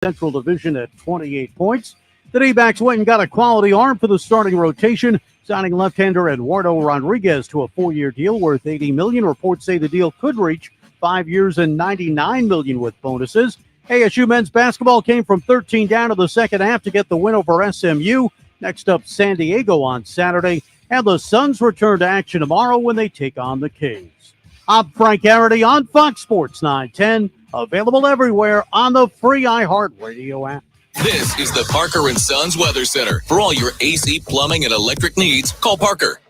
Central Division at 28 points. The D-backs went and got a quality arm for the starting rotation, signing left-hander Eduardo Rodriguez to a 4-year deal worth $80 million. Reports say the deal could reach 5 years and $99 million with bonuses. ASU men's basketball came from 13 down to the second half to get the win over SMU. Next up, San Diego on Saturday. And the Suns return to action tomorrow when they take on the Kings. I'm Frank Garrity on Fox Sports 910. Available everywhere on the free iHeartRadio app. This is the Parker & Sons Weather Center. For all your AC, plumbing, and electric needs, call Parker.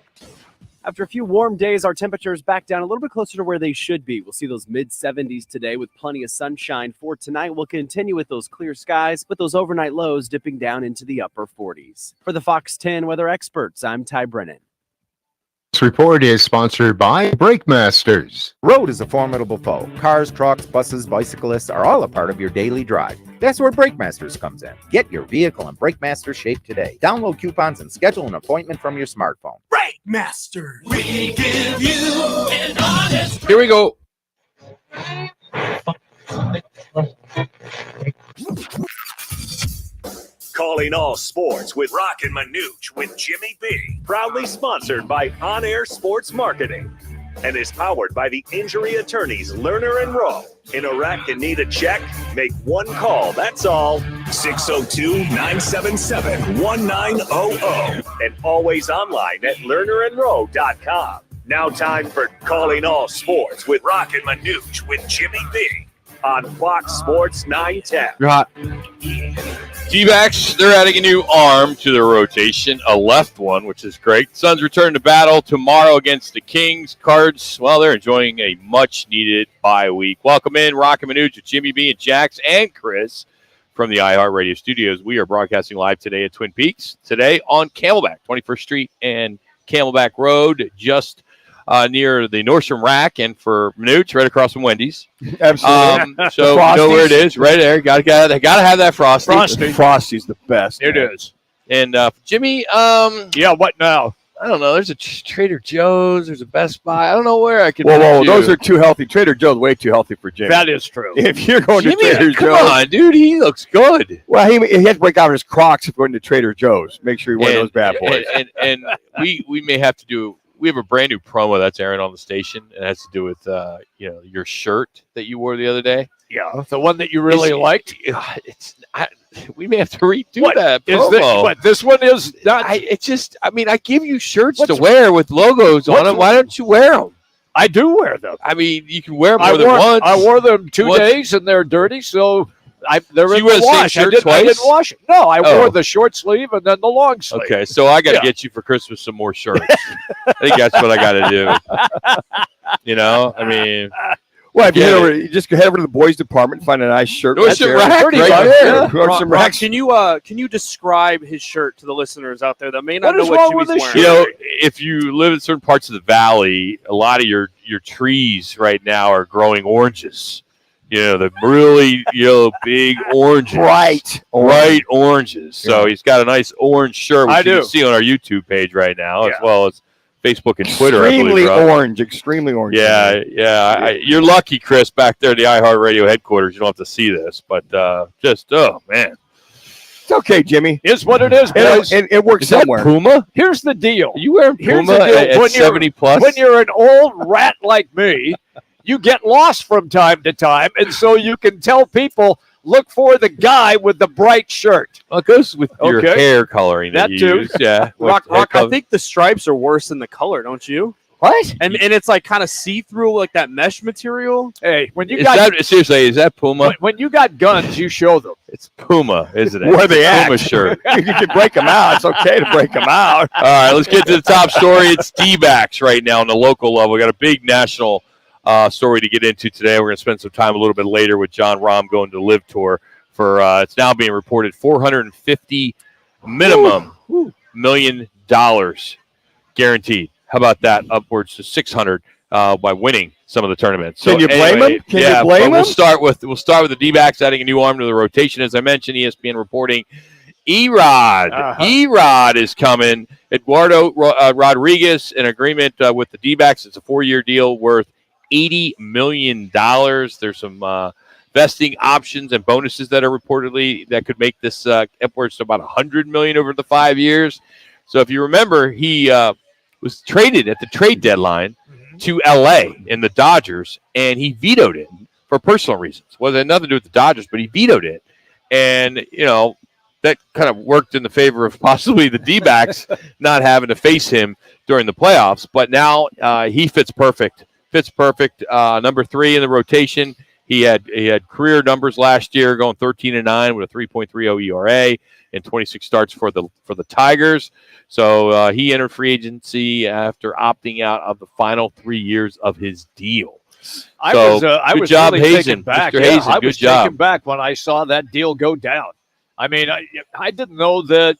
After a few warm days, our temperatures back down a little bit closer to where they should be. We'll see those mid-70s today with plenty of sunshine. For tonight, we'll continue with those clear skies, with those overnight lows dipping down into the upper 40s. For the Fox 10 weather experts, I'm Ty Brennan. This report is sponsored by Brake Masters. Road is a formidable foe. Cars, trucks, buses, bicyclists are all a part of your daily drive. That's where Brake Masters comes in. Get your vehicle in Brake Masters shape today. Download coupons and schedule an appointment from your smartphone. Brake Masters. We give you an honest. Here we go. Calling all sports with Roc and Manuch with Jimmy B. Proudly sponsored by On Air Sports Marketing and is powered by the injury attorneys Lerner and Rowe. In a wreck and need a check? Make one call, that's all. 602-977-1900 and always online at lernerandrowe.com. Now time for Calling All Sports with Roc and Manuch with Jimmy B. on Fox Sports 910. You're hot. D-backs, they're adding a new arm to their rotation, a left one, which is great. Suns return to battle tomorrow against the Kings. Cards, well, they're enjoying a much-needed bye week. Welcome in, Roc and Manuch with Jimmy B and Jax and Chris from the iHeartRadio studios. We are broadcasting live today at Twin Peaks. Today on Camelback, 21st Street and Camelback Road, just near the Nordstrom Rack, and for Manuch, right across from Wendy's. Absolutely. So you know where it is, right there. Got to have that Frosty. Frosty's the best. It is. And Jimmy, Yeah, what now? I don't know. There's a Trader Joe's. There's a Best Buy. I don't know where I can. Whoa, those are too healthy. Trader Joe's way too healthy for Jimmy. That is true. If you're going Jimmy, to Trader come Joe's. on, dude. He looks good. Well, he has to break out his Crocs if going to Trader Joe's. Make sure you wear those bad boys. And we may have to do. We have a brand new promo that's airing on the station. It has to do with your shirt that you wore the other day. Yeah, the one that you really liked. We may have to redo that promo. This one is not. I give you shirts to wear with logos on them. Why don't you wear them? I do wear them. I mean, you can wear them more than once. I wore them 2 days and they're dirty, so they're in you wear the the wash. same shirt I twice? didn't wash it. No, I wore the short sleeve and then the long sleeve. Okay, so I got to get you for Christmas some more shirts. I think that's what I got to do. I mean. Well, if you just head over to the boys department, find a nice shirt. Nordstrom Rack, right there. Nordstrom Rack. Can you describe his shirt to the listeners out there that may not know is what wrong Jimmy's with this wearing? shirt? If you live in certain parts of the valley, a lot of your trees right now are growing oranges. The really big oranges. Bright oranges. So he's got a nice orange shirt, which you can see on our YouTube page right now, as well as Facebook and Twitter. Extremely orange. Yeah. You're lucky, Chris, back there at the iHeartRadio headquarters. You don't have to see this, but oh, man. It's okay, Jimmy. Is what it is, boys. It works somewhere. Puma? Here's the deal. Are you wearing Puma at 70 plus? When you're an old rat like me, you get lost from time to time, and so you can tell people, look for the guy with the bright shirt. Well, it goes with your hair coloring that you too. use. Yeah. Rock, I think the stripes are worse than the color, don't you? What? And it's like kind of see-through, like that mesh material. Hey, when you is that Puma? When you got guns, you show them. It's Puma, isn't it? Where they at? Puma shirt. You can break them out. It's okay to break them out. All right, let's get to the top story. It's D-backs right now on the local level. We got a big national story to get into today. We're going to spend some time a little bit later with John Rahm going to the Live Tour. It's now being reported $450 minimum $million guaranteed. How about that? Upwards to $600 by winning some of the tournaments. Can you blame him? You blame him? We'll start with the D-backs adding a new arm to the rotation. As I mentioned, ESPN reporting Erod. Erod is coming. Eduardo Rodriguez, in agreement with the D-backs. It's a 4-year deal worth $80 million. There's some vesting options and bonuses that are reportedly that could make this upwards to about $100 million over the 5 years. So if you remember, he was traded at the trade deadline to LA in the Dodgers, and he vetoed it for personal reasons. Well, it had nothing to do with the Dodgers, but he vetoed it. And, that kind of worked in the favor of possibly the D-backs not having to face him during the playoffs. But now he fits perfect. Number 3 in the rotation. He had career numbers last year, going 13-9 with a 3.30 ERA and 26 starts for the Tigers. So he entered free agency after opting out of the final 3 years of his deal. I was really taken back. Mr. Hazen, I good was job. taken back when I saw that deal go down. I mean, I didn't know that.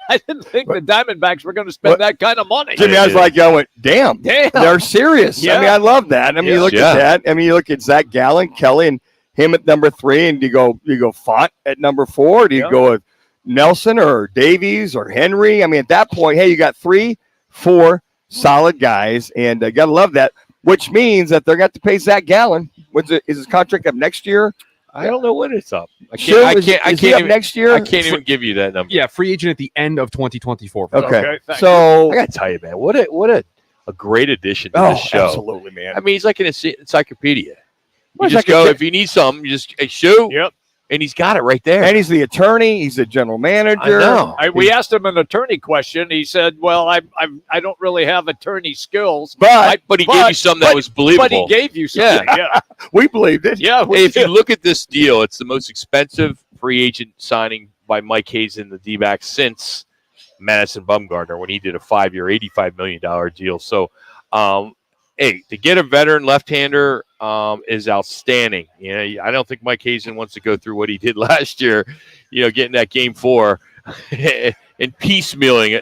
I didn't think the Diamondbacks were going to spend that kind of money. Jimmy, I was like, I went, damn, they're serious. Yeah. I mean, I love that. I mean, you look at that. I mean, you look at Zach Gallen, Kelly, and him at number 3, and you go Font at number 4. Do you go with Nelson or Davies or Henry? I mean, at that point, hey, you got 3-4 solid guys, and got to love that, which means that they're going to pay Zach Gallen. Is his contract up next year? I don't know when it's up. I Is can't he up even, next year. I can't even give you that number. Yeah, free agent at the end of 2024. Okay. So I got to tell you, man, what a great addition to this show. Absolutely, man. I mean, he's like an encyclopedia. Well, You just go, if you need something, you just shoot. Yep. And he's got it right there. And he's the attorney. He's the general manager. I know. We asked him an attorney question. He said, "Well, I don't really have attorney skills, but he gave you something that was believable. But he gave you something. Yeah, we believed it. Yeah. Hey, if you look at this deal, it's the most expensive free agent signing by Mike Hazen, the D-backs, since Madison Bumgarner when he did a 5-year, $85 million deal. So, hey, to get a veteran left-hander is outstanding. I don't think Mike Hazen wants to go through what he did last year, getting that game 4 and piecemealing,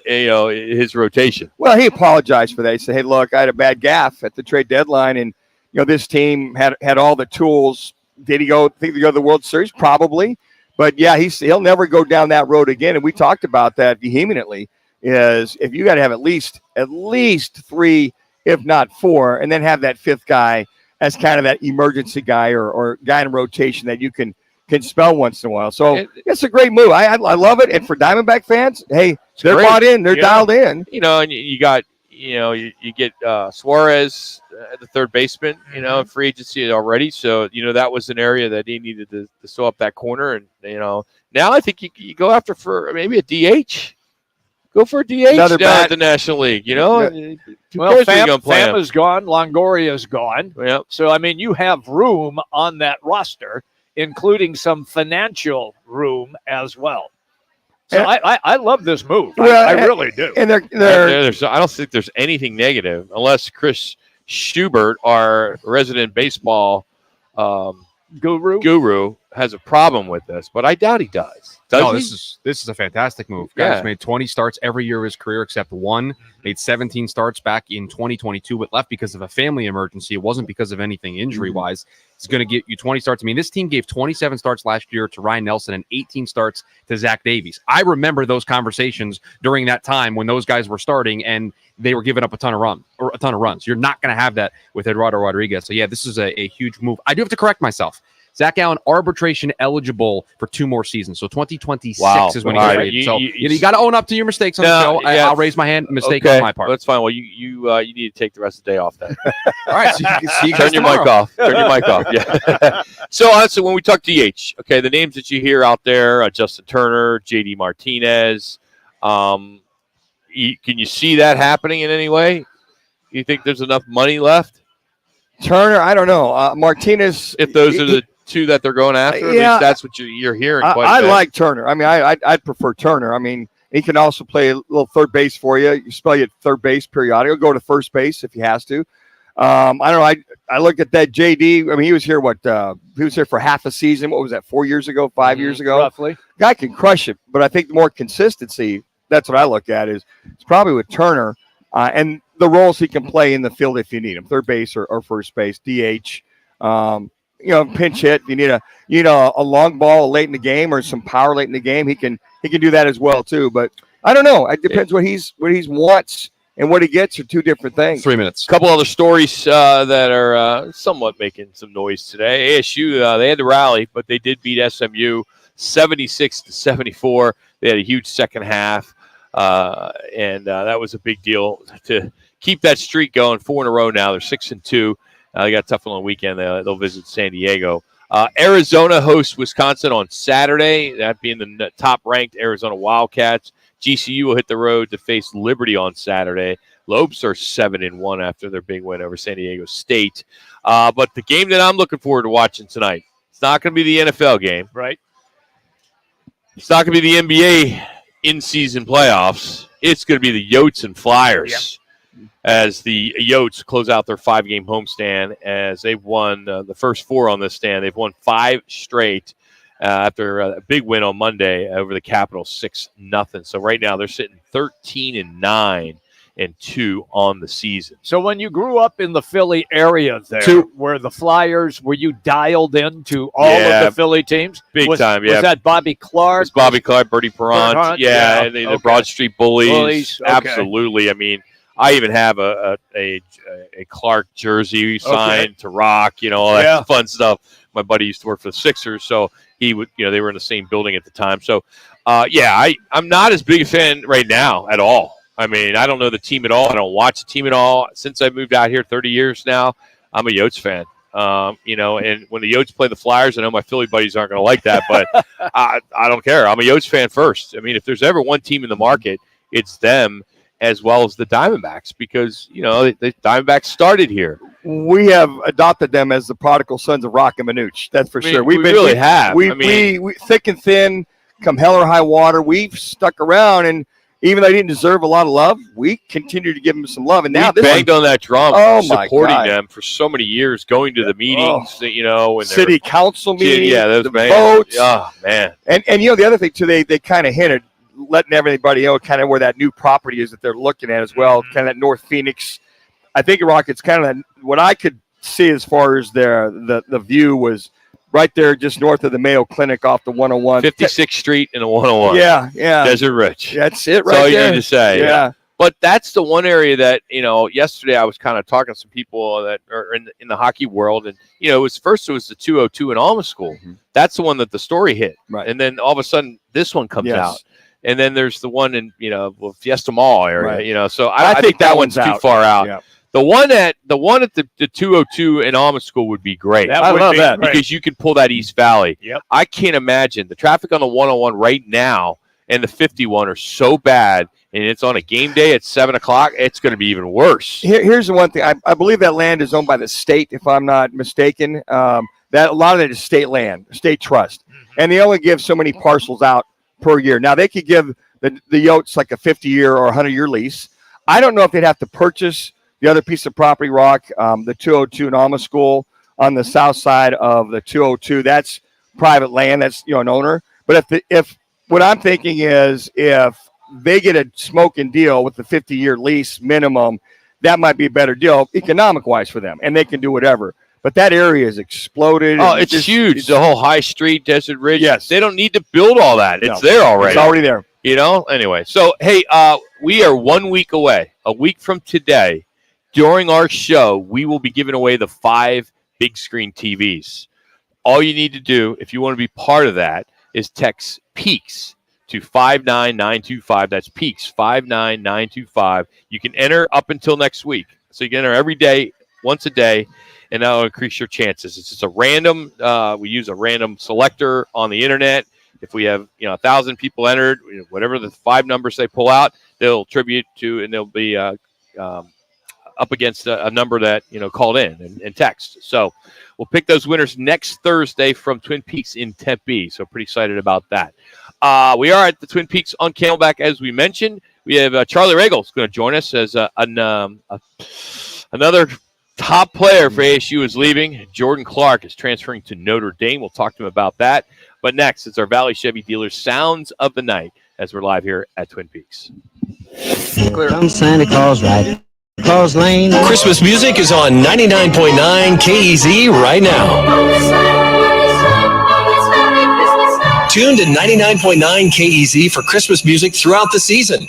his rotation. Well, he apologized for that. He said, "Hey, look, I had a bad gaffe at the trade deadline, and this team had all the tools." Did he think they go to the World Series? Probably, but yeah, he'll never go down that road again. And we talked about that vehemently. Is if you got to have at least 3, if not 4, and then have that 5th guy as kind of that emergency guy or guy in rotation that you can spell once in a while. So it's a great move. I love it. And for Diamondback fans, hey, they're bought in. They're dialed in. And you got, you get Suarez, the third baseman, in free agency already. So, that was an area that he needed to sew up that corner. And, now I think you go after for maybe a DH. Go for a DH down at the National League, Well, Pham is gone. Longoria is gone. Yep. So, I mean, you have room on that roster, including some financial room as well. So I love this move. Well, I really do. And I don't think there's anything negative unless Chris Schubert, our resident baseball guru, has a problem with this, but I doubt he does. This is a fantastic move. Guy's made 20 starts every year of his career except one. Made 17 starts back in 2022, but left because of a family emergency. It wasn't because of anything injury-wise. He's going to get you 20 starts. I mean, this team gave 27 starts last year to Ryan Nelson and 18 starts to Zach Davies. I remember those conversations during that time when those guys were starting and they were giving up a ton of runs. You're not going to have that with Eduardo Rodriguez. So, yeah, this is a huge move. I do have to correct myself. Zach Allen arbitration eligible for 2 more seasons. So 2026 is when he's traded. So you got to own up to your mistakes on the show. I'll raise my hand. Mistake on my part. That's fine. Well, you need to take the rest of the day off then. All right. So you can see Turn your mic off. Turn your mic off. Yeah. So honestly, when we talk DH, okay, the names that you hear out there, Justin Turner, JD Martinez, can you see that happening in any way? You think there's enough money left? Turner, I don't know. Martinez. If those are the 2 that they're going after, at least that's what you're hearing. I like Turner. I mean, I'd prefer Turner. I mean, he can also play a little third base for you. You spell you at third base periodically. Go to first base if he has to. I don't know. I look at that JD. I mean, he was here. He was here for half a season. What was that? 4 years ago? 5 years ago? Roughly. Guy can crush it. But I think the more consistency. That's what I look at. Is it's probably with Turner and the roles he can play in the field if you need him, third base or first base, DH. Pinch hit. You need a long ball late in the game or some power late in the game. He can do that as well too. But I don't know. It depends what he wants and what he gets are two different things. 3 minutes. A couple other stories that are somewhat making some noise today. ASU, they had to rally, but they did beat SMU 76-74. They had a huge second half, and that was a big deal to keep that streak going. 4 in a row now. They're 6-2. They got a tough one on the weekend. They'll visit San Diego. Arizona hosts Wisconsin on Saturday, that being the top-ranked Arizona Wildcats. GCU will hit the road to face Liberty on Saturday. Lobes are 7-1 after their big win over San Diego State. But the game that I'm looking forward to watching tonight, it's not going to be the NFL game. Right. It's not going to be the NBA in-season playoffs. It's going to be the Yotes and Flyers as the Yotes close out their 5-game homestand as they've won the first 4 on this stand. They've won 5 straight after a big win on Monday over the Capitals, 6-0. So right now they're sitting 13-9-2 on the season. So when you grew up in the Philly area there, where the Flyers, were you dialed into all of the Philly teams? Big time, yeah. Was that Bobby Clark? It was Bobby Clark, Bertie Perrant, and the Broad Street Bullies. Okay. Absolutely. I mean, I even have a Clark jersey signed to Rock, all that fun stuff. My buddy used to work for the Sixers, so he would, they were in the same building at the time. So, I'm not as big a fan right now at all. I mean, I don't know the team at all. I don't watch the team at all. Since I moved out here 30 years now, I'm a Yotes fan. And when the Yotes play the Flyers, I know my Philly buddies aren't going to like that, but I don't care. I'm a Yotes fan first. I mean, if there's ever one team in the market, it's them, as well as the Diamondbacks, because, the Diamondbacks started here. We have adopted them as the prodigal sons of Roc and Manuch. That's for sure. We really have. We thick and thin, come hell or high water, we've stuck around, and even though they didn't deserve a lot of love, we continue to give them some love. And now we banged on that drum, supporting them for so many years, going to the meetings, and city council meetings, those the votes. Oh, man. And the other thing, too, they kind of hinted, letting everybody know kind of where that new property is that they're looking at as well, kind of that North Phoenix. I think Rockets kind of what I could see as far as the view was right there just north of the Mayo Clinic off the 101. 56th Street and the 101. Yeah. Desert Ridge. That's it right there. That's all there. you need to say. Yeah. But that's the one area that, yesterday I was kind of talking to some people that are in the hockey world. And, it was the 202 in Alma School. Mm-hmm. That's the one that the story hit. Right. And then all of a sudden this one comes out. And then there's the one in, Fiesta Mall area, right. So I think that one's too far out. Yeah. The one at the 202 in Alma School would be great. I love that because you can pull that East Valley. Yep. I can't imagine the traffic on the 101 right now and the 51 are so bad, and it's on a game day at 7:00. It's going to be even worse. Here's the one thing. I believe that land is owned by the state, if I'm not mistaken. That a lot of it is state land, state trust, and they only give so many parcels out per year. Now they could give the Yotes like a 50-year or 100-year lease. I don't know if they'd have to purchase the other piece of property, Rock, the 202 in Alma School on the south side of the 202. That's private land. That's an owner. But if what I'm thinking is if they get a smoking deal with the 50-year lease minimum, that might be a better deal economic-wise for them, and they can do whatever. But that area is exploded. Oh, it's huge. The whole High Street, Desert Ridge. Yes. They don't need to build all that. It's there already. It's already there. Anyway. So, hey, we are 1 week away. A week from today, during our show, we will be giving away the 5 big screen TVs. All you need to do, if you want to be part of that, is text PEAKS to 59925. That's PEAKS, 59925. You can enter up until next week. So you can enter every day, once a day, and that'll increase your chances. It's just a random, we use a random selector on the internet. If we have 1,000 people entered, whatever the 5 numbers they pull out, they'll attribute to, and they'll be up against a number that called in and text. So we'll pick those winners next Thursday from Twin Peaks in Tempe. So pretty excited about that. We are at the Twin Peaks on Camelback, as we mentioned. We have Charlie Regal is going to join us as another top player for ASU is leaving. Jordan Clark is transferring to Notre Dame. We'll talk to him about that. But next, it's our Valley Chevy Dealers Sounds of the Night as we're live here at Twin Peaks. Come Santa Claus ride Claus Lane. Christmas music is on 99.9 KEZ right now. Tune to 99.9 KEZ for Christmas music throughout the season.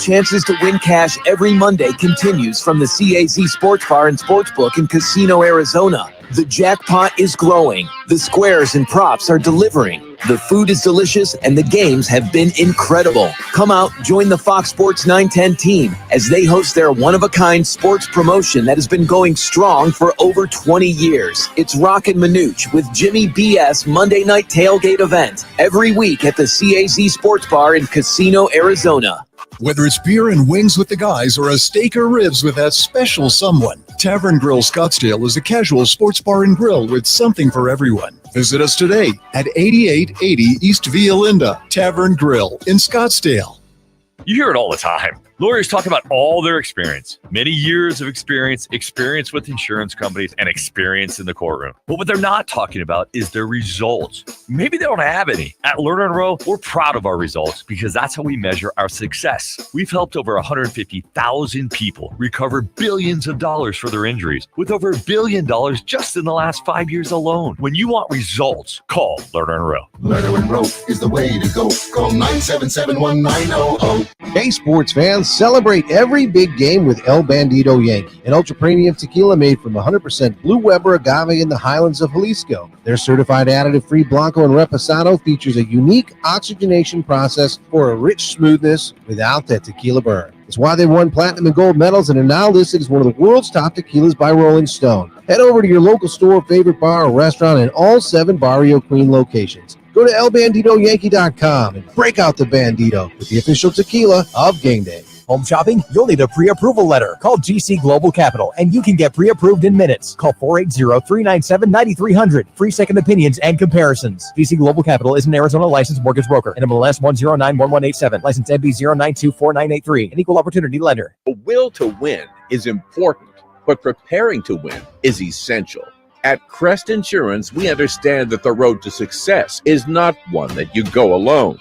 chances to win cash every Monday continues from the CAZ Sports Bar and Sportsbook in Casino, Arizona. The jackpot is growing. The squares and props are delivering. The food is delicious and the games have been incredible. Come out, join the Fox Sports 910 team as they host their one-of-a-kind sports promotion that has been going strong for over 20 years. It's Roc and Manuch with Jimmy BS Monday Night Tailgate event every week at the CAZ Sports Bar in Casino, Arizona. Whether it's beer and wings with the guys or a steak or ribs with that special someone, Tavern Grill Scottsdale is a casual sports bar and grill with something for everyone. Visit us today at 8880 East Via Linda, Tavern Grill in Scottsdale. You hear it all the time. Lawyers talk about all their experience, many years of experience with insurance companies, and experience in the courtroom. But what they're not talking about is their results. Maybe they don't have any. At Lerner & Rowe, we're proud of our results because that's how we measure our success. We've helped over 150,000 people recover billions of dollars for their injuries, with over $1 billion just in the last 5 years alone. When you want results, call Lerner & Rowe. Lerner & Rowe is the way to go. Call 977-1900. Hey, sports fans, celebrate every big game with El Bandito Yankee, an ultra-premium tequila made from 100% Blue Weber agave in the highlands of Jalisco. Their certified additive-free Blanco and Reposado features a unique oxygenation process for a rich smoothness without that tequila burn. It's why they won platinum and gold medals and are now listed as one of the world's top tequilas by Rolling Stone. Head over to your local store, favorite bar, or restaurant in all 7 Barrio Queen locations. Go to elbanditoyankee.com and break out the Bandito with the official tequila of game day. Home shopping? You'll need a pre-approval letter. Call GC Global Capital and you can get pre-approved in minutes. Call 480-397-9300. Free second opinions and comparisons. GC Global Capital is an Arizona licensed mortgage broker. NMLS 1091187. License MB 0924983. An equal opportunity lender. The will to win is important, but preparing to win is essential. At Crest Insurance, we understand that the road to success is not one that you go alone.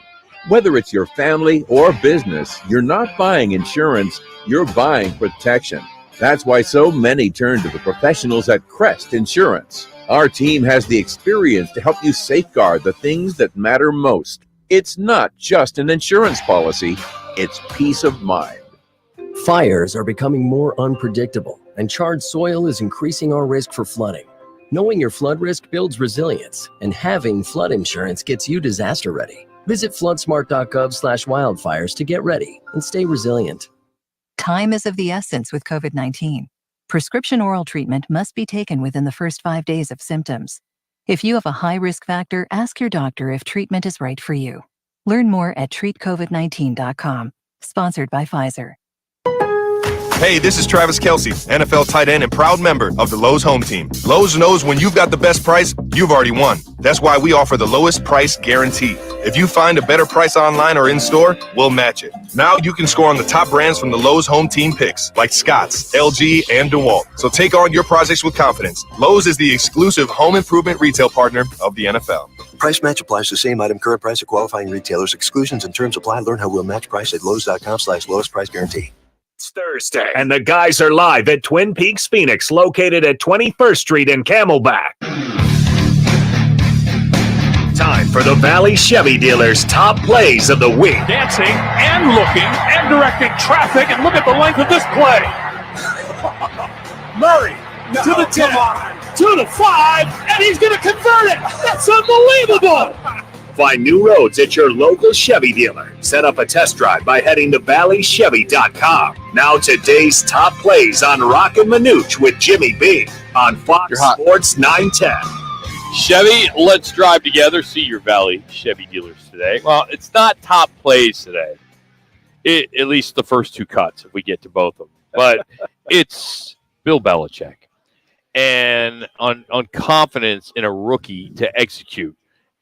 Whether it's your family or business, you're not buying insurance, you're buying protection. That's why so many turn to the professionals at Crest Insurance. Our team has the experience to help you safeguard the things that matter most. It's not just an insurance policy, it's peace of mind. Fires are becoming more unpredictable, and charred soil is increasing our risk for flooding. Knowing your flood risk builds resilience, and having flood insurance gets you disaster ready. Visit floodsmart.gov/wildfires to get ready and stay resilient. Time is of the essence with COVID-19. Prescription oral treatment must be taken within the first 5 days of symptoms. If you have a high risk factor, ask your doctor if treatment is right for you. Learn more at treatcovid19.com. Sponsored by Pfizer. Hey, this is Travis Kelce, NFL tight end and proud member of the Lowe's home team. Lowe's knows when you've got the best price, you've already won. That's why we offer the lowest price guarantee. If you find a better price online or in store, we'll match it. Now you can score on the top brands from the Lowe's home team picks, like Scotts, LG, and DeWalt. So take on your projects with confidence. Lowe's is the exclusive home improvement retail partner of the NFL. Price match applies to same item, current price of qualifying retailers. Exclusions and terms apply. Learn how we'll match price at lowes.com/lowest price guarantee. It's Thursday, and the guys are live at Twin Peaks Phoenix, located at 21st Street in Camelback. Time for the Valley Chevy Dealers' top plays of the week. Dancing and looking and directing traffic, and look at the length of this play. Murray to the 10, to the 5, and he's going to convert it. That's unbelievable. Find new roads at your local Chevy dealer. Set up a test drive by heading to valleychevy.com. Now today's top plays on Roc and Manuch with Jimmy B on Fox Sports 910. Chevy, let's drive together. See your Valley Chevy dealers today. Well, it's not top plays today. At least the first 2 cuts, if we get to both of them. But it's Bill Belichick. And on confidence in a rookie to execute.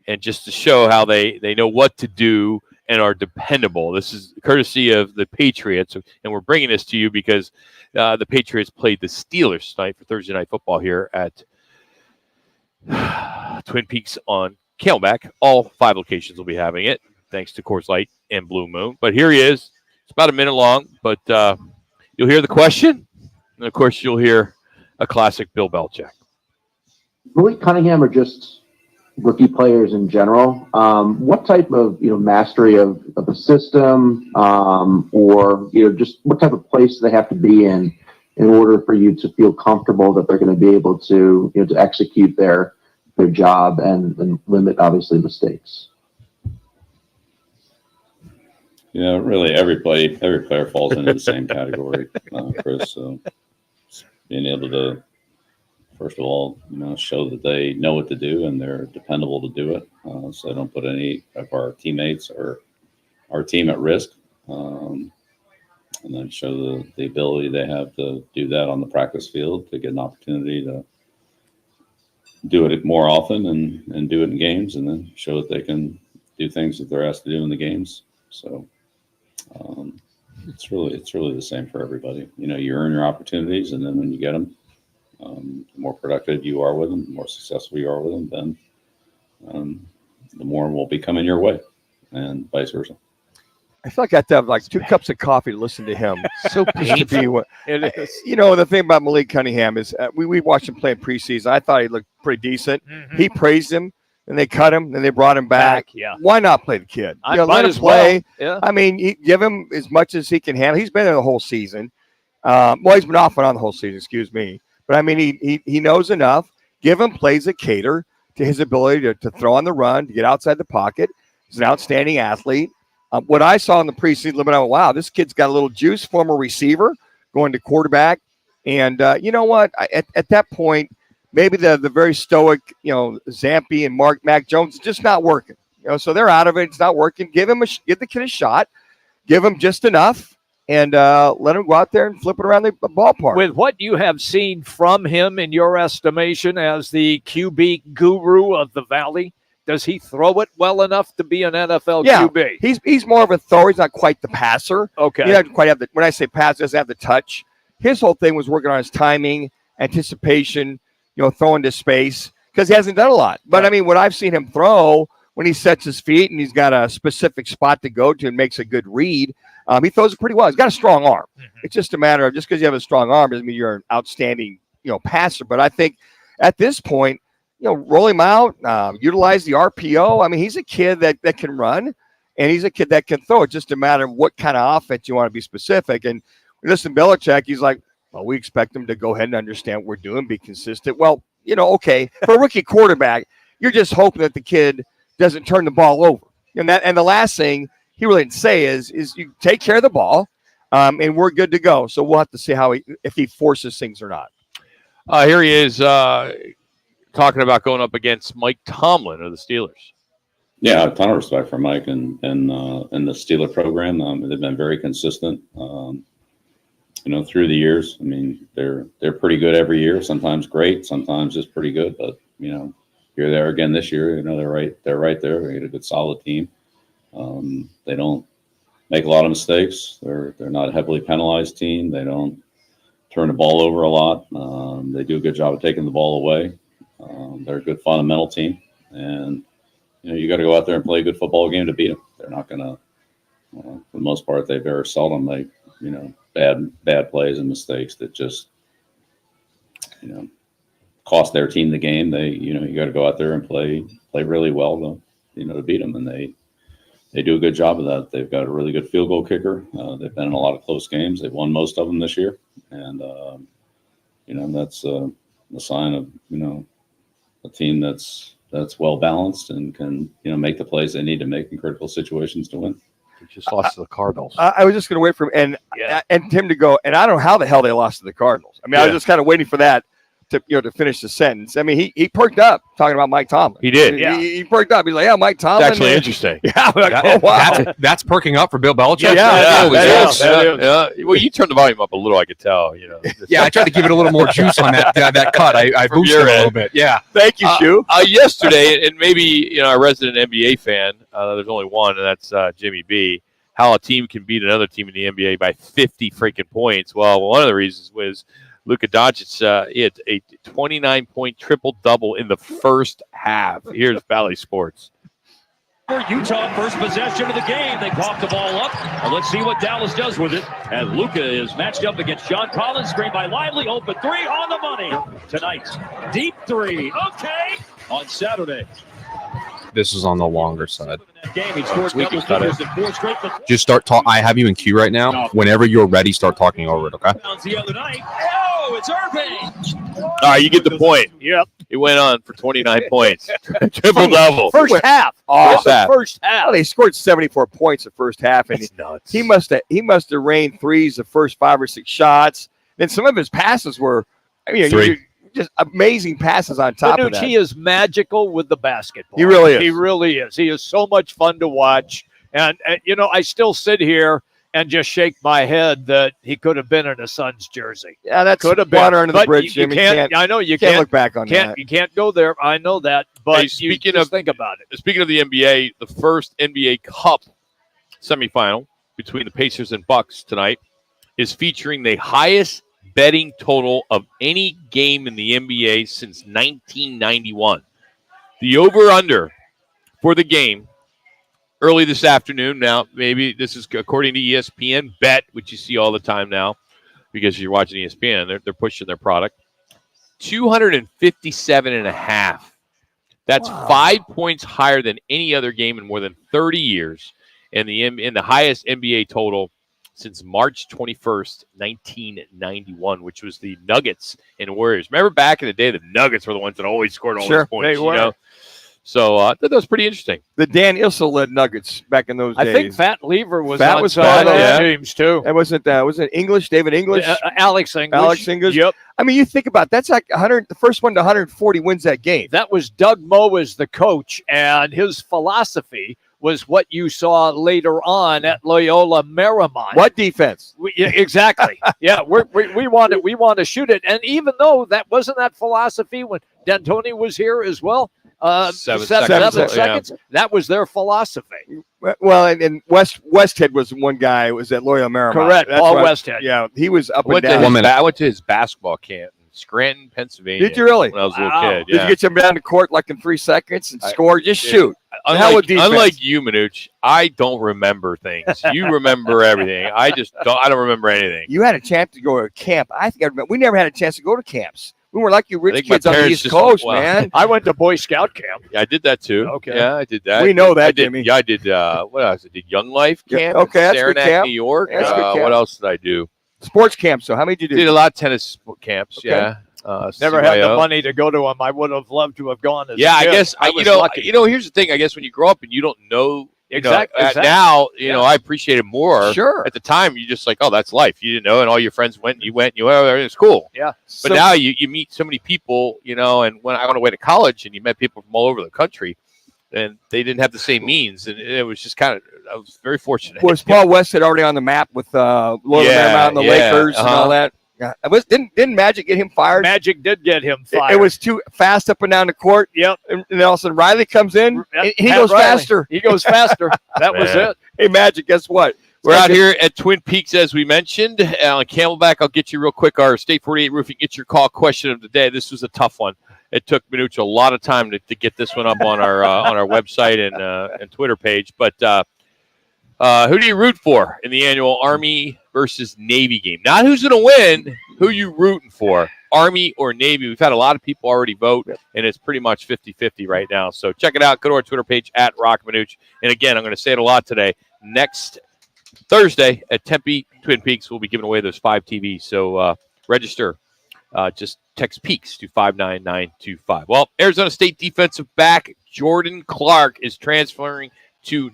And just to show how they know what to do and are dependable. This is courtesy of the Patriots. And we're bringing this to you because the Patriots played the Steelers tonight for Thursday Night Football here at Twin Peaks on Camelback. All 5 locations will be having it, thanks to Coors Light and Blue Moon. But here he is. It's about a minute long, but you'll hear the question. And, of course, you'll hear a classic Bill Belichick. Malik Cunningham or just rookie players in general. What type of mastery of a system, or just what type of place do they have to be in order for you to feel comfortable that they're going to be able to to execute their job and limit obviously mistakes? Really every player falls into the same category, Chris. So being able to, first of all, show that they know what to do and they're dependable to do it, so they don't put any of our teammates or our team at risk, and then show the ability they have to do that on the practice field, to get an opportunity to do it more often and do it in games, and then show that they can do things that they're asked to do in the games. So it's really the same for everybody. You earn your opportunities, and then when you get them, the more productive you are with them, the more successful you are with them, then the more will be coming your way, and vice versa. I feel like I have to have like 2 cups of coffee to listen to him. So painful. It is. The thing about Malik Cunningham is we watched him play in preseason. I thought he looked pretty decent. Mm-hmm. He praised him, and they cut him, and they brought him back. Yeah. Why not play the kid? Let him play. Well. Yeah. I mean, give him as much as he can handle. He's been there the whole season. He's been off and on the whole season. Excuse me. But I mean, he knows enough. Give him plays that cater to his ability to throw on the run, to get outside the pocket. He's an outstanding athlete. What I saw in the preseason, I went, wow, this kid's got a little juice, former receiver, going to quarterback. And you know what? At that point, maybe the very stoic, Zampi and Mac Jones is just not working. So they're out of it. It's not working. Give the kid a shot. Give him just enough, and let him go out there and flip it around the ballpark. With what you have seen from him, in your estimation, as the QB guru of the Valley, does he throw it well enough to be an NFL QB? He's more of a thrower. He's not quite the passer. Okay. He doesn't quite have when I say pass, he doesn't have the touch. His whole thing was working on his timing, anticipation, throwing to space, because he hasn't done a lot. But I mean, what I've seen him throw, when he sets his feet and he's got a specific spot to go to and makes a good read, he throws it pretty well. He's got a strong arm. Mm-hmm. It's just a matter of, just because you have a strong arm doesn't mean you're an outstanding, passer. But I think at this point, roll him out, utilize the RPO. I mean, he's a kid that can run, and he's a kid that can throw. It's just a matter of what kind of offense you want to be specific. And listen, Belichick, he's like, well, we expect him to go ahead and understand what we're doing, be consistent. Well, okay, for a rookie quarterback, you're just hoping that the kid doesn't turn the ball over. And the last thing he really didn't say is you take care of the ball, and we're good to go. So we'll have to see if he forces things or not. Here he is talking about going up against Mike Tomlin of the Steelers. Yeah, a ton of respect for Mike and the Steeler program. They've been very consistent, through the years. I mean, they're pretty good every year. Sometimes great, sometimes just pretty good. But you're there again this year. They're right there. They get a good, solid team. They don't make a lot of mistakes. They're not a heavily penalized team. They don't turn the ball over a lot. They do a good job of taking the ball away. They're a good fundamental team, and you got to go out there and play a good football game to beat them. They're not going to, for the most part, they very seldom make bad plays and mistakes that just cost their team the game. They you got to go out there and play really well to beat them, and they do a good job of that. They've got a really good field goal kicker. They've been in a lot of close games. They've won most of them this year, and that's a sign of a team that's well balanced and can make the plays they need to make in critical situations to win. They just lost to the Cardinals. I was just going to wait for him and Tim to go, and I don't know how the hell they lost to the Cardinals. I mean, I was just kind of waiting for that to finish the sentence. I mean, he perked up talking about Mike Tomlin. He did. He perked up. He's like, yeah, Mike Tomlin. It's actually interesting. Yeah. Like, wow. That's perking up for Bill Belichick. Yeah. Well, you turned the volume up a little, I could tell. Yeah, I tried to give it a little more juice on that cut. I boosted it a little bit. Yeah. Thank you, Shu. Yesterday, and maybe a resident NBA fan, there's only one, and that's Jimmy B, how a team can beat another team in the NBA by 50 freaking points. Well, one of the reasons was Luka Doncic hit a 29-point triple-double in the first half. Here's Valley Sports. Utah, first possession of the game. They pop the ball up. And let's see what Dallas does with it. And Luka is matched up against John Collins. Screen by Lively. Open three on the money tonight. Deep three. Okay. On Saturday. This is on the longer side. Game, he scored double figures in 4 straight. Just start talk. I have you in queue right now. Whenever you're ready, start talking over it. Okay. The other night. Oh, it's Irving. All right, you get the point. Yep. It went on for 29 points. Triple double. First half. First half. First half. Well, they scored 74 points the first half, and nuts. he must have rained threes the first 5 or 6 shots. Then some of his passes were, just amazing passes on top of that. He is magical with the basketball. He really is. He really is. He is so much fun to watch. And I still sit here and just shake my head that he could have been in a Suns jersey. Yeah, that's could have been. water under the But bridge, you Jimmy. can't. I know you can't look back on that. You can't go there. I know that. But Hey, speaking of think about it. Speaking of the NBA, the first NBA Cup semifinal between the Pacers and Bucks tonight is featuring the highest betting total of any game in the NBA since 1991. The over-under for the game early this afternoon. Now, maybe this is according to ESPN Bet, which you see all the time now because you're watching ESPN. They're pushing their product. 257.5. That's 5 points higher than any other game in more than 30 years, and the highest NBA total since March 21st, 1991, which was the Nuggets and Warriors. Remember back in the day, the Nuggets were the ones that always scored all these points. They were. So I thought that was pretty interesting. The Dan Issel led Nuggets back in those days. I think Fat Lever was Fat on was some Fat, of those yeah. teams too. And was it English, David English? Alex English. Alex English. Yep. I mean, you think about it, that's like 100. The first one to 140 wins that game. That was Doug Moe as the coach, and his philosophy was what you saw later on at Loyola Marymount. What defense? Exactly. Yeah, we want to shoot it, and even though that wasn't that philosophy when D'Antoni was here as well, 7 seconds. That was their philosophy. Well, and Westhead was one guy who was at Loyola Marymount. Correct, Paul Westhead. Yeah, he was up I and down. went to his basketball camp in Scranton, Pennsylvania. Did you really? When I was a little Wow. kid. Did you get him down to court like in 3 seconds and score? Just shoot. Unlike you, Manuch, I don't remember things. You remember everything. I don't remember anything. You had a chance to go to camp. I think I remember. We never had a chance to go to camps. We were like you I rich think my kids on the parents East just- Coast, well, man. I went to Boy Scout camp. Yeah, I did that too. Okay. Yeah, I did that. We know that, I did, Jimmy. Yeah, I did. What else? I did Young Life Yeah, camp. okay, in that's good Saranac, camp. New York. That's good camp. What else did I do? Sports camp. So how many did you do? Did a lot of tennis camps. Okay. Yeah. Never had the CYO. money to go to them. I would have loved to have gone. As Yeah, a I kid. guess I was lucky. here's the thing. I guess when you grow up and you don't know, Exactly. now, I appreciate it more. Sure. At the time, you just like, oh, that's life. You didn't know, and all your friends went. And you went. And you went. It's cool. Yeah. But now you meet so many people, and when I went away to college, and you met people from all over the country, and they didn't have the same means, and it was just I was very fortunate. Was Paul Westhead already on the map with Loyola Marymount and the Lakers and all that? Yeah. Didn't Magic get him fired? Magic did get him fired. It was too fast up and down the court. Yep. And all of a sudden Riley comes in and he Pat goes Riley. faster. He goes faster. That was Man. it. Hey, Magic, guess what? We're out here at Twin Peaks, as we mentioned. On Camelback, I'll get you real quick. Our State 48 Roofing Get Your Call question of the day. This was a tough one. It took Manuch a lot of time to get this one up on our website and Twitter page. But who do you root for in the annual Army versus Navy game? Not who's going to win, who you rooting for, Army or Navy. We've had a lot of people already vote, and it's pretty much 50-50 right now. So check it out. Go to our Twitter page at Roc and Manuch. And again, I'm going to say it a lot today. Next Thursday at Tempe Twin Peaks, we'll be giving away those 5 TVs. So register. Just text Peaks to 59925. Well, Arizona State defensive back Jordan Clark is transferring to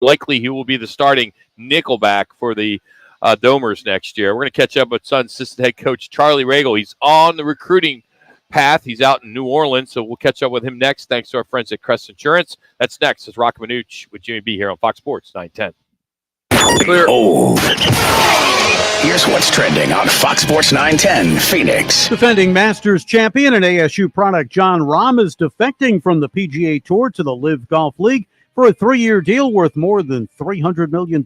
likely he will be the starting nickelback for the Domers next year. We're going to catch up with Suns assistant head coach Charlie Ragle. He's on the recruiting path. He's out in New Orleans, so we'll catch up with him next. Thanks to our friends at Crest Insurance. That's next. It's Roc and Manuch with Jimmy B here on Fox Sports 910. Clear. Oh. Here's what's trending on Fox Sports 910 Phoenix. Defending Masters champion and ASU product John Rahm is defecting from the PGA Tour to the LIV Golf League for a 3-year deal worth more than $300 million.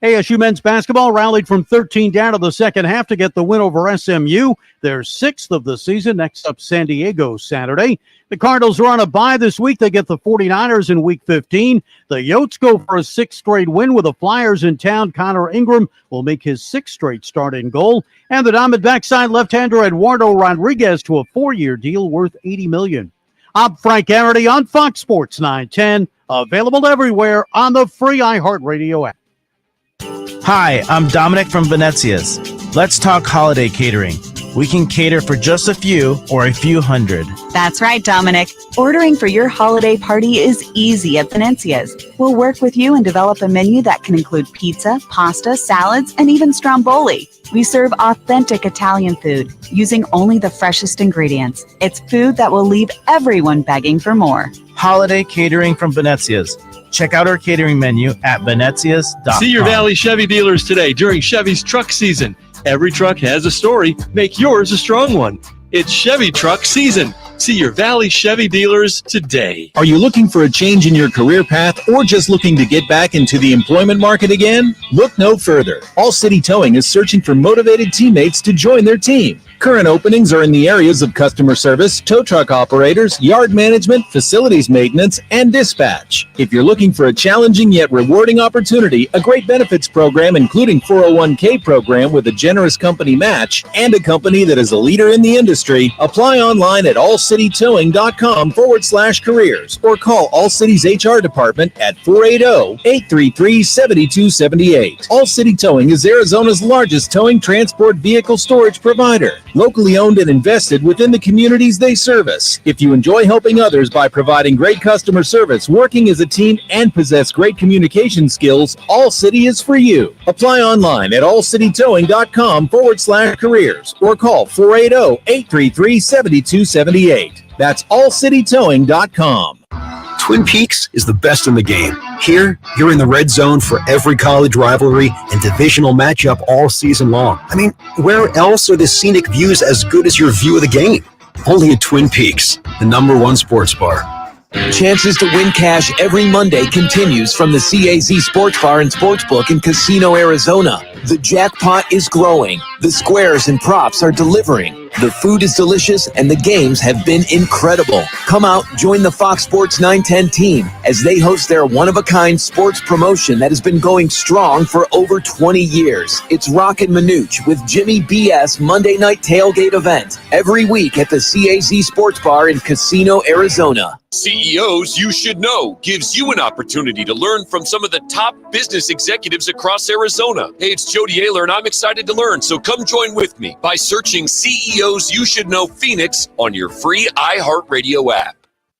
ASU men's basketball rallied from 13 down to the second half to get the win over SMU, their 6th of the season. Next up, San Diego Saturday. The Cardinals are on a bye this week. They get the 49ers in Week 15. The Yotes go for a 6th straight win with the Flyers in town. Connor Ingram will make his 6th straight start in goal. And the Diamondbacks signed left-hander Eduardo Rodriguez to a 4-year deal worth $80 million. I'm Frank Garrity on Fox Sports 910, available everywhere on the free iHeartRadio app. Hi, I'm Dominic from Venezia's. Let's talk holiday catering. We can cater for just a few or a few hundred. That's right, Dominic. Ordering for your holiday party is easy at Venezia's. We'll work with you and develop a menu that can include pizza, pasta, salads, and even stromboli. We serve authentic Italian food using only the freshest ingredients. It's food that will leave everyone begging for more. Holiday catering from Venezia's. Check out our catering menu at venezias.com. See your Valley Chevy dealers today during Chevy's truck season. Every truck has a story. Make yours a strong one. It's Chevy truck season. See your Valley Chevy dealers today. Are you looking for a change in your career path or just looking to get back into the employment market again? Look no further. All City Towing is searching for motivated teammates to join their team. Current openings are in the areas of customer service, tow truck operators, yard management, facilities maintenance, and dispatch. If you're looking for a challenging yet rewarding opportunity, a great benefits program including 401k program with a generous company match, and a company that is a leader in the industry, apply online at allcitytowing.com/careers or call All City's HR department at 480-833-7278. All City Towing is Arizona's largest towing transport vehicle storage provider. Locally owned and invested within the communities they service. If you enjoy helping others by providing great customer service, working as a team, and possess great communication skills, All City is for you. Apply online at allcitytowing.com/careers or call 480-833-7278. That's allcitytowing.com. Twin Peaks is the best in the game. Here, you're in the red zone for every college rivalry and divisional matchup all season long. I mean, where else are the scenic views as good as your view of the game? Only at Twin Peaks, the #1 sports bar. Chances to win cash every Monday continues from the CAZ Sports Bar and Sportsbook in Casino, Arizona. The jackpot is growing. The squares and props are delivering. The food is delicious and the games have been incredible. Come out, join the Fox Sports 910 team as they host their one-of-a-kind sports promotion that has been going strong for over 20 years. It's Roc and Manuch with Jimmy BS Monday night tailgate event every week at the CAZ Sports Bar in Casino, Arizona. CEOs You Should Know gives you an opportunity to learn from some of the top business executives across Arizona. Hey, it's Jody Ayler, and I'm excited to learn, so come join with me by searching CEOs You Should Know Phoenix on your free iHeartRadio app.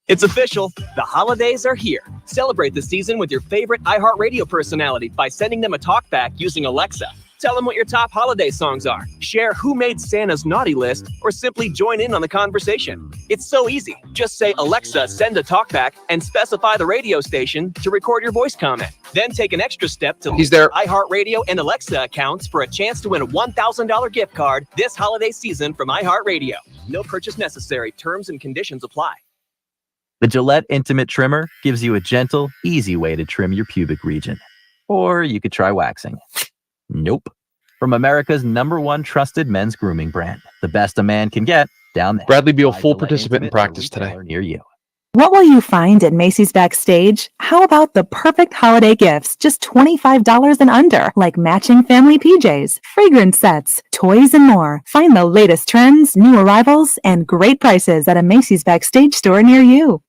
It's official. The holidays are here. Celebrate the season with your favorite iHeartRadio personality by sending them a talkback using Alexa. Tell them what your top holiday songs are. Share who made Santa's naughty list, or simply join in on the conversation. It's so easy. Just say, Alexa, send a talkback, and specify the radio station to record your voice comment. Then take an extra step to link iHeartRadio and Alexa accounts for a chance to win a $1,000 gift card this holiday season from iHeartRadio. No purchase necessary. Terms and conditions apply. The Gillette Intimate Trimmer gives you a gentle, easy way to trim your pubic region. Or you could try waxing. Nope. From America's #1 trusted men's grooming brand. The best a man can get, down there. Bradley Beal, full participant in practice today. Near you. What will you find at Macy's Backstage? How about the perfect holiday gifts, just $25 and under, like matching family PJs, fragrance sets, toys, and more. Find the latest trends, new arrivals, and great prices at a Macy's Backstage store near you.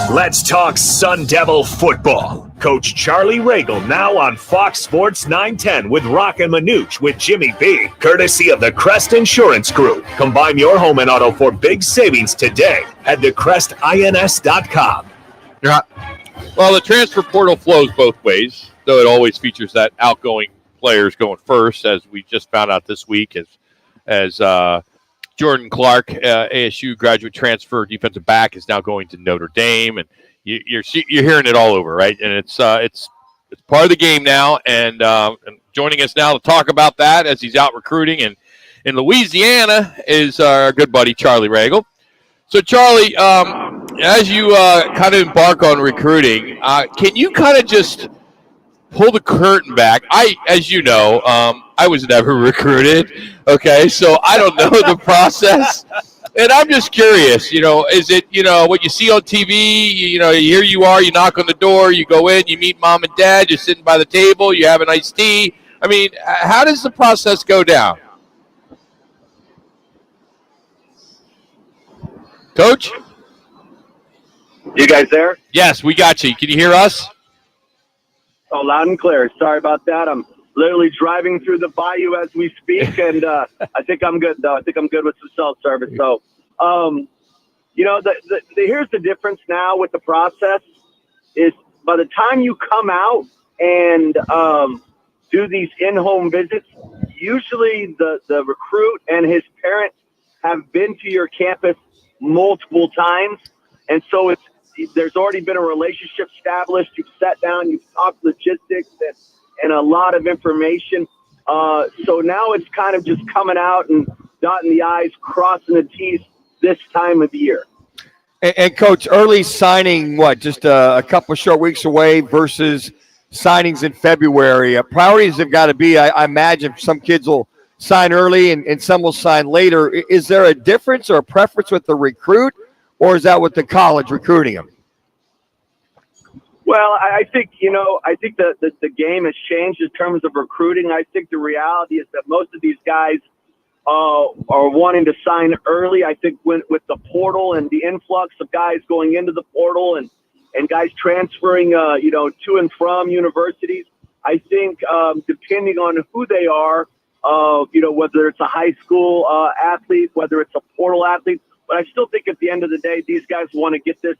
Let's talk Sun Devil football. Coach Charlie Ragle now on Fox Sports 910 with Roc and Manuch with Jimmy B. Courtesy of the Crest Insurance Group. Combine your home and auto for big savings today at thecrestins.com. Yeah. Well, the transfer portal flows both ways, though it always features that outgoing players going first, as we just found out this week as Jordan Clark, ASU graduate transfer defensive back, is now going to Notre Dame, and you're hearing it all over, right? And it's part of the game now. And joining us now to talk about that as he's out recruiting and in Louisiana is our good buddy Charlie Ragle. So Charlie, as you kind of embark on recruiting, can you kind of just pull the curtain back? As you know, I was never recruited. Okay, so I don't know the process. And I'm just curious, is it, what you see on TV, here you are, you knock on the door, you go in, you meet mom and dad, you're sitting by the table, you have an iced tea. I mean, how does the process go down? Coach? You guys there? Yes, we got you. Can you hear us? Oh, loud and clear. Sorry about that. I'm literally driving through the bayou as we speak, and I think I'm good, though. I think I'm good with some cell service. So, here's the difference now with the process is by the time you come out and do these in-home visits, usually the recruit and his parents have been to your campus multiple times, and so there's already been a relationship established. You've sat down, you've talked logistics and a lot of information. So now it's kind of just coming out and dotting the I's, crossing the T's this time of the year. And Coach, early signing, just a couple of short weeks away versus signings in February. Priorities have got to be, I imagine, some kids will sign early and some will sign later. Is there a difference or a preference with the recruit, or is that with the college recruiting them? Well, I think that the game has changed in terms of recruiting. I think the reality is that most of these guys are wanting to sign early. I think with the portal and the influx of guys going into the portal and guys transferring, to and from universities, I think depending on who they are, whether it's a high school athlete, whether it's a portal athlete, but I still think at the end of the day, these guys want to get this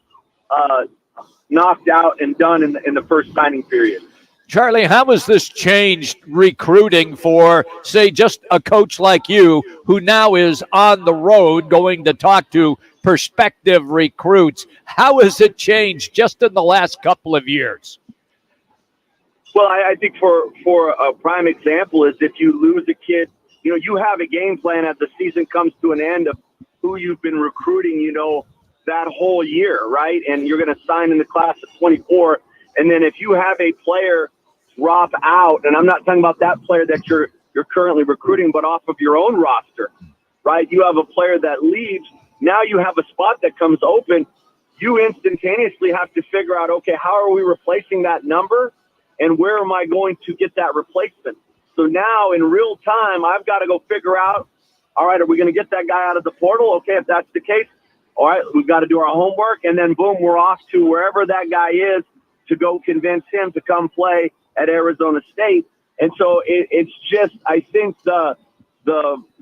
knocked out and done in the first signing period. Charlie, how has this changed recruiting for, say, just a coach like you who now is on the road going to talk to prospective recruits? How has it changed just in the last couple of years? Well, I think for a prime example is if you lose a kid, you have a game plan as the season comes to an end of who you've been recruiting, that whole year, right? And you're going to sign in the class of 24. And then if you have a player drop out, and I'm not talking about that player that you're currently recruiting, but off of your own roster, right? You have a player that leaves. Now you have a spot that comes open. You instantaneously have to figure out, okay, how are we replacing that number? And where am I going to get that replacement? So now in real time, I've got to go figure out, all right, are we going to get that guy out of the portal? Okay, if that's the case, all right, we've got to do our homework. And then, boom, we're off to wherever that guy is to go convince him to come play at Arizona State. And so it's just, I think the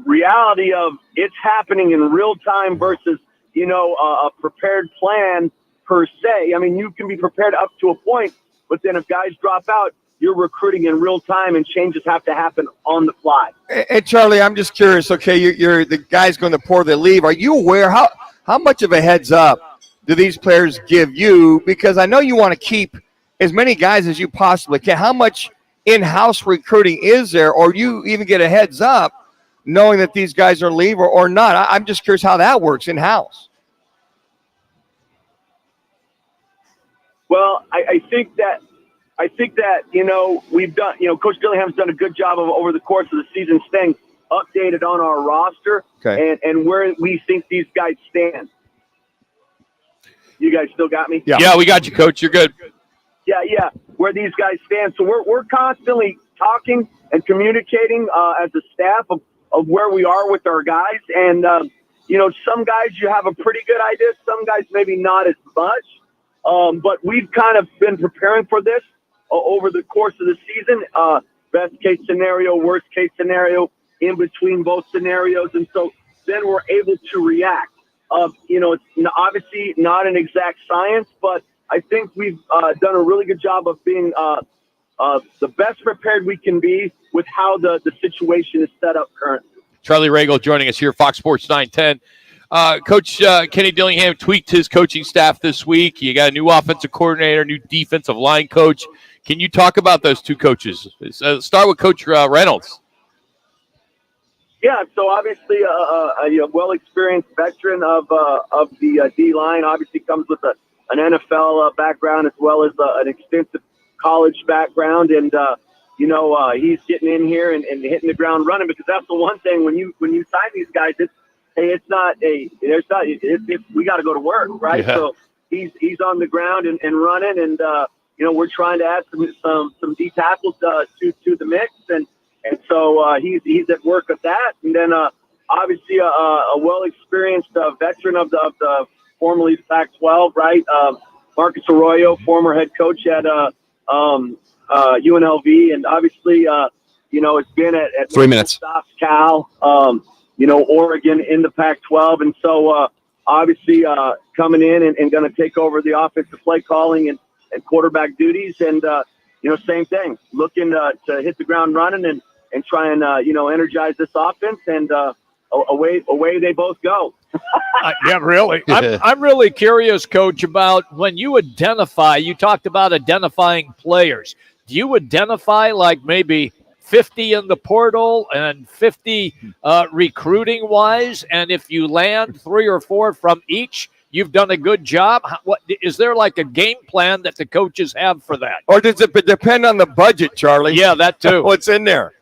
reality of it's happening in real time versus, a prepared plan per se. I mean, you can be prepared up to a point, but then if guys drop out, you're recruiting in real time and changes have to happen on the fly. And Charlie, I'm just curious, okay, you're the guys going to pour the leave. Are you aware how much of a heads up do these players give you? Because I know you want to keep as many guys as you possibly can. How much in-house recruiting is there, or you even get a heads up knowing that these guys are leave or not? I'm just curious how that works in-house. Well, I think that we've done, Coach Dillingham's done a good job of over the course of the season staying updated on our roster and where we think these guys stand. You guys still got me? Yeah, we got you, Coach. You're good. Yeah, where these guys stand. So we're constantly talking and communicating as a staff of where we are with our guys. And, some guys you have a pretty good idea. Some guys maybe not as much. But we've kind of been preparing for this over the course of the season. Best case scenario, worst case scenario, in between both scenarios. And so then we're able to react. It's obviously not an exact science, but I think we've done a really good job of being the best prepared we can be with how the situation is set up currently. Charlie Ragle joining us here, Fox Sports 910. Coach Kenny Dillingham tweaked his coaching staff this week. You got a new offensive coordinator, new defensive line coach. Can you talk about those two coaches? Start with Coach Reynolds. Yeah, so obviously a well-experienced veteran of the D-line, obviously comes with an NFL background as well as an extensive college background. And, he's getting in here and hitting the ground running, because that's the one thing when you sign these guys, we got to go to work, right? Yeah. So he's on the ground and running, and we're trying to add some D tackles to the mix, and so he's at work at that. And then obviously a well-experienced veteran of the formerly Pac-12, right? Marcus Arroyo, former head coach at UNLV, and obviously, it's been at 3 minutes. Stops Cal, Oregon in the Pac-12, and so obviously coming in and going to take over the offensive play calling and quarterback duties, and same thing, looking to hit the ground running and try and energize this offense, and away they both go. Yeah, really. I'm really curious, Coach, about when you identify. You talked about identifying players. Do you identify like maybe 50 in the portal and 50 recruiting wise? And if you land 3 or 4 from each, you've done a good job. What is there like a game plan that the coaches have for that? Or does it depend on the budget, Charlie? Yeah, that too. What's in there?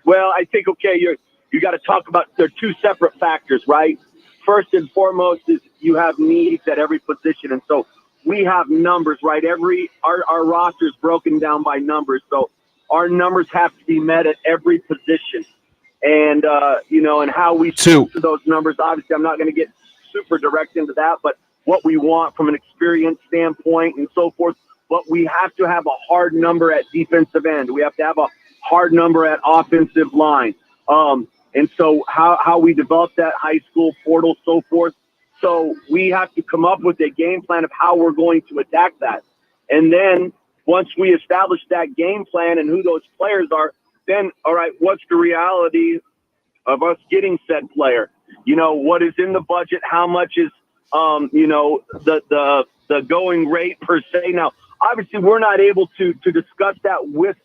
Well, I think, you got to talk about, they're 2 separate factors, right? First and foremost is you have needs at every position. And so we have numbers, right? Our roster is broken down by numbers. So our numbers have to be met at every position. And, and how we to those numbers, obviously I'm not going to get super direct into that, but what we want from an experience standpoint and so forth, but we have to have a hard number at defensive end. We have to have a hard number at offensive line. And so how we develop that high school portal, so forth. So we have to come up with a game plan of how we're going to attack that. And then once we establish that game plan and who those players are, then, all right, what's the reality of us getting said player? What is in the budget? How much is, the going rate per se? Now, obviously we're not able to discuss that with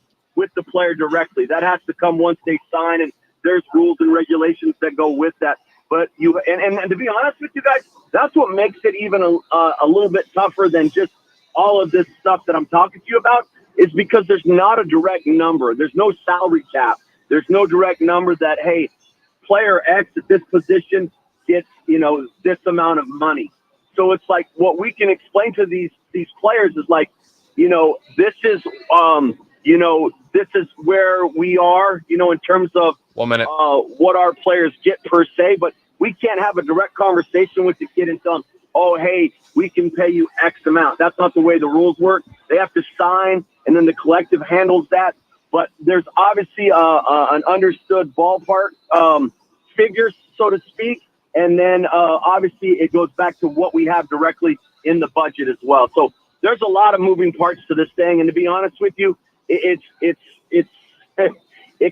the player directly. That has to come once they sign, and there's rules and regulations that go with that. But and to be honest with you guys, that's what makes it even a little bit tougher than just all of this stuff that I'm talking to you about, is because there's not a direct number. There's no salary cap. There's no direct number that, hey, player X at this position gets, this amount of money. So it's like what we can explain to these players is like, this is, this is where we are, in terms of 1 minute. What our players get per se, but we can't have a direct conversation with the kid and tell them, oh, hey, we can pay you X amount. That's not the way the rules work. They have to sign, and then the collective handles that. But there's obviously an understood ballpark figure, so to speak. And then obviously it goes back to what we have directly in the budget as well. So there's a lot of moving parts to this thing. And to be honest with you, it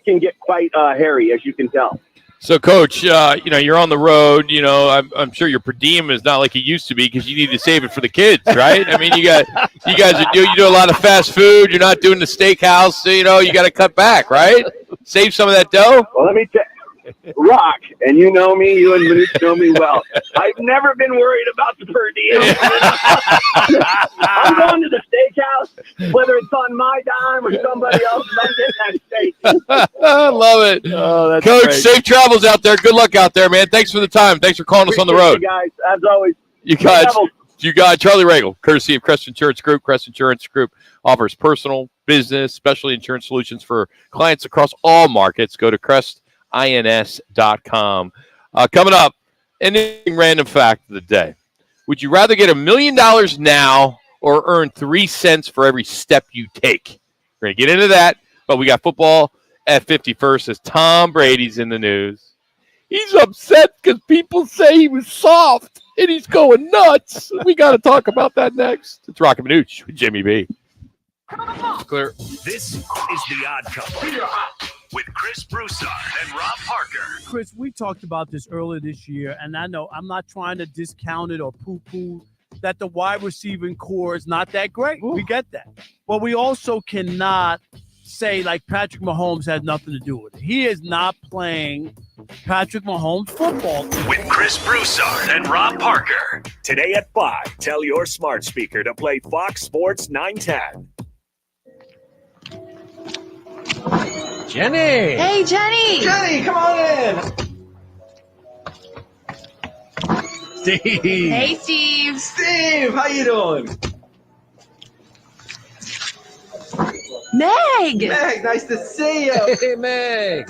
can get quite hairy, as you can tell. So, Coach, you're on the road. I'm sure your per diem is not like it used to be because you need to save it for the kids, right? I mean, you guys you do a lot of fast food. You're not doing the steakhouse. So, you got to cut back, right? Save some of that dough. Well, let me tell Rock, and you know me, you and Manuch know me well. I've never been worried about the per diem. I'm going to the steakhouse, whether it's on my dime or somebody else, I'm getting that steak. I love it. Oh, that's Coach, great. safe travels out there. Good luck out there, man. Thanks for the time. Thanks for calling us on the road. You guys, as always. You got Charlie Regal, courtesy of Crest Insurance Group. Crest Insurance Group offers personal, business, specialty insurance solutions for clients across all markets. Go to CrestINS.com. Coming up, anything random fact of the day. Would you rather get $1 million now or earn 3 cents for every step you take? We're going to get into that, but we got football at 51st as Tom Brady's in the news. He's upset because people say he was soft, and he's going nuts. We got to talk about that next. It's Roc and Manuch with Jimmy B. Clear. This is The Odd Couple with Chris Broussard and Rob Parker. Chris, we talked about this earlier this year, and I know I'm not trying to discount it or poo-poo that the wide receiving core is not that great. Ooh. We get that. But we also cannot say, like, Patrick Mahomes had nothing to do with it. He is not playing Patrick Mahomes football. With Chris Broussard and Rob Parker. Today at 5, tell your smart speaker to play Fox Sports 910. Jenny. Hey, Jenny. Jenny, come on in. Steve. Hey, Steve. Steve, how you doing? Meg. Meg, nice to see you. Hey, Meg.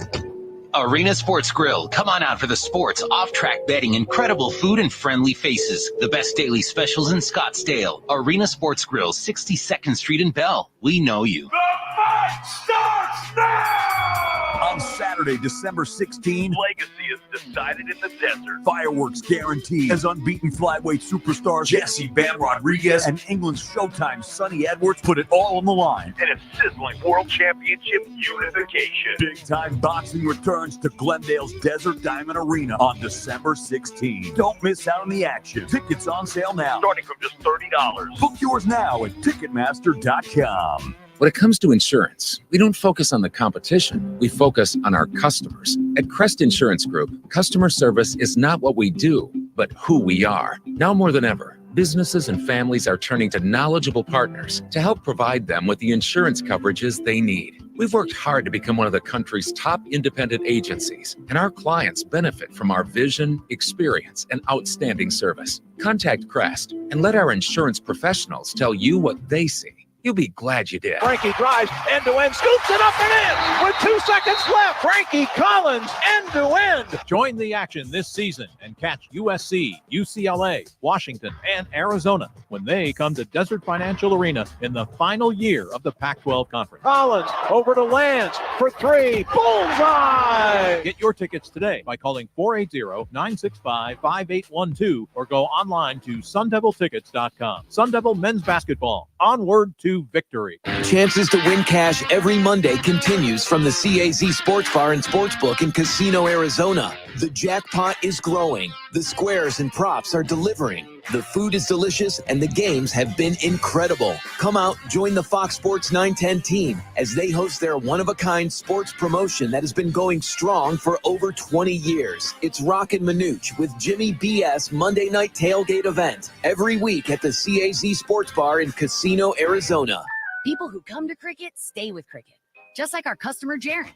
Arena Sports Grill. Come on out for the sports, off-track betting, incredible food, and friendly faces. The best daily specials in Scottsdale. Arena Sports Grill, 62nd Street in Bell. We know you. The fight starts now! On Saturday, December 16, Legacy is decided in the desert. fireworks guaranteed as unbeaten flyweight superstars Jesse Bam Rodriguez and England's Showtime Sonny Edwards put it all on the line. And a sizzling World Championship unification. Big-time boxing returns to Glendale's Desert Diamond Arena on December 16. Don't miss out on the action. Tickets on sale now. Starting from just $30. Book yours now at Ticketmaster.com. When it comes to insurance, we don't focus on the competition. We focus on our customers. At Crest Insurance Group, customer service is not what we do, but who we are. Now more than ever, businesses and families are turning to knowledgeable partners to help provide them with the insurance coverages they need. We've worked hard to become one of the country's top independent agencies, and our clients benefit from our vision, experience, and outstanding service. Contact Crest and let our insurance professionals tell you what they see. You'll be glad you did. Frankie drives end-to-end, scoops it up and in with 2 seconds left. Frankie Collins end-to-end. Join the action this season and catch USC, UCLA, Washington, and Arizona when they come to Desert Financial Arena in the final year of the Pac-12 Conference. Collins over to Lance for 3. Bullseye! Get your tickets today by calling 480-965-5812 or go online to sundeviltickets.com. Sun Devil men's basketball. Onward to victory. Chances to win cash every Monday continues from the CAZ Sports Bar and Sportsbook in Casino, Arizona. The jackpot is growing. The squares and props are delivering. The food is delicious and the games have been incredible. Come out, join the Fox Sports 910 team as they host their one-of-a-kind sports promotion that has been going strong for over 20 years. It's Roc and Manuch with Jimmy BS Monday Night Tailgate event every week at the CAZ Sports Bar in Casino, Arizona. People who come to cricket stay with cricket, just like our customer Jaron.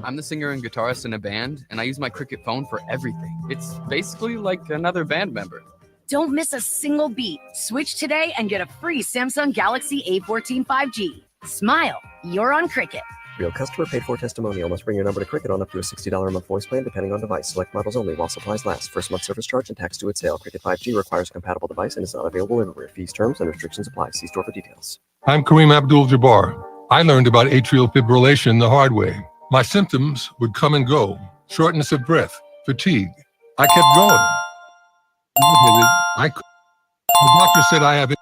I'm the singer and guitarist in a band, and I use my cricket phone for everything. It's basically like another band member. Don't miss a single beat. Switch today and get a free Samsung Galaxy A14 5G. Smile, you're on Cricket. Real customer paid for testimonial. Must bring your number to Cricket on up to a $60 a month voice plan depending on device. Select models only while supplies last. First month service charge and tax due at sale. Cricket 5G requires a compatible device and is not available everywhere. Fees, terms, and restrictions apply. See store for details. I'm Kareem Abdul-Jabbar. I learned about atrial fibrillation the hard way. My symptoms would come and go. Shortness of breath, fatigue. I kept going. The doctor said I have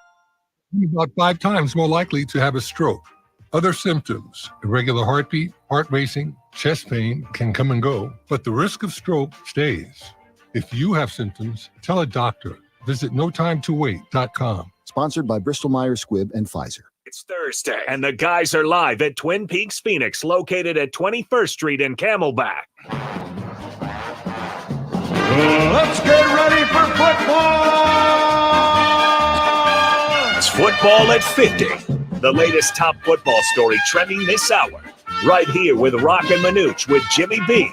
about 5 times more likely to have a stroke. Other symptoms, irregular heartbeat, heart racing, chest pain can come and go, but the risk of stroke stays. If you have symptoms, tell a doctor. Visit notimetowait.com. Sponsored by Bristol-Myers Squibb and Pfizer. It's Thursday, and the guys are live at Twin Peaks Phoenix, located at 21st Street in Camelback. Let's get ready for football! It's Football at 50, the latest top football story trending this hour, right here with Roc and Manuch with Jimmy B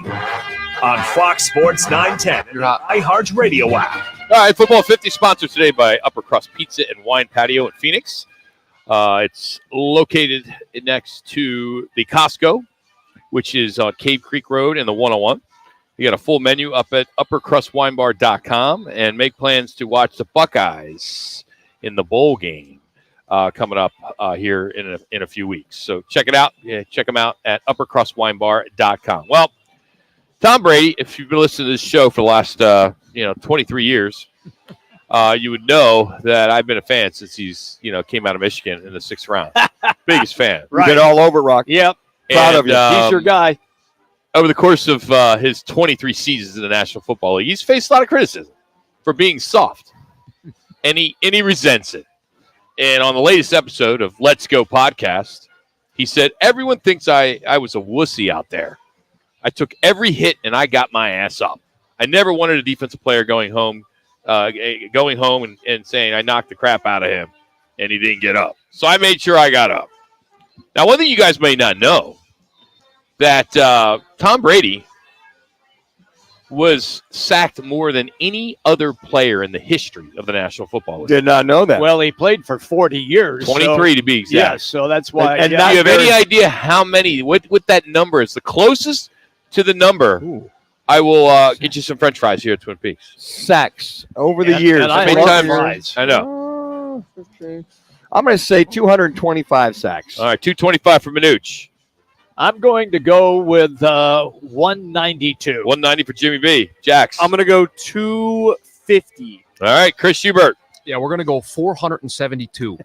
on Fox Sports 910 and the iHeart Radio app. All right, Football 50 sponsored today by Upper Crust Pizza and Wine Patio in Phoenix. It's located next to the Costco, which is on Cave Creek Road and the 101. You got a full menu up at uppercrustwinebar.com and make plans to watch the Buckeyes in the bowl game coming up here in a few weeks. So check it out. Yeah, check them out at uppercrustwinebar.com. Well, Tom Brady, if you've been listening to this show for the last 23 years, you would know that I've been a fan since he's came out of Michigan in the 6th round. Biggest fan. Right. You've been all over, Rock. Yep. Proud of you. He's your guy. Over the course of his 23 seasons in the National Football League, he's faced a lot of criticism for being soft, and he resents it. And on the latest episode of Let's Go podcast, he said, "Everyone thinks I was a wussy out there. I took every hit and I got my ass up. I never wanted a defensive player going home and saying I knocked the crap out of him and he didn't get up. So I made sure I got up." Now, one thing you guys may not know, that Tom Brady was sacked more than any other player in the history of the National Football League. Did not know that. Well, he played for 40 years. 23 to be exact. Yes, so that's why. And do you have any idea how many, what that number is? The closest to the number, I will get you some French fries here at Twin Peaks. Sacks over the years. And I Big love time fries. I know. I'm going to say 225 sacks. All right, 225 for Manuch. I'm going to go with 192. 190 for Jimmy B. Jax. I'm going to go 250. All right, Chris Schubert. Yeah, we're going to go 472.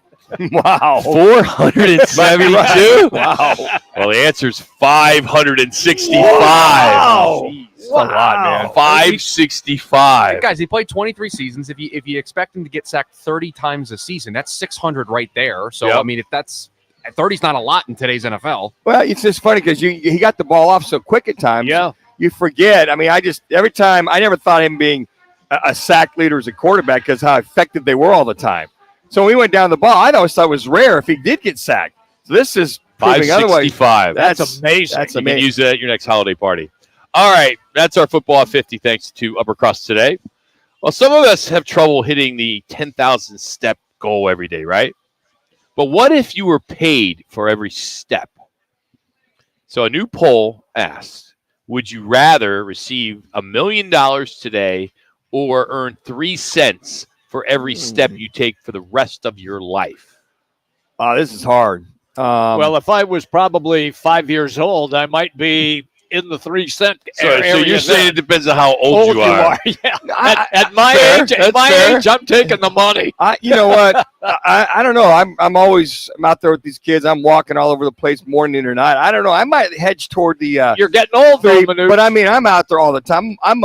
Wow. 472? Wow. Well, the answer is 565. Wow. That's a lot, man. 565. Guys, he played 23 seasons. If you expect him to get sacked 30 times a season, that's 600 right there. So, Yep. I mean, if that's 30's not a lot in today's NFL. Well, it's just funny because he got the ball off so quick at times. Yeah. You forget. I mean, every time, I never thought him being a sack leader as a quarterback because how effective they were all the time. So when we went down the ball, I always thought it was rare if he did get sacked. So this is proving otherwise. 565. That's amazing. That's You can amazing. use that at your next holiday party. All right, that's our football at 50. Thanks to Upper Crust today. Well, some of us have trouble hitting the 10,000 step goal every day, right? But what if you were paid for every step? So a new poll asks, would you rather receive $1 million today or earn 3 cents for every step you take for the rest of your life? Oh, this is hard. Well, if I was probably 5 years old, I might be in the 3 cent area. So you're saying it depends on how old you are. Yeah. At my age, I'm taking the money. You know what? I don't know. I'm out there with these kids. I'm walking all over the place morning or night. I don't know. I might hedge toward the. You're getting old, though, Manuch. But I mean, I'm out there all the time. I'm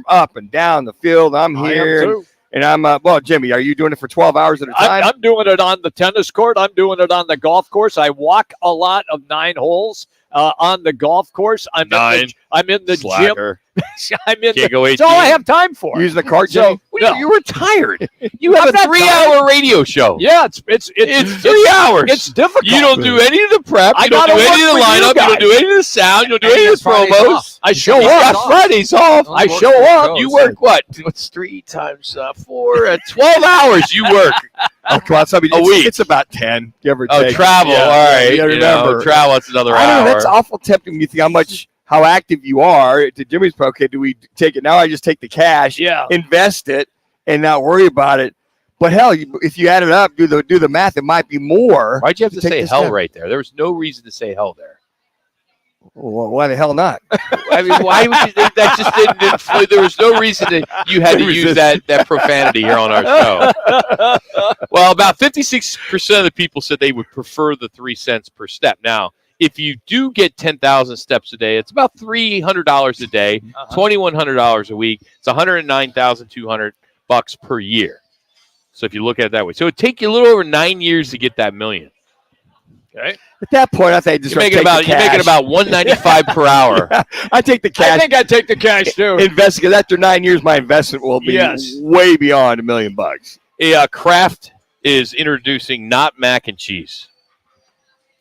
up and down the field. I'm here. I am too. And I'm well, Jimmy, are you doing it for 12 hours at a time? I'm doing it on the tennis court. I'm doing it on the golf course. I walk a lot of 9 holes on the golf course. I'm in the Slacker. gym. I'm in Can't go That's all 18. I have time for. Using the cart, So, Jimmy? You're retired. You have I'm a not 3-hour radio show. Yeah, it's 3 hours. It's difficult. You don't do any of the prep. I You don't do gotta any of work the for you lineup. You guys. don't do any of the sound. You don't do any of the Fridays promos. off. I show He's up. got Fridays off. I show up. You work what? What's 3 times 4? 12 hours you work. Oh, come on, A week. It's about 10, give or Oh, take. travel. Yeah, All right. You gotta You know, remember. travel. It's another I don't hour. know. That's awful tempting. You think how active you are. To Jimmy's point, okay, do we take it now? I just take the cash, invest it, and not worry about it. But hell, if you add it up, do the math, it might be more. Why'd you have to take say this hell step. right there? There was no reason to say hell there. Well, why the hell not? I mean, why would you, that just didn't flow. There was no reason that you had to use that profanity here on our show. Well, about 56% of the people said they would prefer the 3 cents per step. Now, if you do get 10,000 steps a day, it's about $300 a day, $2,100 a week. It's $109,200 per year. So if you look at it that way, so it'd take you a little over 9 years to get that $1 million. Okay. At that point, I think You're making about $195 per hour. I take the cash. I think I'd take the cash too. Invest because after 9 years, my investment will be way beyond $1 million. Kraft is introducing not mac and cheese.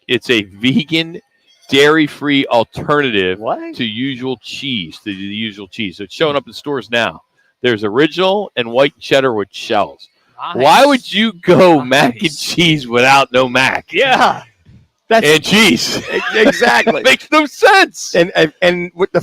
It's a vegan, dairy-free alternative to usual cheese. To the usual cheese. So it's showing up in stores now. There's original and white cheddar with shells. Nice. Why would you go mac and cheese without no mac? Yeah. And cheese. Exactly. Makes no sense. And with the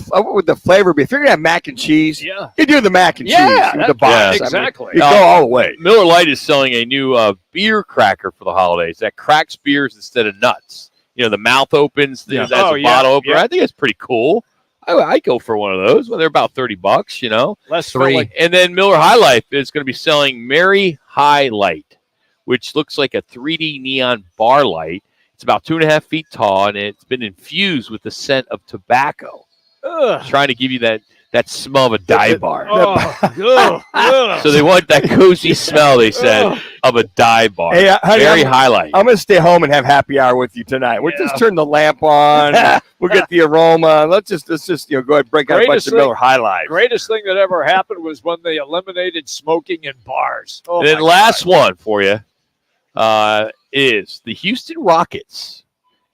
flavor, if you're gonna have mac and cheese, you do the mac and cheese with the box. Yeah, exactly. I mean, you go all the way. Miller Lite is selling a new beer cracker for the holidays that cracks beers instead of nuts. You know, the mouth opens as a bottle opener. I think it's pretty cool. I go for one of those. Well, they're about $30, you know. Less filling. And then Miller High Life is going to be selling Mary High Light, which looks like a 3D neon bar light. It's about 2.5 feet tall, and it's been infused with the scent of tobacco. Trying to give you that smell of a dive bar. So they want that cozy smell, they said, of a dive bar. Hey, honey, Very highlight. I'm going to stay home and have happy hour with you tonight. We'll just turn the lamp on. We'll get the aroma. Let's just go ahead and break out a bunch of Miller High Life. Greatest thing that ever happened was when they eliminated smoking in bars. And then last one for you is the Houston Rockets.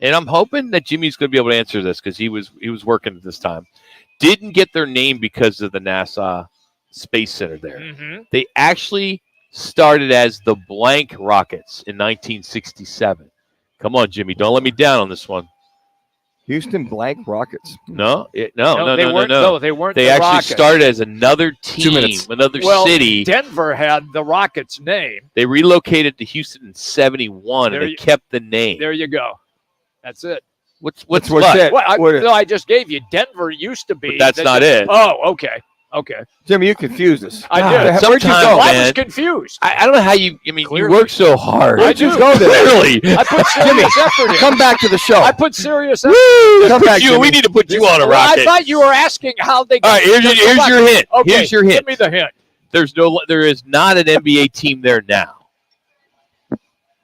And I'm hoping that Jimmy's going to be able to answer this because he was working at this time. Didn't get their name because of the NASA Space Center there. Mm-hmm. They actually started as the Blank Rockets in 1967. Come on, Jimmy. Don't let me down on this one. Houston blank Rockets. No, they weren't. No, they weren't. They the actually Rockets. started as another team, 2 minutes. another Well, city. Denver had the Rockets' name. They relocated to Houston in '71, and they kept the name. There you go. That's it. What's it? Well, I just gave you. Denver used to be. But that's not it. Oh, okay. Okay. Jimmy, you confused us. I did. Where'd you go? I was confused. I don't know how you. I mean, you work so hard. I do. Go there. Clearly. I put serious effort in. Come back to the show. I put serious effort. Come back, we Jimmy. need to put you on a Well, rocket. I thought you were asking how they. All right, here's your hint. Okay, Here's your hint. Give me the hint. There is not an NBA team there now.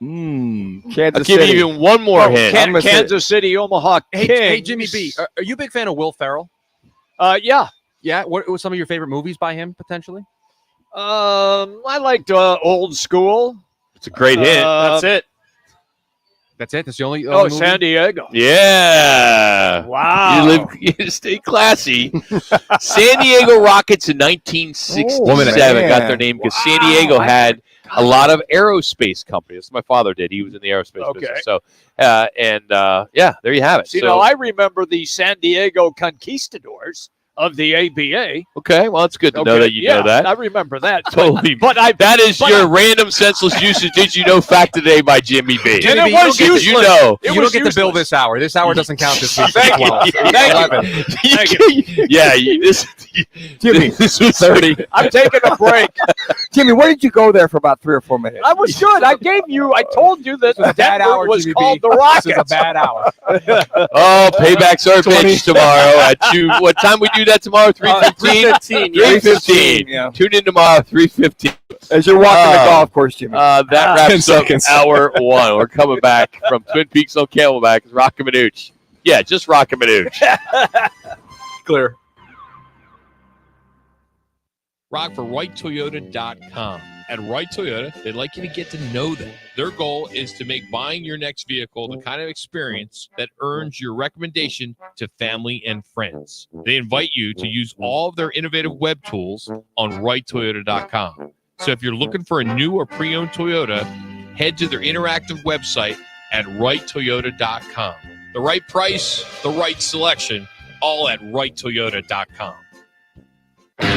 Kansas I'll give City. you even one more hint. Kansas City, Omaha Kings. Hey, Jimmy B, are you a big fan of Will Ferrell? Yeah. Yeah. What were some of your favorite movies by him potentially? I liked Old School. It's a great hint. That's it. That's it. That's the only. Oh, movie? San Diego. Yeah. Wow. You stay classy. San Diego Rockets in 1967 got their name because San Diego had a lot of aerospace companies. My father did. He was in the aerospace business. So, there you have it. You know, I remember the San Diego Conquistadors of the ABA. Okay, well, it's good to know that you know that. I remember that. Totally. That is your random senseless usage. Did you know fact today by Jimmy B? And it was useless. You know. You don't get the bill this hour. This hour doesn't count this week. Thank you. Thank you. Yeah, Jimmy, this was 30. I'm taking a break. Jimmy, where did you go there for about 3 or 4 minutes? I was good. I told you that Denver was called the Rockets. This is a bad hour. Oh, paybacks are bitch tomorrow at 2. What time we do that tomorrow? 3:15. 3:15. Yeah. Tune in tomorrow. 3:15. As you're walking the golf course, Jimmy. That wraps up hour 1. We're coming back from Twin Peaks on Camelback. It's Roc and Manuch. Yeah, just Roc and Manuch. Clear. Rock for RightToyota.com. At Right Toyota, they'd like you to get to know them. Their goal is to make buying your next vehicle the kind of experience that earns your recommendation to family and friends. They invite you to use all of their innovative web tools on RightToyota.com. So if you're looking for a new or pre-owned Toyota, head to their interactive website at RightToyota.com. The right price, the right selection, all at RightToyota.com.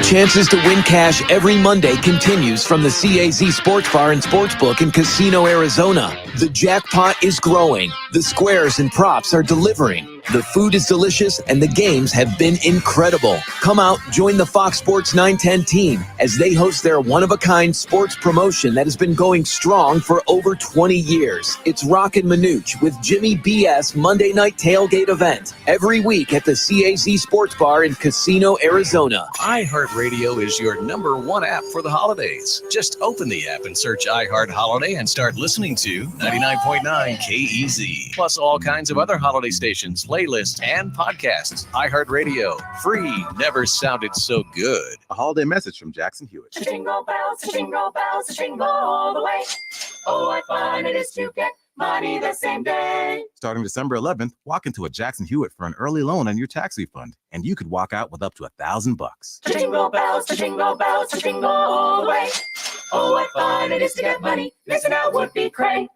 Chances to win cash every Monday continues from the CAZ Sports Bar and Sportsbook in Casino, Arizona. The jackpot is growing. The squares and props are delivering. The food is delicious and the games have been incredible. Come out, join the Fox Sports 910 team as they host their one-of-a-kind sports promotion that has been going strong for over 20 years. It's Roc and Manuch with Jimmy BS Monday Night Tailgate event every week at the CAZ Sports Bar in Casino, Arizona. iHeartRadio is your #1 app for the holidays. Just open the app and search iHeart Holiday and start listening to 99.9 KEZ. Plus all kinds of other holiday stations, playlists, and podcasts. iHeartRadio. Free. Never sounded so good. A holiday message from Jackson Hewitt. Jingle bells, jingle all the way. Oh, what fun it is to get money the same day. Starting December 11th, walk into a Jackson Hewitt for an early loan on your tax refund, and you could walk out with up to $1,000. Jingle bells, jingle all the way. Oh, what fun it is to get money. Missing out would be great.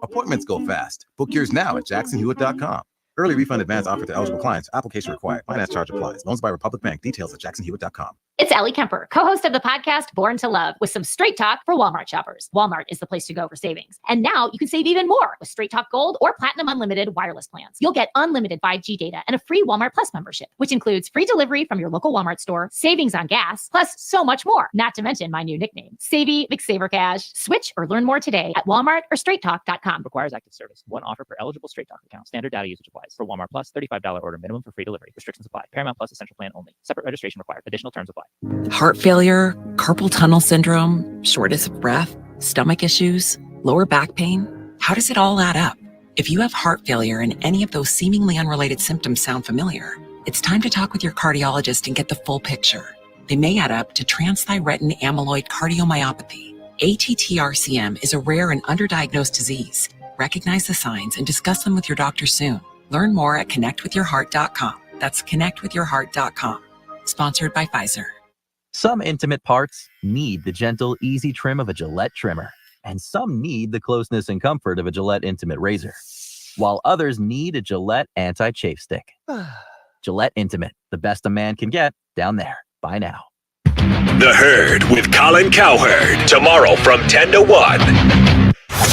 Appointments go fast. Book yours now at jacksonhewitt.com. Early refund advance offered to eligible clients. Application required. Finance charge applies. Loans by Republic Bank. Details at jacksonhewitt.com. It's Allie Kemper, co-host of the podcast Born to Love, with some straight talk for Walmart shoppers. Walmart is the place to go for savings. And now you can save even more with Straight Talk Gold or Platinum Unlimited wireless plans. You'll get unlimited 5G data and a free Walmart Plus membership, which includes free delivery from your local Walmart store, savings on gas, plus so much more. Not to mention my new nickname, Savvy McSaver Cash. Switch or learn more today at Walmart or StraightTalk.com. Requires active service. One offer per eligible Straight Talk account. Standard data usage applies. For Walmart Plus, $35 order minimum for free delivery. Restrictions apply. Paramount Plus essential plan only. Separate registration required. Additional terms apply. Heart failure, carpal tunnel syndrome, shortness of breath, stomach issues, lower back pain. How does it all add up? If you have heart failure and any of those seemingly unrelated symptoms sound familiar, it's time to talk with your cardiologist and get the full picture. They may add up to transthyretin amyloid cardiomyopathy. ATTR-CM is a rare and underdiagnosed disease. Recognize the signs and discuss them with your doctor soon. Learn more at connectwithyourheart.com. That's connectwithyourheart.com. Sponsored by Pfizer. Some intimate parts need the gentle, easy trim of a Gillette trimmer, and some need the closeness and comfort of a Gillette Intimate Razor. while others need a Gillette anti-chafe stick. Gillette Intimate, the best a man can get down there. Buy now. The Herd with Colin Cowherd. Tomorrow from 10 to 1.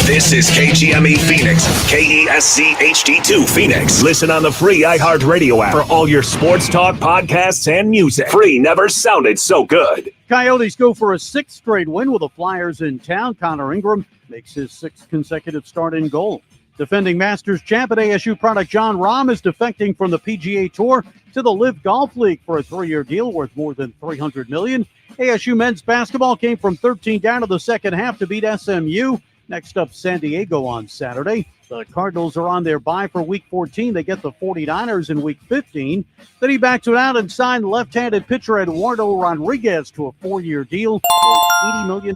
This is KGME Phoenix, KESC HD2 Phoenix. Listen on the free iHeartRadio app for all your sports talk, podcasts, and music. Free never sounded so good. Coyotes go for a 6th straight win with the Flyers in town. Connor Ingram makes his 6th consecutive start in goal. Defending Masters champ and ASU product Jon Rahm is defecting from the PGA Tour to the Live Golf League for a 3-year deal worth more than $300 million. ASU men's basketball came from 13 down to the second half to beat SMU. Next up, San Diego on Saturday. The Cardinals are on their bye for Week 14. They get the 49ers in Week 15. Then he backs it out and signed left-handed pitcher Eduardo Rodriguez to a 4-year deal worth $80 million.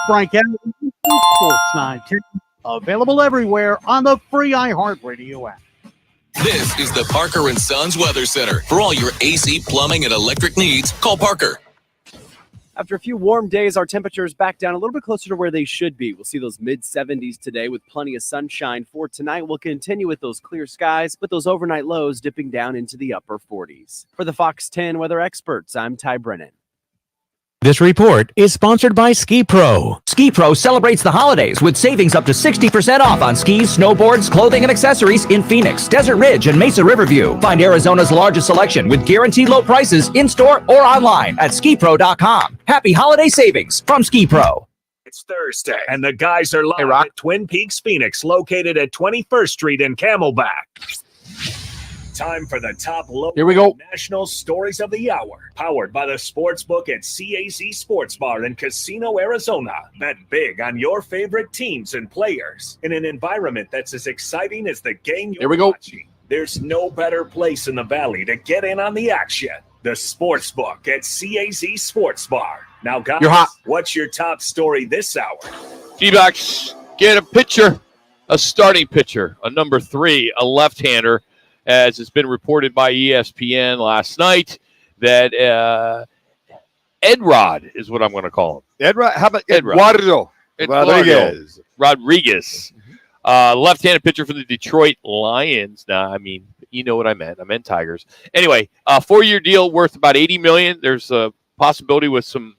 Frank Allen, Sports 910. Available everywhere on the free iHeartRadio app. This is the Parker & Sons Weather Center. For all your AC, plumbing, and electric needs, call Parker. After a few warm days, our temperatures back down a little bit closer to where they should be. We'll see those mid-70s today with plenty of sunshine. For tonight, we'll continue with those clear skies, but those overnight lows dipping down into the upper 40s. For the Fox 10 weather experts, I'm Ty Brennan. This report is sponsored by Ski Pro. Ski Pro celebrates the holidays with savings up to 60% off on skis, snowboards, clothing, and accessories in Phoenix, Desert Ridge, and Mesa Riverview. Find Arizona's largest selection with guaranteed low prices in-store or online at skipro.com. Happy holiday savings from Ski Pro. It's Thursday, and the guys are live at Twin Peaks Phoenix, located at 21st Street in Camelback. Time for the top local Here we go. national stories of the hour. Powered by the Sportsbook at CAZ Sports Bar in Casino, Arizona. Bet big on your favorite teams and players in an environment that's as exciting as the game you're watching. There's no better place in the Valley to get in on the action. The Sportsbook at CAZ Sports Bar. Now, guys, what's your top story this hour? D-backs get a pitcher, a starting pitcher, a number 3, a left-hander. As it's been reported by ESPN last night, that Edrod is what I'm going to call him. Edrod? How about Eduardo Rodriguez. Left-handed pitcher for the Detroit Lions. Now, I mean, you know what I meant. I meant Tigers. Anyway, 4-year deal worth about $80 million. There's a possibility with some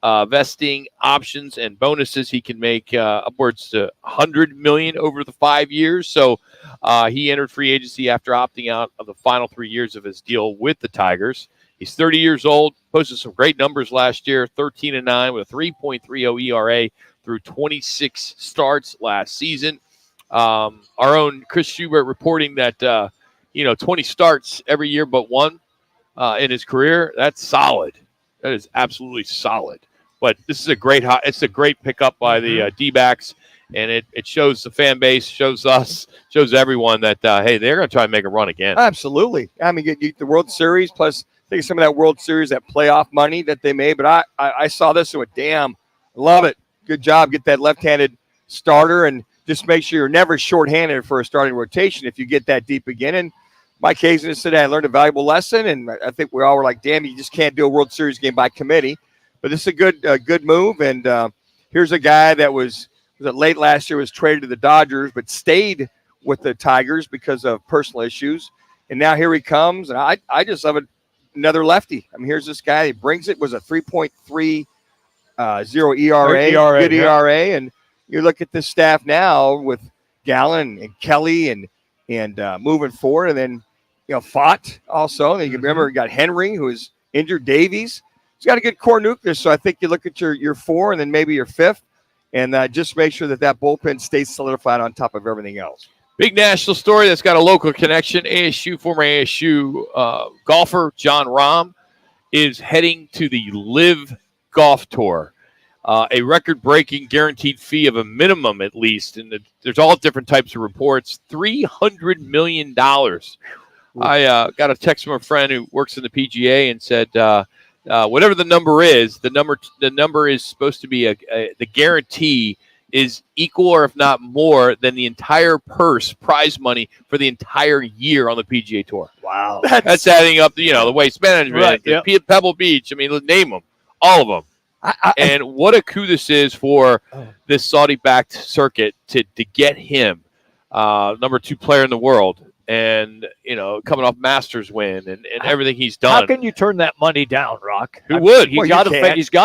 vesting options and bonuses. He can make upwards to $100 million over the 5 years. So he entered free agency after opting out of the final 3 years of his deal with the Tigers. He's 30 years old, posted some great numbers last year, 13-9 with a 3.30 ERA through 26 starts last season. Our own Chris Schubert reporting that 20 starts every year but one in his career. That's solid. That is absolutely solid. But this is a great pickup by the D-backs, and it shows the fan base, shows us, shows everyone that, hey, they're going to try and make a run again. Absolutely. I mean, get the World Series, plus think of some of that World Series, that playoff money that they made. But I saw this and went, damn, love it. Good job. Get that left-handed starter, and just make sure you're never shorthanded for a starting rotation if you get that deep again. And Mike Hazen said, I learned a valuable lesson, and I think we all were like, damn, you just can't do a World Series game by committee. But this is a good move, and here's a guy that was late last year, was traded to the Dodgers, but stayed with the Tigers because of personal issues. And now here he comes, and I just love it. Another lefty. I mean, here's this guy. He brings it, was a 3.30 ERA, good ERA. And you look at this staff now with Gallen and Kelly and moving forward, and then Fott also. And you can remember you got Henry, who is injured, Davies. He's got a good core nucleus, so I think you look at your 4 and then maybe your 5th, and just make sure that bullpen stays solidified on top of everything else. Big national story that's got a local connection. Former ASU golfer Jon Rahm is heading to the Live Golf Tour, a record-breaking guaranteed fee of a minimum at least, and there's all different types of reports, $300 million. I got a text from a friend who works in the PGA and said, whatever the number is, the number is supposed to be the guarantee is equal or if not more than the entire prize money for the entire year on the PGA Tour. Wow. That's adding up, the Waste Management, Pebble Beach. I mean, name them, all of them. And what a coup this is for this Saudi-backed circuit to get him. number 2 player in the world, and coming off Masters win and everything he's done. How can you turn that money down, Rock? Who would? He's got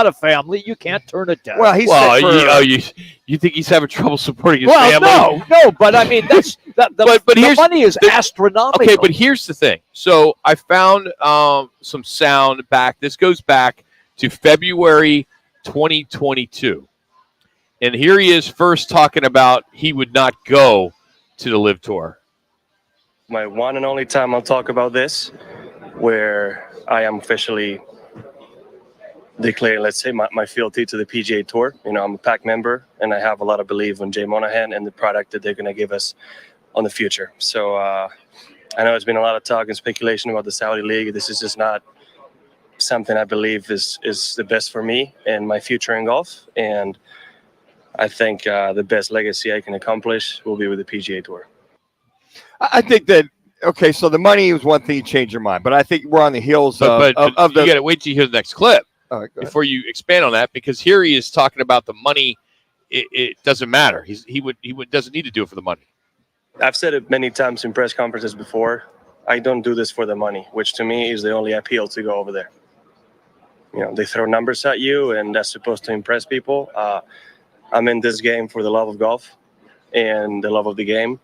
a family. You can't turn it down. Well, you think he's having trouble supporting his family? No, but I mean the money is astronomical. Okay, but here's the thing. So I found some sound back. This goes back to February 2022, and here he is first talking about he would not go to the Live Tour. My one and only time I'll talk about this, where I am officially declaring, let's say, my fealty to the PGA Tour. I'm a PAC member, and I have a lot of belief in Jay Monahan and the product that they're going to give us on the future. So I know there's been a lot of talk and speculation about the Saudi League. This is just not something I believe is the best for me and my future in golf. And I think the best legacy I can accomplish will be with the PGA Tour. I think that, okay, so the money was one thing you changed your mind, but I think we're on the heels of you the. got to wait till you hear the next clip before you expand on that, because here he is talking about the money. It doesn't matter. He doesn't need to do it for the money. I've said it many times in press conferences before. I don't do this for the money, which to me is the only appeal to go over there. They throw numbers at you, and that's supposed to impress people. I'm in this game for the love of golf and the love of the game,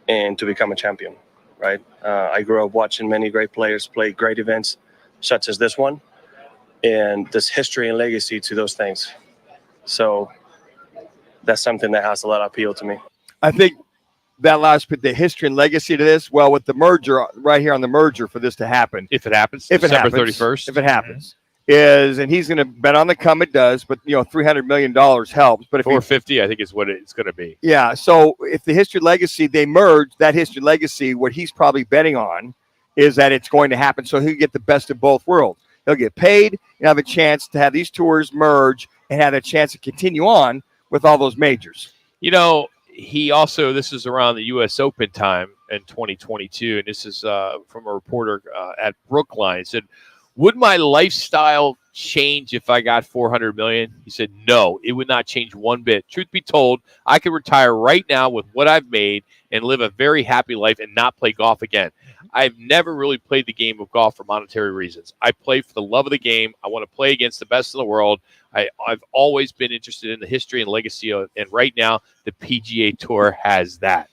and to become a champion, right? I grew up watching many great players play great events such as this one, and there's history and legacy to those things. So that's something that has a lot of appeal to me. I think that allows the history and legacy to this. Well, with the merger, right here on the merger for this to happen. If it happens, December 31st. If it happens. And he's going to bet on the come it does, but $300 million helps. But if 450, I think is what it's going to be. Yeah. So if the history legacy, they merge, that history legacy, what he's probably betting on is that it's going to happen. So he'll get the best of both worlds. He'll get paid and have a chance to have these tours merge and have a chance to continue on with all those majors. He also, this is around the U.S. Open time in 2022, and this is from a reporter at Brookline. He said, would my lifestyle change if I got $400 million? He said, no, it would not change one bit. Truth be told, I could retire right now with what I've made and live a very happy life and not play golf again. I've never really played the game of golf for monetary reasons. I play for the love of the game. I want to play against the best in the world. I've always been interested in the history and legacy of, and right now the PGA Tour has that.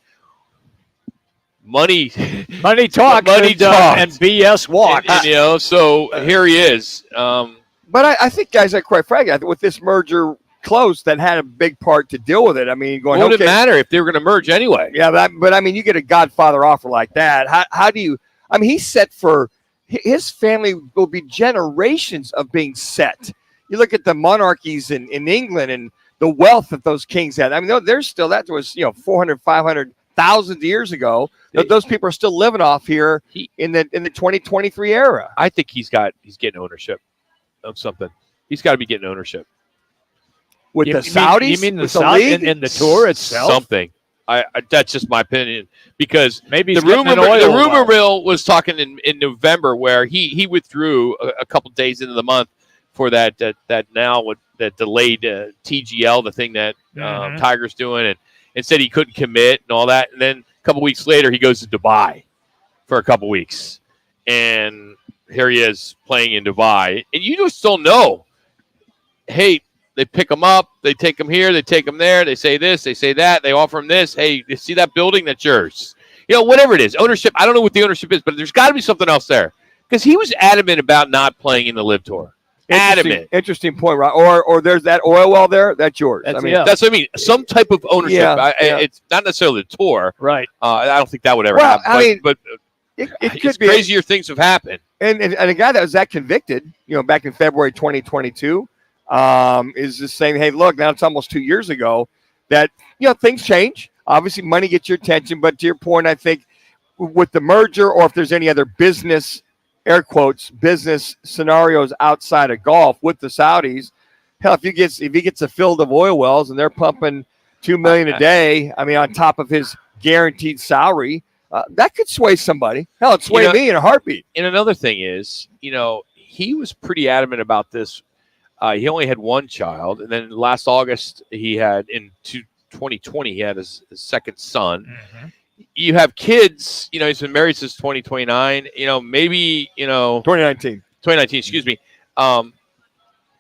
Money talk, and BS walk. And, so here he is. But I think, guys, quite frankly, with this merger close, that had a big part to deal with it. I mean, what would it matter if they were going to merge anyway? Yeah, but I mean, you get a Godfather offer like that. How do you? I mean, he's set for his family will be generations of being set. You look at the monarchies in England and the wealth that those kings had. I mean, there's still, that was 400, 500,000 years ago. Those people are still living off here in the 2023 era. I think he's getting ownership of something. He's got to be getting ownership with the Saudis. You mean the Saudi in the tour itself? Something. I that's just my opinion, because maybe the rumor mill was talking in November where he withdrew a couple days into the month for that delayed TGL, the thing that Tiger's doing, and said he couldn't commit and all that. And then a couple weeks later, he goes to Dubai for a couple weeks, and here he is playing in Dubai, and you just don't know. Hey, they pick him up, they take him here, they take him there, they say this, they say that, they offer him this. Hey, you see that building? That's yours. Whatever it is, ownership. I don't know what the ownership is, but there's got to be something else there, because he was adamant about not playing in the Live Tour. Adamant. Interesting point, right? Or there's that oil well there. That's yours. That's what I mean. Some type of ownership. Yeah. It's not necessarily the tour, right? I don't think that would ever happen. But it could it's be crazier things have happened. And a guy that was convicted, back in February 2022, is just saying, hey, look, now it's almost 2 years ago that things change. Obviously, money gets your attention, but to your point, I think with the merger, or if there's any other business, air quotes, business scenarios outside of golf with the Saudis, hell, if he gets a field of oil wells and they're pumping $2 million a day, I mean, on top of his guaranteed salary, that could sway somebody. Hell, it swayed me in a heartbeat. And another thing is, he was pretty adamant about this. He only had one child, and then last August he had, in 2020, he had his second son. You have kids, he's been married since 2029, maybe, 2019, excuse me.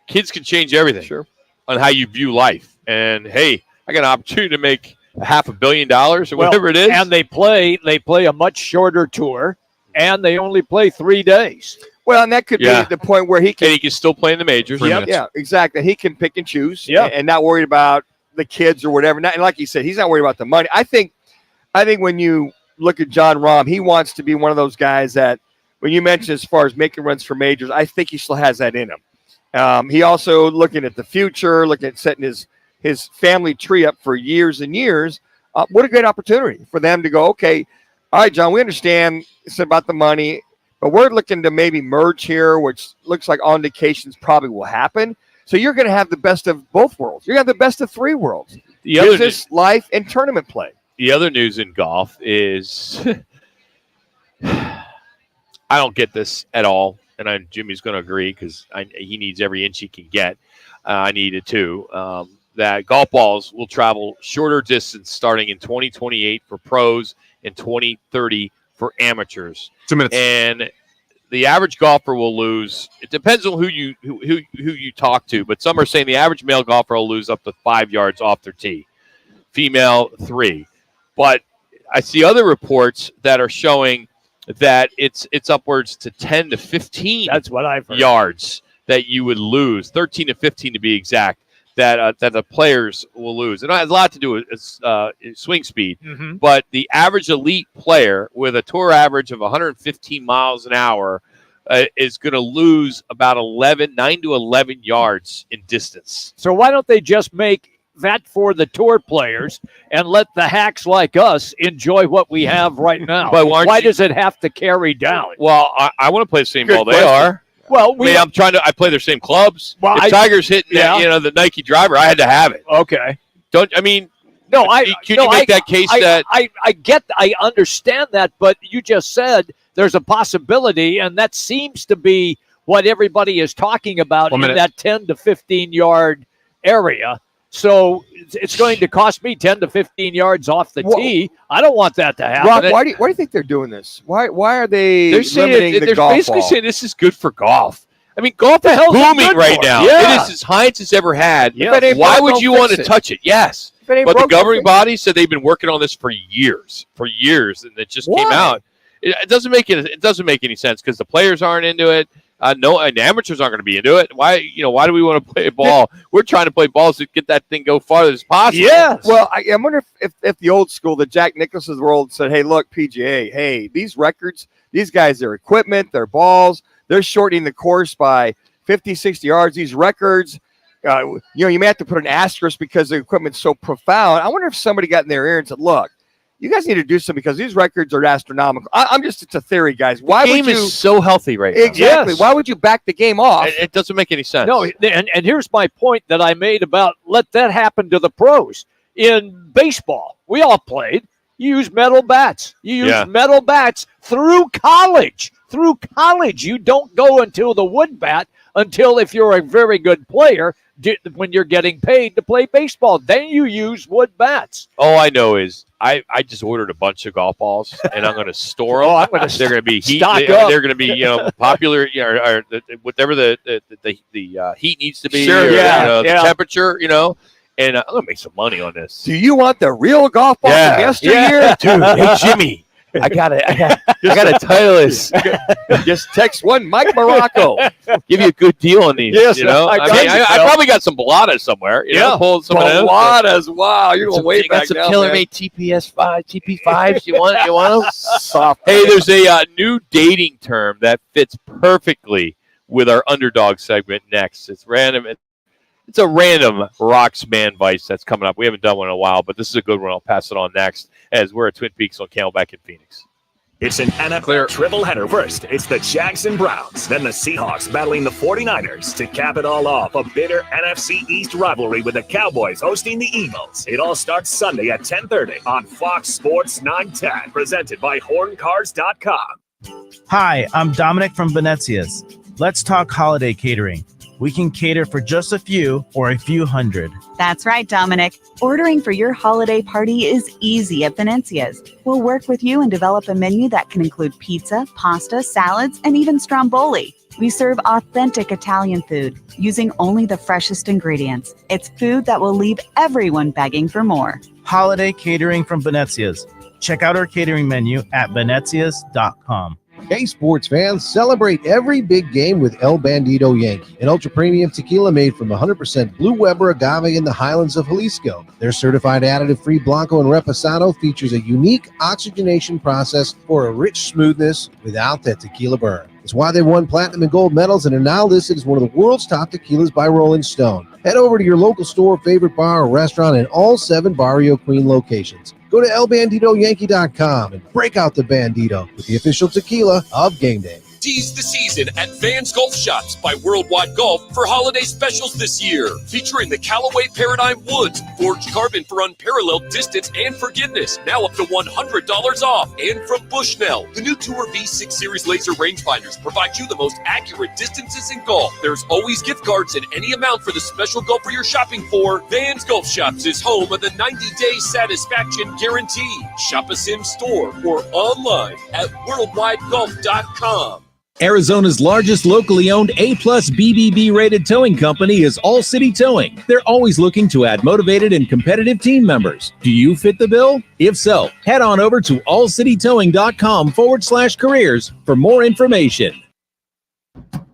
Kids can change everything on how you view life. And hey, I got an opportunity to make $500 million or whatever it is. And they play a much shorter tour, and they only play 3 days. Well, and that could be the point where he can still play in the majors. Yeah, exactly. He can pick and choose and not worried about the kids or whatever. And like you said, he's not worried about the money. I think when you look at John Rahm, he wants to be one of those guys that when you mentioned as far as making runs for majors, I think he still has that in him. He also looking at the future, looking at setting his family tree up for years and years. What a great opportunity for them to go, okay, all right, John, we understand it's about the money, but we're looking to maybe merge here, which looks like on indications probably will happen. So you're going to have the best of both worlds. You're going to have the best of 3 worlds. Business, life, and tournament play. The other news in golf is I don't get this at all, and Jimmy's going to agree because he needs every inch he can get. I need it too. That golf balls will travel shorter distance starting in 2028 for pros and 2030 for amateurs. 2 minutes. And the average golfer will lose. It depends on who you talk to, but some are saying the average male golfer will lose up to 5 yards off their tee. Female, 3. But I see other reports that are showing that it's upwards to 10 to 15 That's what I've heard. yards that you would lose, 13 to 15 to be exact, that the players will lose. And it has a lot to do with swing speed. But the average elite player with a tour average of 115 miles an hour is going to lose about 9 to 11 yards in distance. So why don't they just make that for the tour players and let the hacks like us enjoy what we have right now? But why does it have to carry down? Well, I want to play the same ball they question. are. Well, I play their same clubs. Well, if Tiger's hitting the Nike driver, I had to have it. Okay. You make that case that I understand that, but you just said there's a possibility, and that seems to be what everybody is talking about in that 10 to 15 yard area. So it's going to cost me 10 to 15 yards off the tee. I don't want that to happen. Rob, why do you think they're doing this? Why are they limiting the golf basically ball? saying this is good for golf. I mean, golf The is hell's it booming good right for? now. Yeah. It is as high as it's ever had. If it ain't Why broke, would don't you fix want to it. touch it? Yes. If it ain't But the broke, don't governing fix it. body said they've been working on this for years, and it just came out. It doesn't make any sense because the players aren't into it. And amateurs aren't going to be into it. Why do we want to play a ball? We're trying to play balls to get that thing go farther as possible. Yes. Well, I wonder if the old school, the Jack Nicklaus's of the world said, hey, look, PGA, hey, these records, these guys, their equipment, their balls, they're shortening the course by 50, 60 yards. These records, you may have to put an asterisk because the equipment's so profound. I wonder if somebody got in their ear and said, look, you guys need to do something because these records are astronomical. it's a theory, guys. Why the game would you? is so healthy right now. Exactly. Yes. Why would you back the game off? It doesn't make any sense. No, and here's my point that I made about let that happen to the pros. In baseball, we all played. You use metal bats. You use metal bats through college. Through college, you don't go until the wood bat until if you're a very good player when you're getting paid to play baseball. Then you use wood bats. All I know is I just ordered a bunch of golf balls and I'm going to store them. They're going to be heat. stock up. They're going to be popular. Or whatever the heat needs to be. Sure, or, yeah. the temperature. And I'm going to make some money on this. Do you want the real golf ball from yesteryear? Dude. Hey Jimmy, I got a Titleist. Just text one Mike Morocco. Give you a good deal on these. Yes, I probably got some Bellatas somewhere. Pull some of those. Bellatas. Wow, you're going way You got back some now, killer man. made TP5s. You want them? Soft. Hey, there's a new dating term that fits perfectly with our underdog segment next. It's random. It's a random Rocks Man Vice that's coming up. We haven't done one in a while, but this is a good one. I'll pass it on next as we're at Twin Peaks on Camelback in Phoenix. It's an NFL triple header. First, it's the Jags and Browns. Then the Seahawks battling the 49ers. To cap it all off, a bitter NFC East rivalry with the Cowboys hosting the Eagles. It all starts Sunday at 10:30 on Fox Sports 910. Presented by HornCars.com. Hi, I'm Dominic from Venezia's. Let's talk holiday catering. we can cater for just a few or a few hundred. That's right, Dominic. Ordering for your holiday party is easy at Venezia's. We'll work with you and develop a menu that can include pizza, pasta, salads, and even stromboli. We serve authentic Italian food using only the freshest ingredients. It's food that will leave everyone begging for more. Holiday catering from Venezia's. Check out our catering menu at venezias.com. Hey, sports fans, celebrate every big game with El Bandito Yankee, an ultra-premium tequila made from 100% Blue Weber agave in the highlands of Jalisco. Their certified additive-free Blanco and Reposado features a unique oxygenation process for a rich smoothness without that tequila burn. It's why they won platinum and gold medals and are now listed as one of the world's top tequilas by Rolling Stone. Head over to your local store, favorite bar, or restaurant in all 7 Barrio Queen locations. Go to elbanditoyankee.com and break out the Bandito with the official tequila of Game Day. Tease the season at Vans Golf Shops by Worldwide Golf for holiday specials this year. Featuring the Callaway Paradigm Woods, forged carbon for unparalleled distance and forgiveness. Now up to $100 off. And from Bushnell, the new Tour V6 Series laser rangefinders provide you the most accurate distances in golf. There's always gift cards in any amount for the special golfer you're shopping for. Vans Golf Shops is home of the 90-day satisfaction guarantee. Shop a Sim store or online at worldwidegolf.com. Arizona's largest locally owned A-plus BBB rated towing company is All City Towing. They're always looking to add motivated and competitive team members. Do you fit the bill? If so, head on over to allcitytowing.com/careers for more information.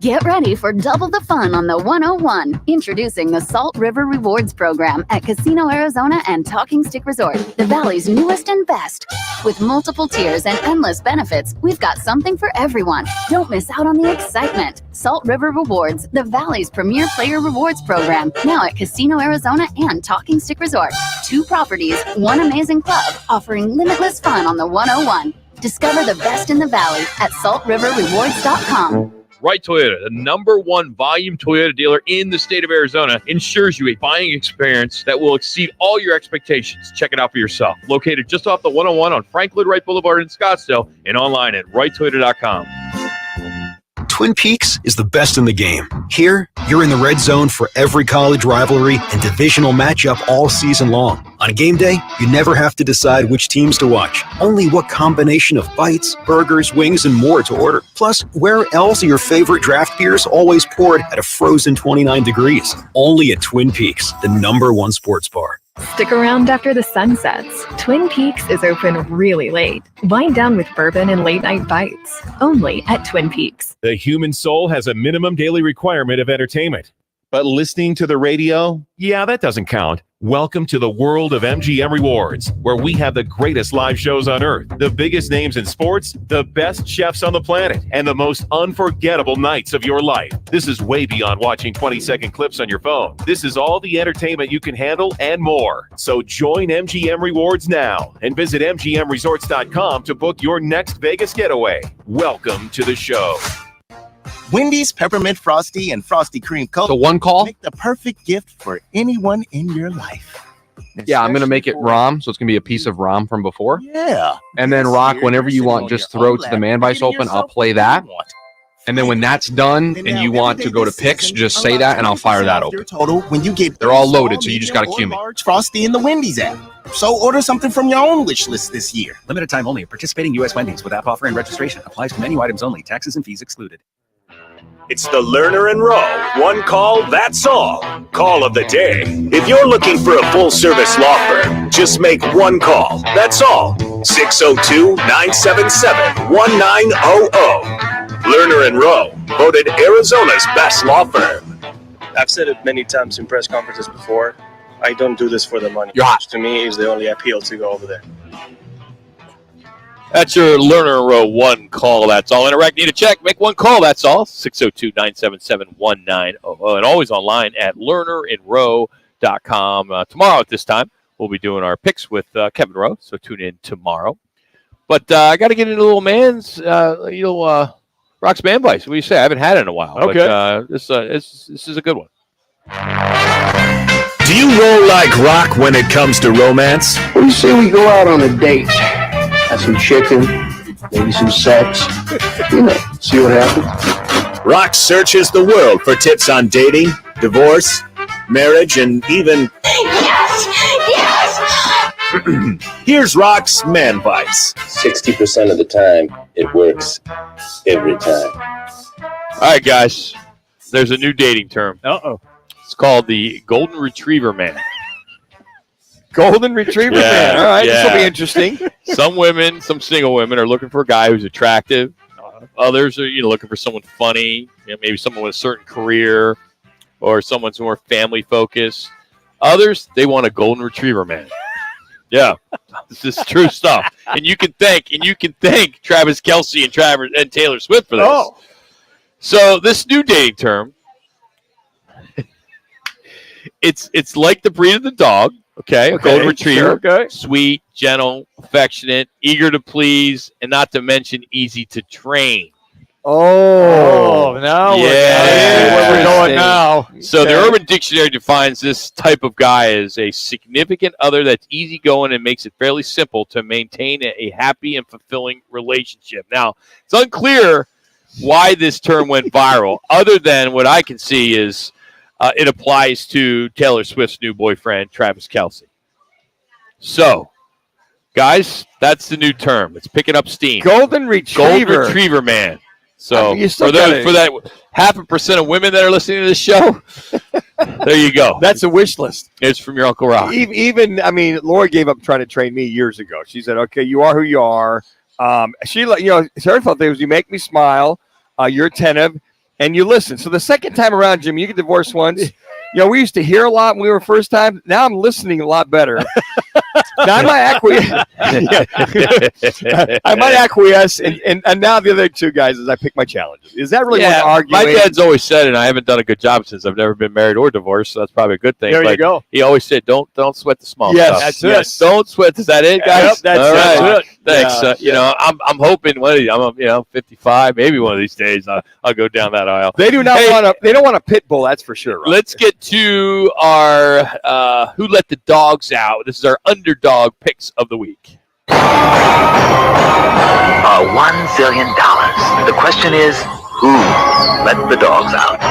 Get ready for double the fun on the 101. Introducing the Salt River Rewards Program at Casino Arizona and Talking Stick Resort, the Valley's newest and best. With multiple tiers and endless benefits, we've got something for everyone. Don't miss out on the excitement. Salt River Rewards, the Valley's premier player rewards program, now at Casino Arizona and Talking Stick Resort. 2 properties, 1 amazing club, offering limitless fun on the 101. Discover the best in the Valley at saltriverrewards.com. Wright Toyota, the #1 volume Toyota dealer in the state of Arizona, ensures you a buying experience that will exceed all your expectations. Check it out for yourself. Located just off the 101 on Franklin Wright Boulevard in Scottsdale and online at wrighttoyota.com. Twin Peaks is the best in the game. Here, you're in the red zone for every college rivalry and divisional matchup all season long. On game day, you never have to decide which teams to watch, only what combination of bites, burgers, wings, and more to order. Plus, where else are your favorite draft beers always poured at a frozen 29 degrees? Only at Twin Peaks, the #1 sports bar. Stick around after the sun sets. Twin Peaks is open really late. Wind down with bourbon and late-night bites. Only at Twin Peaks. The human soul has a minimum daily requirement of entertainment. But listening to the radio, yeah, that doesn't count. Welcome to the world of MGM Rewards, where we have the greatest live shows on earth, the biggest names in sports, the best chefs on the planet, and the most unforgettable nights of your life. This is way beyond watching 20-second clips on your phone. This is all the entertainment you can handle and more. So join MGM Rewards now and visit MGMResorts.com to book your next Vegas getaway. Welcome to the show. Wendy's Peppermint Frosty and Frosty Cream Coke. So one call? Make the perfect gift for anyone in your life. Yeah, I'm going to make it Rom, so it's going to be a piece of Rom from before. Yeah. And then Rock, whenever you want, just throw to the man vice open, I'll play that. And then when that's done and you want to go to picks, just say that and I'll fire that open. Total when you get They're all loaded, so you just got to cue me. large Frosty in the Wendy's app. So order something from your own wish list this year. Limited time only. Participating U.S. Wendy's with app offer and registration. Applies to menu items only. Taxes and fees excluded. It's the Lerner and Rowe. One call, that's all. Call of the day. If you're looking for a full-service law firm, just make one call. That's all. 602-977-1900. Lerner and Rowe, voted Arizona's best law firm. I've said it many times in press conferences before. I don't do this for the money. Which to me is the only appeal to go over there. That's your Lerner Row one call. That's all. Interact, need a check. Make one call. That's all. 602-977-1900. And always online at lernerandrow.com. Tomorrow at this time, we'll be doing our picks with Kevin Rowe. So tune in tomorrow. But I got to get into little man's, Rock's Man Vice. What do you say? I haven't had it in a while. Okay. But, this is a good one. Do you roll like Rock when it comes to romance? What do you say we go out on a date? Have some chicken, maybe some sex. See what happens. Roc searches the world for tips on dating, divorce, marriage, and even... Here's Roc's Man Advice. 60% of the time, it works every time. All right, guys. There's a new dating term. Uh-oh. It's called the Golden Retriever Man. Golden Retriever Man. All right, this will be interesting. Some single women are looking for a guy who's attractive. Others are looking for someone funny, maybe someone with a certain career, or someone's more family focused. Others, they want a Golden Retriever Man. Yeah, this is true stuff. And you can thank Travis Kelce and Taylor Swift for this. Oh. So this new dating term, it's like the breed of the dog. Okay, Golden Retriever. Sure, okay. Sweet, gentle, affectionate, eager to please, and not to mention easy to train. Oh, now we're going now. So the Urban Dictionary defines this type of guy as a significant other that's easygoing and makes it fairly simple to maintain a happy and fulfilling relationship. Now, it's unclear why this term went viral, other than what I can see is it applies to Taylor Swift's new boyfriend, Travis Kelce. So, guys, that's the new term. It's picking up steam. Golden Retriever. Golden Retriever Man. So, I mean, for that 0.5% of women that are listening to this show, there you go. That's a wish list. It's from your Uncle Roc. Even, Laura gave up trying to train me years ago. She said, okay, you are who you are. Her thought was, you make me smile, you're attentive, and you listen. So the second time around, Jimmy, you get divorced once. We used to hear a lot when we were first time. Now I'm listening a lot better. Now I might acquiesce, and now the other two guys is I pick my challenges. Is that really what arguing? My dad's always said, and I haven't done a good job since I've never been married or divorced, so that's probably a good thing. There you go. He always said, don't sweat the small stuff. That's it. Don't sweat. Is that it, guys? Yep, that's it. Thanks. I'm hoping I'm 55. Maybe one of these days I'll go down that aisle. They do not want. They don't want a pit bull. That's for sure. Right? Let's get to our Who Let the Dogs Out. This is our underdog picks of the week. $1 zillion. The question is, who let the dogs out?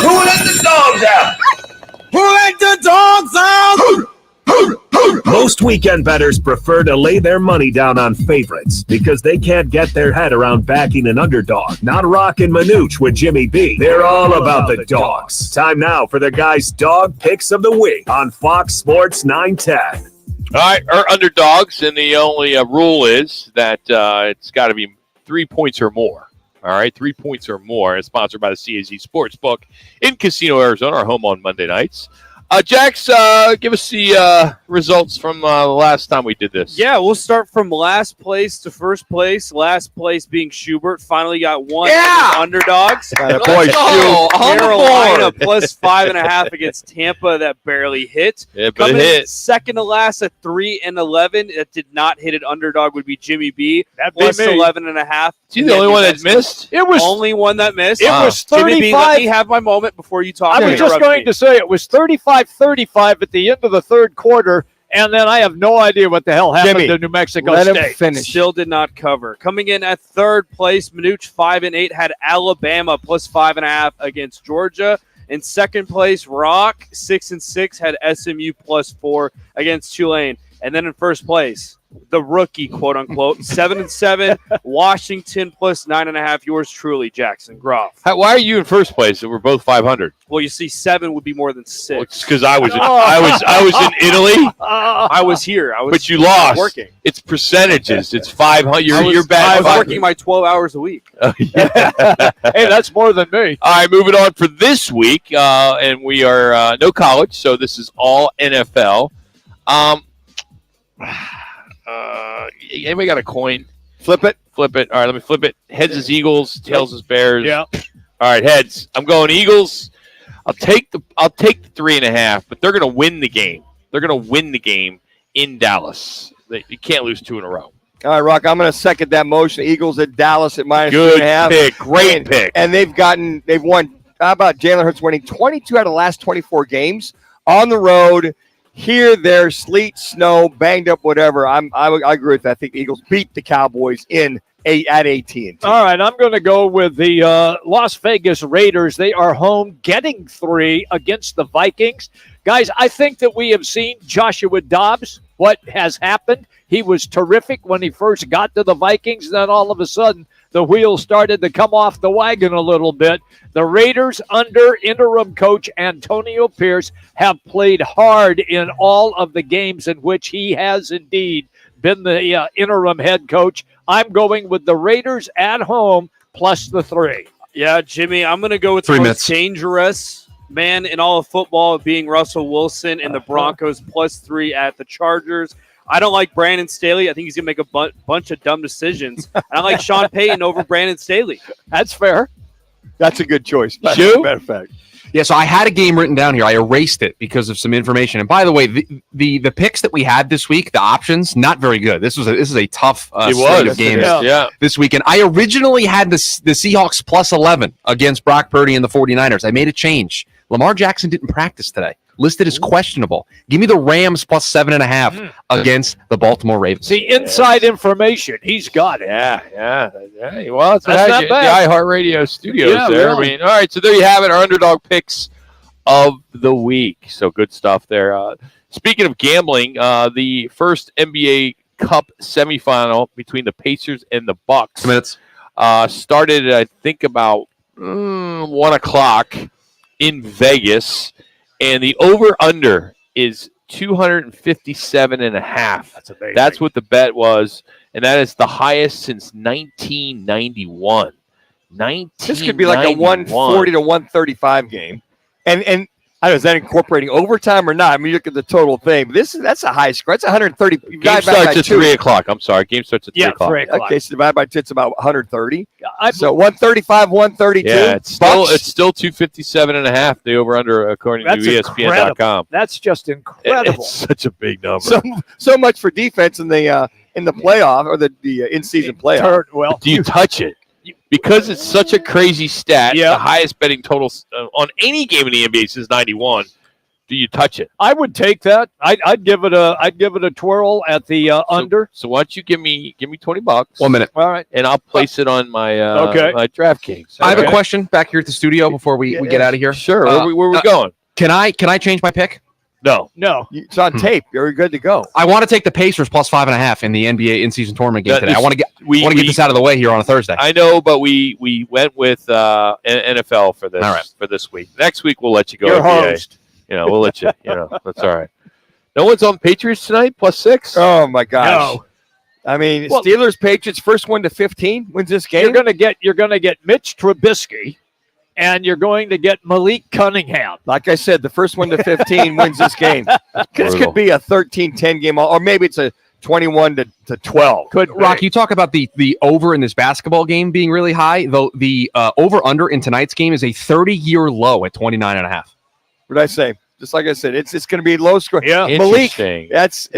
Who let the dogs out? Who let the dogs out? Most weekend bettors prefer to lay their money down on favorites because they can't get their head around backing an underdog. Not Roc and Manuch with Jimmy B. They're all about the dogs. Time now for the guys' dog picks of the week on Fox Sports 910. All right, our underdogs, and the only rule is that it's got to be 3 points or more. All right, 3 points or more. It's sponsored by the CAZ Sportsbook in Casino, Arizona, our home on Monday nights. Jax, give us the results from the last time we did this. Yeah, we'll start from last place to first place. Last place being Schubert. Finally got one underdogs. Boy, Carolina plus 5.5 against Tampa. That barely hit. Yeah, but Coming it hit. Second to last at 3-11. That did not hit it. Underdog would be Jimmy B. That'd Plus be me. 11.5. Is he the only one that missed? It was only one that missed. It was Jimmy B, 35. let me have my moment before you talk. I was just going to say it was 35-35 at the end of the third quarter, and then I have no idea what the hell happened Jimmy, to New Mexico let him State. finish. Still did not cover. Coming in at third place, Manuch 5-8 had Alabama plus 5.5 against Georgia. In second place, Roc 6-6 had SMU plus 4 against Tulane. And then in first place, the rookie, quote unquote, 7-7, Washington plus 9.5. Yours truly, Jackson Groff. Why are you in first place? We're both 500. Well, you see, 7 would be more than 6. It's because I was in Italy. I was here. But you lost. Working. It's percentages. It's 500. You're bad. I was working my 12 hours a week. Hey, that's more than me. All right, moving on for this week, and we are no college, so this is all NFL. Anybody got a coin? Flip it. All right, let me flip it. Heads is Eagles, tails is Bears. Yeah. All right, heads. I'm going Eagles. I'll take the 3.5, but they're going to win the game. They're going to win the game in Dallas. You can't lose 2 in a row. All right, Roc, I'm going to second that motion. Eagles at Dallas at minus Good 3.5. pick. Great pick. And they've won, how about Jalen Hurts winning 22 out of the last 24 games on the road. Here, there, sleet, snow, banged up, whatever. I agree with that. I think the Eagles beat the Cowboys in at AT&T. All right, I'm going to go with the Las Vegas Raiders. They are home getting 3 against the Vikings. Guys, I think that we have seen Joshua Dobbs, what has happened. He was terrific when he first got to the Vikings. Then all of a sudden, the wheels started to come off the wagon a little bit. The Raiders, under interim coach Antonio Pierce, have played hard in all of the games in which he has indeed been the interim head coach. I'm going with the Raiders at home plus the 3. Yeah, Jimmy, I'm going to go with the most dangerous man in all of football, being Russell Wilson, and the Broncos plus 3 at the Chargers. I don't like Brandon Staley. I think he's going to make a bunch of dumb decisions. I like Sean Payton over Brandon Staley. That's fair. That's a good choice. Sure. Matter of fact. Yeah, so I had a game written down here. I erased it because of some information. And by the way, the picks that we had this week, the options, not very good. This is a tough slate of games this weekend. I originally had the Seahawks plus 11 against Brock Purdy and the 49ers. I made a change. Lamar Jackson didn't practice today. Listed as questionable. Give me the Rams plus 7.5 against the Baltimore Ravens. See, inside information. He's got it. Yeah. Well, it's That's not the bad. iHeartRadio studios Yeah, there. really. I mean, all right, so there you have it, our underdog picks of the week. So good stuff there. Speaking of gambling, the first NBA Cup semifinal between the Pacers and the Bucks started, I think, about 1 o'clock in Vegas. And the over-under is 257.5. That's amazing. That's what the bet was, and that is the highest since 1991. This could be like a 140 to 135 game. And I don't know, is that incorporating overtime or not? I mean, you look at the total thing. That's a high score. That's 130. Game starts at 3 o'clock. I'm sorry. Game starts at 3 o'clock. 3 o'clock. Okay, so divided by 2, it's about 130. So 135, 132. Yeah, it's still 257.5. The over under according That's to ESPN.com. That's just incredible. It's such a big number. So much for defense in the playoff or the in-season playoff. Do you touch it? Because it's such a crazy stat, the highest betting total on any game in the NBA since '91. Do you touch it? I would take that. I'd give it a twirl at the under. So why don't you give me $20? 1 minute. All right, and I'll place it on my my DraftKings. I have a question back here at the studio before we get out of here. Sure. Where we going? Can I change my pick? No. It's on tape. You're good to go. I want to take the Pacers plus 5.5 in the NBA in-season tournament game today. I want to get this out of the way here on a Thursday. I know, but we went with NFL for this. All right. For this week. Next week we'll let you go. You're NBA. host. We'll let you. That's all right. No one's on Patriots tonight. plus 6. Oh my gosh. No. I mean, Steelers Patriots first 1 to 15 wins this game. You're gonna get Mitch Trubisky, and you're going to get Malik Cunningham. Like I said, the first 1 to 15 wins this game. This could be a 13-10 game, or maybe it's a 21 to 12. Rock, you talk about the over in this basketball game being really high. Though the over-under in tonight's game is a 30-year low at 29.5. What did I say? Just like I said, it's going to be low score. Yeah, Malik, that's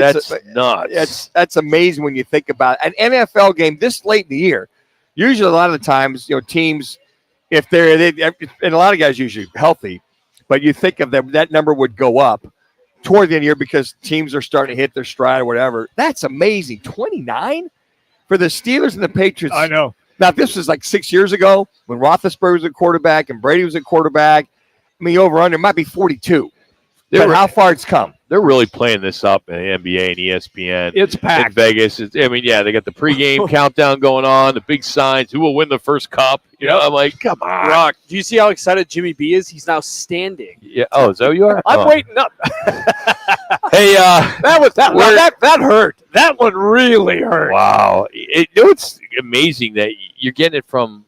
nuts. That's amazing when you think about it. An NFL game this late in the year. Usually, a lot of the times, teams, if and a lot of guys usually healthy, but you think of them, that number would go up toward the end of the year because teams are starting to hit their stride or whatever. That's amazing. 29 for the Steelers and the Patriots. I know. Now, this was like 6 years ago when Roethlisberger was a quarterback and Brady was a quarterback. I mean, over-under might be 42. But how far it's come. They're really playing this up in the NBA and ESPN. It's packed. In Vegas. They got the pregame countdown going on, the big signs, who will win the first cup. I'm like, come on. Rock, do you see how excited Jimmy B is? He's now standing. Yeah. Oh, is that what you are? I'm waiting up. Hey, that hurt. That one really hurt. Wow. It's amazing that you're getting it from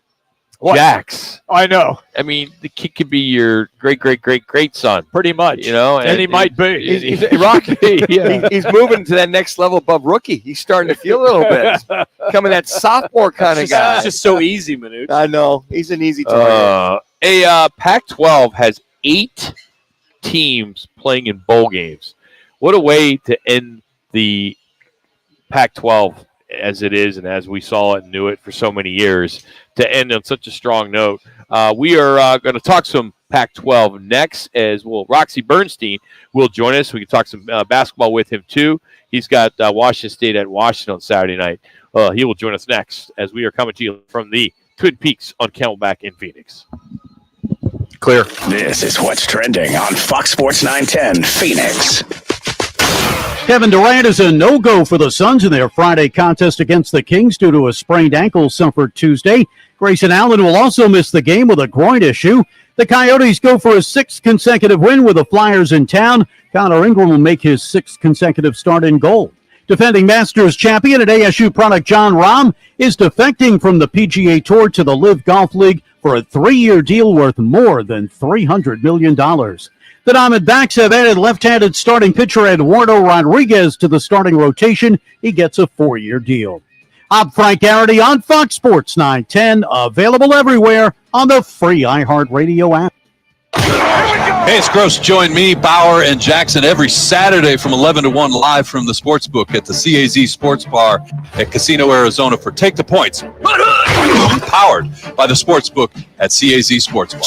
Jax. I know. I mean, the kid could be your great son. Pretty much. And he might be. He's moving to that next level above rookie. He's starting to feel a little bit. Becoming that sophomore kind of guy. It's just so easy, Manuch. I know. He's an easy target. Pac-12 has 8 teams playing in bowl games. What a way to end the Pac-12 as it is and as we saw it and knew it for so many years, to end on such a strong note. We are going to talk some Pac-12 next, as will Roxy Bernstein will join us. We can talk some basketball with him too. He's got Washington State at Washington on Saturday night. He will join us next as we are coming to you from the Twin Peaks on Camelback in Phoenix. Clear. This is what's trending on Fox Sports 910 Phoenix. Kevin Durant is a no-go for the Suns in their Friday contest against the Kings due to a sprained ankle suffered Tuesday. Grayson Allen will also miss the game with a groin issue. The Coyotes go for a 6th consecutive win with the Flyers in town. Connor Ingram will make his 6th consecutive start in goal. Defending Masters champion and ASU product John Rahm is defecting from the PGA Tour to the LIV Golf League for a 3-year deal worth more than $300 million. The Diamondbacks have added left-handed starting pitcher Eduardo Rodriguez to the starting rotation. He gets a 4-year deal. I'm Frank Garrity on Fox Sports 910, available everywhere on the free iHeartRadio app. Hey, it's Gross. Join me, Bauer, and Jackson every Saturday from 11 to 1 live from the Sportsbook at the CAZ Sports Bar at Casino, Arizona for Take the Points. Powered by the Sportsbook at CAZ Sports Bar.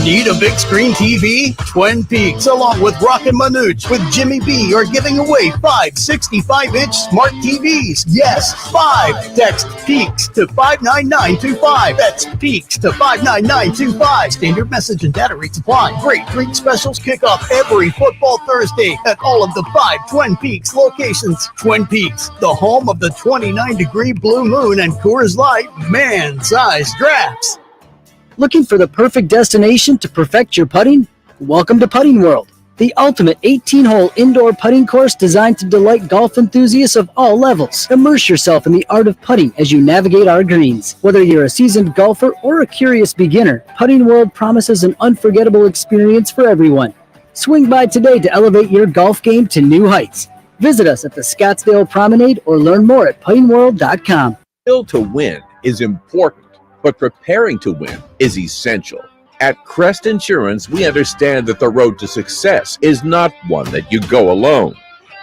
Need a big screen TV? Twin Peaks, along with Roc and Manuch with Jimmy B, are giving away 5 65-inch smart TVs. Yes, 5. Text PEAKS to 59925. That's PEAKS to 59925. Standard message and data rates apply. Great drink specials kick off every football Thursday at all of the 5 Twin Peaks locations. Twin Peaks, the home of the 29-degree blue moon and Coors Light man-sized drafts. Looking for the perfect destination to perfect your putting? Welcome to Putting World, the ultimate 18-hole indoor putting course designed to delight golf enthusiasts of all levels. Immerse yourself in the art of putting as you navigate our greens. Whether you're a seasoned golfer or a curious beginner, Putting World promises an unforgettable experience for everyone. Swing by today to elevate your golf game to new heights. Visit us at the Scottsdale Promenade or learn more at puttingworld.com. Skill to win is important, but preparing to win is essential. At Crest Insurance, we understand that the road to success is not one that you go alone.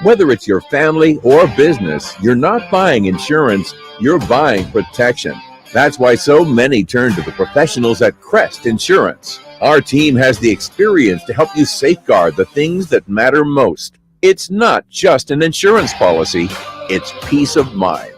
Whether it's your family or business, you're not buying insurance, you're buying protection. That's why so many turn to the professionals at Crest Insurance. Our team has the experience to help you safeguard the things that matter most. It's not just an insurance policy, it's peace of mind.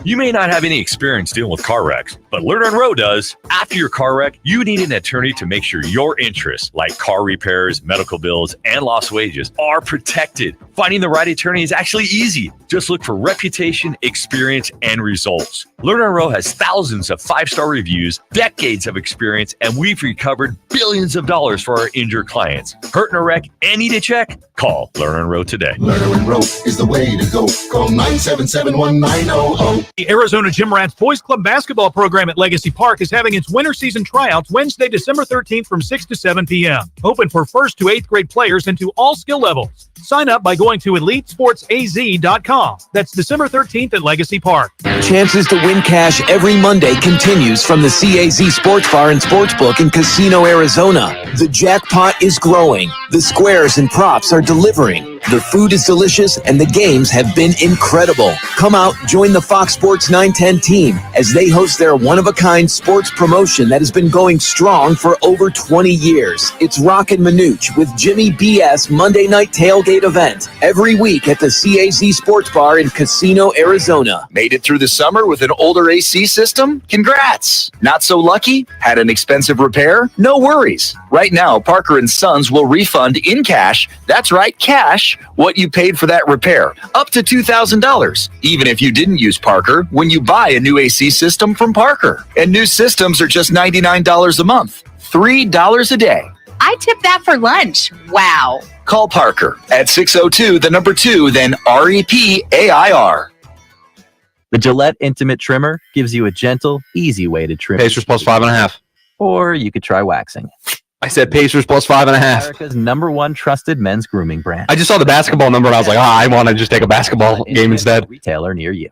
You may not have any experience dealing with car wrecks, but Lerner & Rowe does. After your car wreck, you need an attorney to make sure your interests, like car repairs, medical bills, and lost wages, are protected. Finding the right attorney is actually easy. Just look for reputation, experience, and results. Lerner & Rowe has thousands of 5-star reviews, decades of experience, and we've recovered billions of dollars for our injured clients. Hurt in a wreck and need a check? Call Lerner & Rowe today. Lerner & Rowe is the way to go. Call 977-1900. The Arizona Gym Rats Boys Club basketball program at Legacy Park is having its winter season tryouts Wednesday, December 13th from 6 to 7 p.m. Open for 1st to 8th grade players and to all skill levels. Sign up by going to EliteSportsAZ.com. That's December 13th at Legacy Park. Chances to win cash every Monday continues from the CAZ Sports Bar and Sportsbook in Casino, Arizona. The jackpot is growing. The squares and props are delivering. The food is delicious and the games have been incredible. Come out, join the Fox Sports 910 team as they host their one-of-a-kind sports promotion that has been going strong for over 20 years. It's Roc and Manuch with Jimmy B.S. Monday night tailgate event every week at the CAZ Sports Bar in Casino, Arizona. Made it through the summer with an older AC system? Congrats! Not so lucky? Had an expensive repair? No worries. Right now, Parker & Sons will refund in cash, that's right, cash, what you paid for that repair, up to $2,000, even if you didn't use Parker when you buy a new AC system from Parker. And new systems are just $99 a month, $3 a day. I tipped that for lunch. Wow. Call Parker at 602-2, then REPAIR. The Gillette Intimate Trimmer gives you a gentle, easy way to trim. Pacers plus 5.5. Or you could try waxing. I said Pacers plus 5.5. America's #1 trusted men's grooming brand. I just saw the basketball number and I was like, I want to just take a basketball game instead. Retailer near you.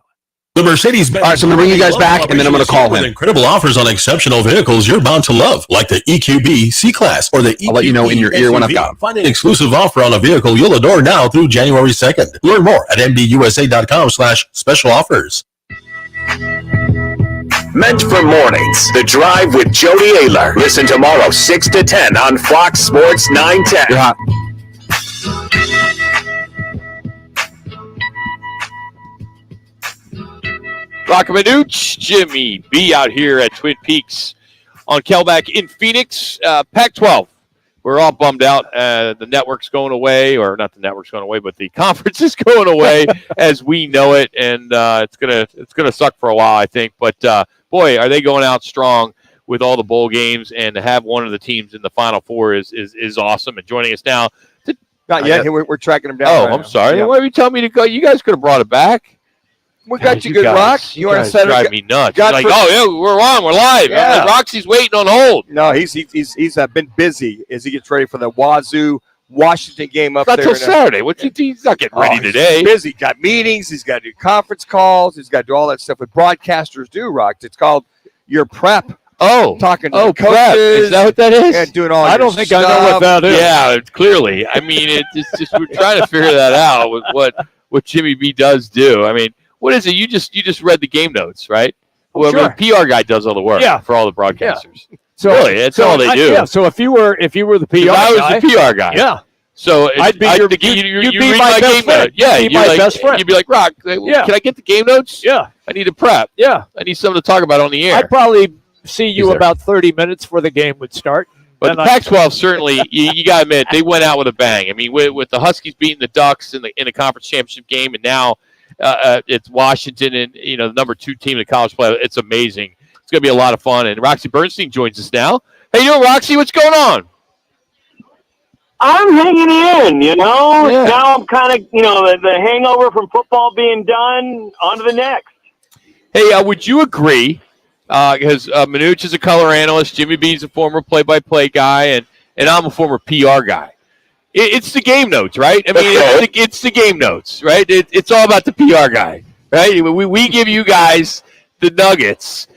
The Mercedes-Benz. All right, so I'm going to bring you guys back, and then I'm going to call with him. Incredible offers on exceptional vehicles you're bound to love, like the EQB C-Class or the EQB I'll let you know in your ear when I've got them. Find an exclusive offer on a vehicle you'll adore now through January 2nd. Learn more at MBUSA.com/special offers. Meant for mornings. The Drive with Jody Ayler. Listen tomorrow, 6 to 10 on Fox Sports 910. You're hot. Roc and Manuch, Jimmy B out here at Twin Peaks on Kelback in Phoenix. Pac-12. We're all bummed out. The network's going away, or not the network's going away, but the conference is going away as we know it, and it's gonna suck for a while, I think. But boy, are they going out strong with all the bowl games, and to have one of the teams in the Final Four is awesome. And joining us now, not yet. We're tracking them down. Oh, right I'm now. sorry. Yeah. Why are you telling me to go? You guys could have brought it back. We got you good, Rock. You want to set drive me nuts. You're like, oh yeah, we're on, we're live. Yeah. Like, Roxy's waiting on hold. No, he's been busy as he gets ready for the Wazoo Washington game up Not there. till Saturday. He's not getting ready today. He's busy. Got meetings. He's got to do conference calls. He's got to do all that stuff that broadcasters do, Rock. It's called your prep. Oh, talking to oh, the coaches. prep. Is that what that is? Yeah, doing all. I don't think I know what that is. Yeah, clearly. I mean, it's just we're trying to figure that out with what Jimmy B does do. I mean, what is it? You just read the game notes, right? Well, Sure. the PR guy does all the work for all the broadcasters. So really, that's all they do. Yeah. So if you were the PR I was guy, the PR guy. yeah. So I'd be your- you you'd be read my best game friend. notes. Yeah, You'd be you're my like, best friend. You'd be like, Rock, Yeah. can I get the game notes? Yeah. I need to prep. Yeah. I need something to talk about on the air. I'd probably see you He's there. about 30 minutes before the game would start. But Then the Pac-12 certainly, you got to admit, they went out with a bang. I mean, with the Huskies beating the Ducks in the conference championship game, and now it's Washington and the number 2 team in the college play. It's amazing. It's going to be a lot of fun. And Roxy Bernstein joins us now. Hey, you doing, Roxy? What's going on? I'm hanging in, Yeah. Now I'm kind of, the hangover from football being done, on to the next. Hey, would you agree? Because Manuch is a color analyst, Jimmy B is a former play-by-play guy, and I'm a former PR guy. It's the game notes, right? I mean, it's the game notes, right? It's all about the PR guy, right? We give you guys the nuggets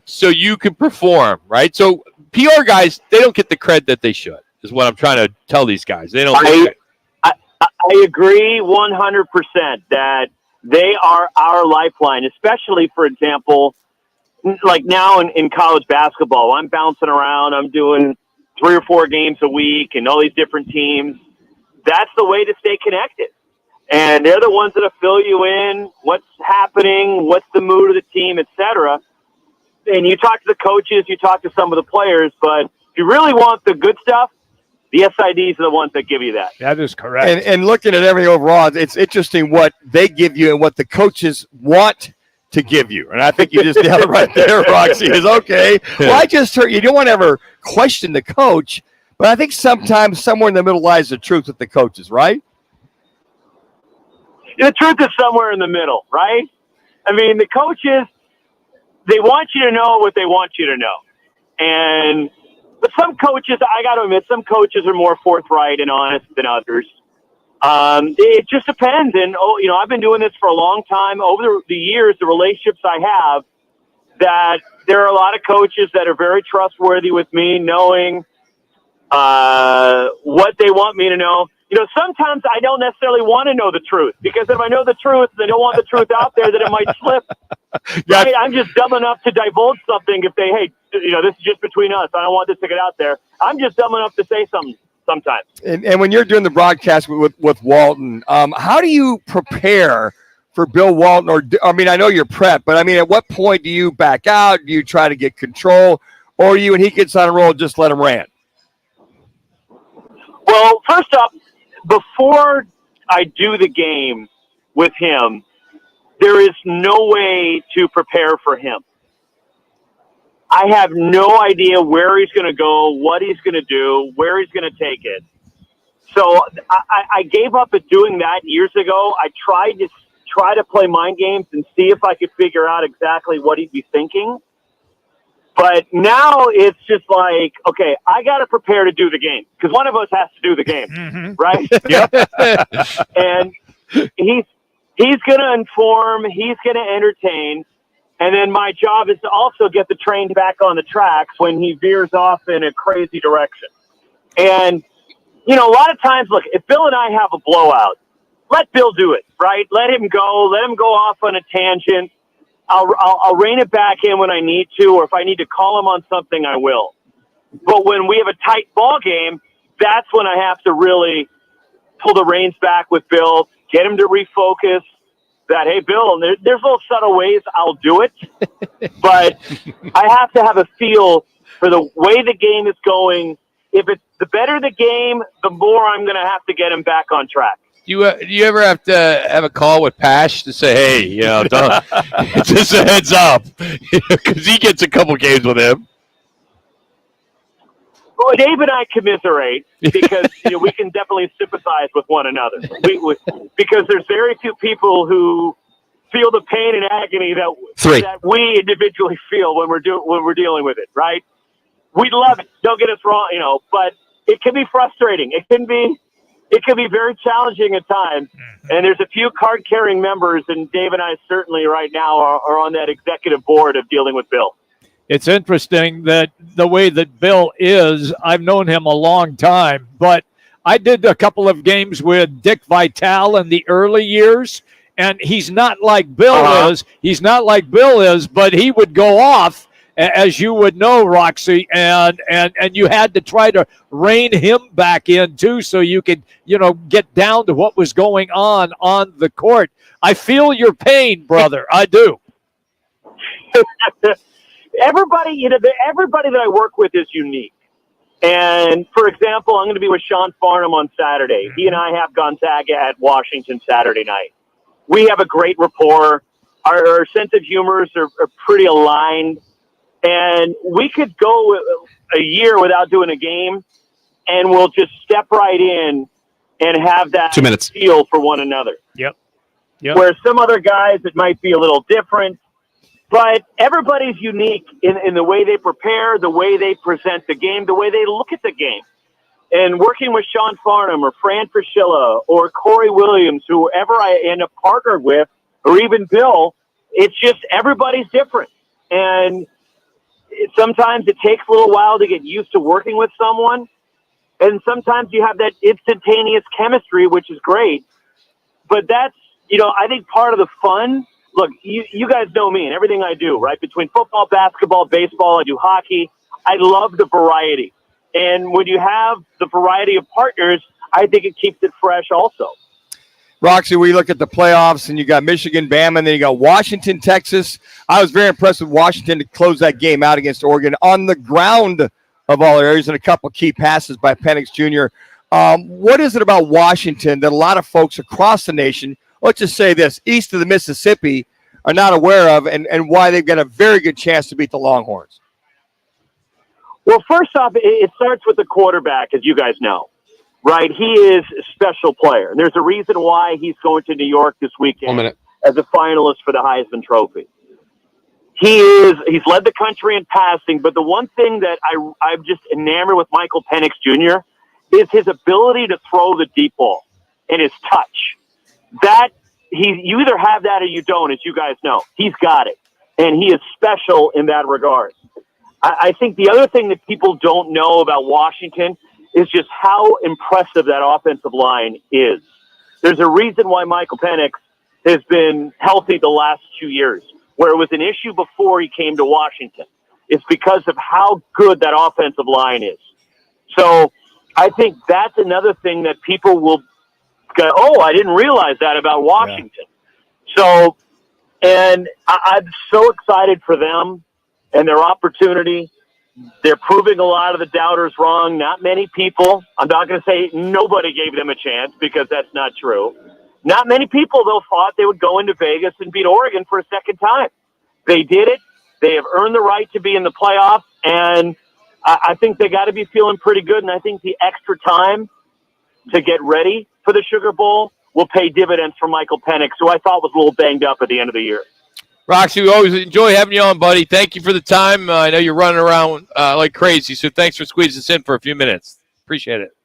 so you can perform, right? So PR guys, they don't get the credit that they should, is what I'm trying to tell these guys. They don't. I agree 100% that they are our lifeline, especially, for example, like now in college basketball. I'm bouncing around. I'm doing 3 or 4 games a week and all these different teams. That's the way to stay connected. And they're the ones that'll fill you in, what's happening, what's the mood of the team, etc. And you talk to the coaches, you talk to some of the players, but if you really want the good stuff, the SIDs are the ones that give you that. That is correct. And looking at everything overall, it's interesting what they give you and what the coaches want to give you. And I think you just nailed it right there, Roxy. Is okay. Well, I just heard you don't want to ever question the coach, but I think sometimes somewhere in the middle lies the truth with the coaches, right? The truth is somewhere in the middle, right? I mean, the coaches, they want you to know what they want you to know. But some coaches, I got to admit, some coaches are more forthright and honest than others. It just depends. And, I've been doing this for a long time. Over the years, the relationships I have, that there are a lot of coaches that are very trustworthy with me, knowing what they want me to know. Sometimes I don't necessarily want to know the truth, because if I know the truth, they don't want the truth out there, that it might slip. Right? I'm just dumb enough to divulge something if they, hey, this is just between us. I don't want this to get out there. I'm just dumb enough to say something sometimes. And when you're doing the broadcast with Walton, how do you prepare for Bill Walton? I know you're prepped, but at what point do you back out? Do you try to get control? Or when he gets on a roll, just let him rant? Well, first up, before I do the game with him, there is no way to prepare for him. I have no idea where he's going to go, what he's going to do, where he's going to take it. So I gave up at doing that years ago. I tried to play mind games and see if I could figure out exactly what he'd be thinking. But now it's just like, okay, I got to prepare to do the game, because one of us has to do the game, right? Yep. And he's going to inform, he's going to entertain, and then my job is to also get the train back on the tracks when he veers off in a crazy direction. And, a lot of times, look, if Bill and I have a blowout, let Bill do it, right? Let him go off on a tangent. I'll rein it back in when I need to, or if I need to call him on something, I will. But when we have a tight ball game, that's when I have to really pull the reins back with Bill, get him to refocus. That, hey, Bill, there's little subtle ways I'll do it, but I have to have a feel for the way the game is going. If it's the better the game, the more I'm going to have to get him back on track. Do you ever have to have a call with Pash to say, hey, don't, just a heads up, because he gets a couple games with him. Well, Dave and I commiserate because we can definitely sympathize with one another. Because there's very few people who feel the pain and agony that we individually feel when we're dealing with it. Right? We love it. Don't get us wrong, but it can be frustrating. It can be very challenging at times. And there's a few card-carrying members, and Dave and I certainly right now are on that executive board of dealing with Bill. It's interesting that the way that Bill is, I've known him a long time, but I did a couple of games with Dick Vitale in the early years, and he's not like Bill is. He's not like Bill is, but he would go off, as you would know, Roxy, and you had to try to rein him back in too, so you could, get down to what was going on the court. I feel your pain, brother. I do. Everybody that I work with is unique. And for example, I'm going to be with Sean Farnham on Saturday. He and I have Gonzaga at Washington Saturday night. We have a great rapport. Our sense of humors are pretty aligned. And we could go a year without doing a game, and we'll just step right in and have that 2 minutes feel for one another. Yep. Where some other guys, it might be a little different. But everybody's unique in the way they prepare, the way they present the game, the way they look at the game. And working with Sean Farnham or Fran Fraschilla or Corey Williams, whoever I end up partnered with, or even Bill, it's just everybody's different. And sometimes it takes a little while to get used to working with someone. And sometimes you have that instantaneous chemistry, which is great. But that's, I think part of the fun. Look, you guys know me and everything I do, right? Between football, basketball, baseball, I do hockey. I love the variety. And when you have the variety of partners, I think it keeps it fresh also. Roxy, we look at the playoffs, and you got Michigan, Bama, and then you got Washington, Texas. I was very impressed with Washington to close that game out against Oregon on the ground of all areas, and a couple key passes by Penix Jr. What is it about Washington that a lot of folks across the nation, let's just say this, east of the Mississippi, are not aware of, and why they've got a very good chance to beat the Longhorns? Well, first off, it starts with the quarterback, as you guys know, right? He is a special player. And there's a reason why he's going to New York this weekend as a finalist for the Heisman Trophy. He's led the country in passing, but the one thing that I'm just enamored with Michael Penix Jr. is his ability to throw the deep ball and his touch. You either have that or you don't, as you guys know. He's got it, and he is special in that regard. I think the other thing that people don't know about Washington is just how impressive that offensive line is. There's a reason why Michael Penix has been healthy the last 2 years, where it was an issue before he came to Washington. It's because of how good that offensive line is. So I think that's another thing that people will go, oh, I didn't realize that about Washington. Yeah. So, and I'm so excited for them and their opportunity. They're proving a lot of the doubters wrong. Not many people. I'm not going to say nobody gave them a chance, because that's not true. Not many people, though, thought they would go into Vegas and beat Oregon for a second time. They did it. They have earned the right to be in the playoffs, and I think they got to be feeling pretty good. And I think the extra time to get ready for the Sugar Bowl will pay dividends for Michael Penix, who I thought was a little banged up at the end of the year. Roxy, we always enjoy having you on, buddy. Thank you for the time. I know you're running around like crazy, so thanks for squeezing us in for a few minutes. Appreciate it.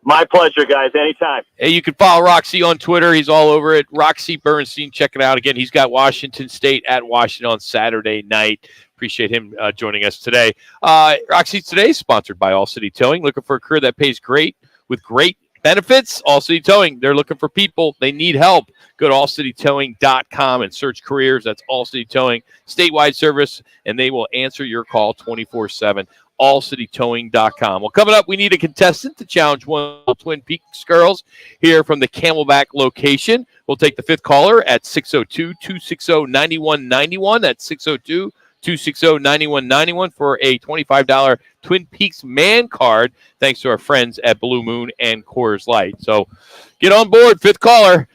My pleasure, guys. Anytime. Hey, you can follow Roxy on Twitter. He's all over it. Roxy Bernstein. Check it out. Again, he's got Washington State at Washington on Saturday night. Appreciate him joining us today. Roxy, today is sponsored by All City Towing. Looking for a career that pays great with great Benefits, All City Towing. They're looking for people. They need help. Go to allcitytowing.com and search careers. That's All City Towing, statewide service, and they will answer your call 24/7. allcitytowing.com. Well, coming up, we need a contestant to challenge one of the Twin Peaks girls here from the Camelback location. We'll take the fifth caller at 602-260-9191. That's 602-260-9191 for a $25 Twin Peaks man card, thanks to our friends at Blue Moon and Coors Light. So get on board, fifth caller.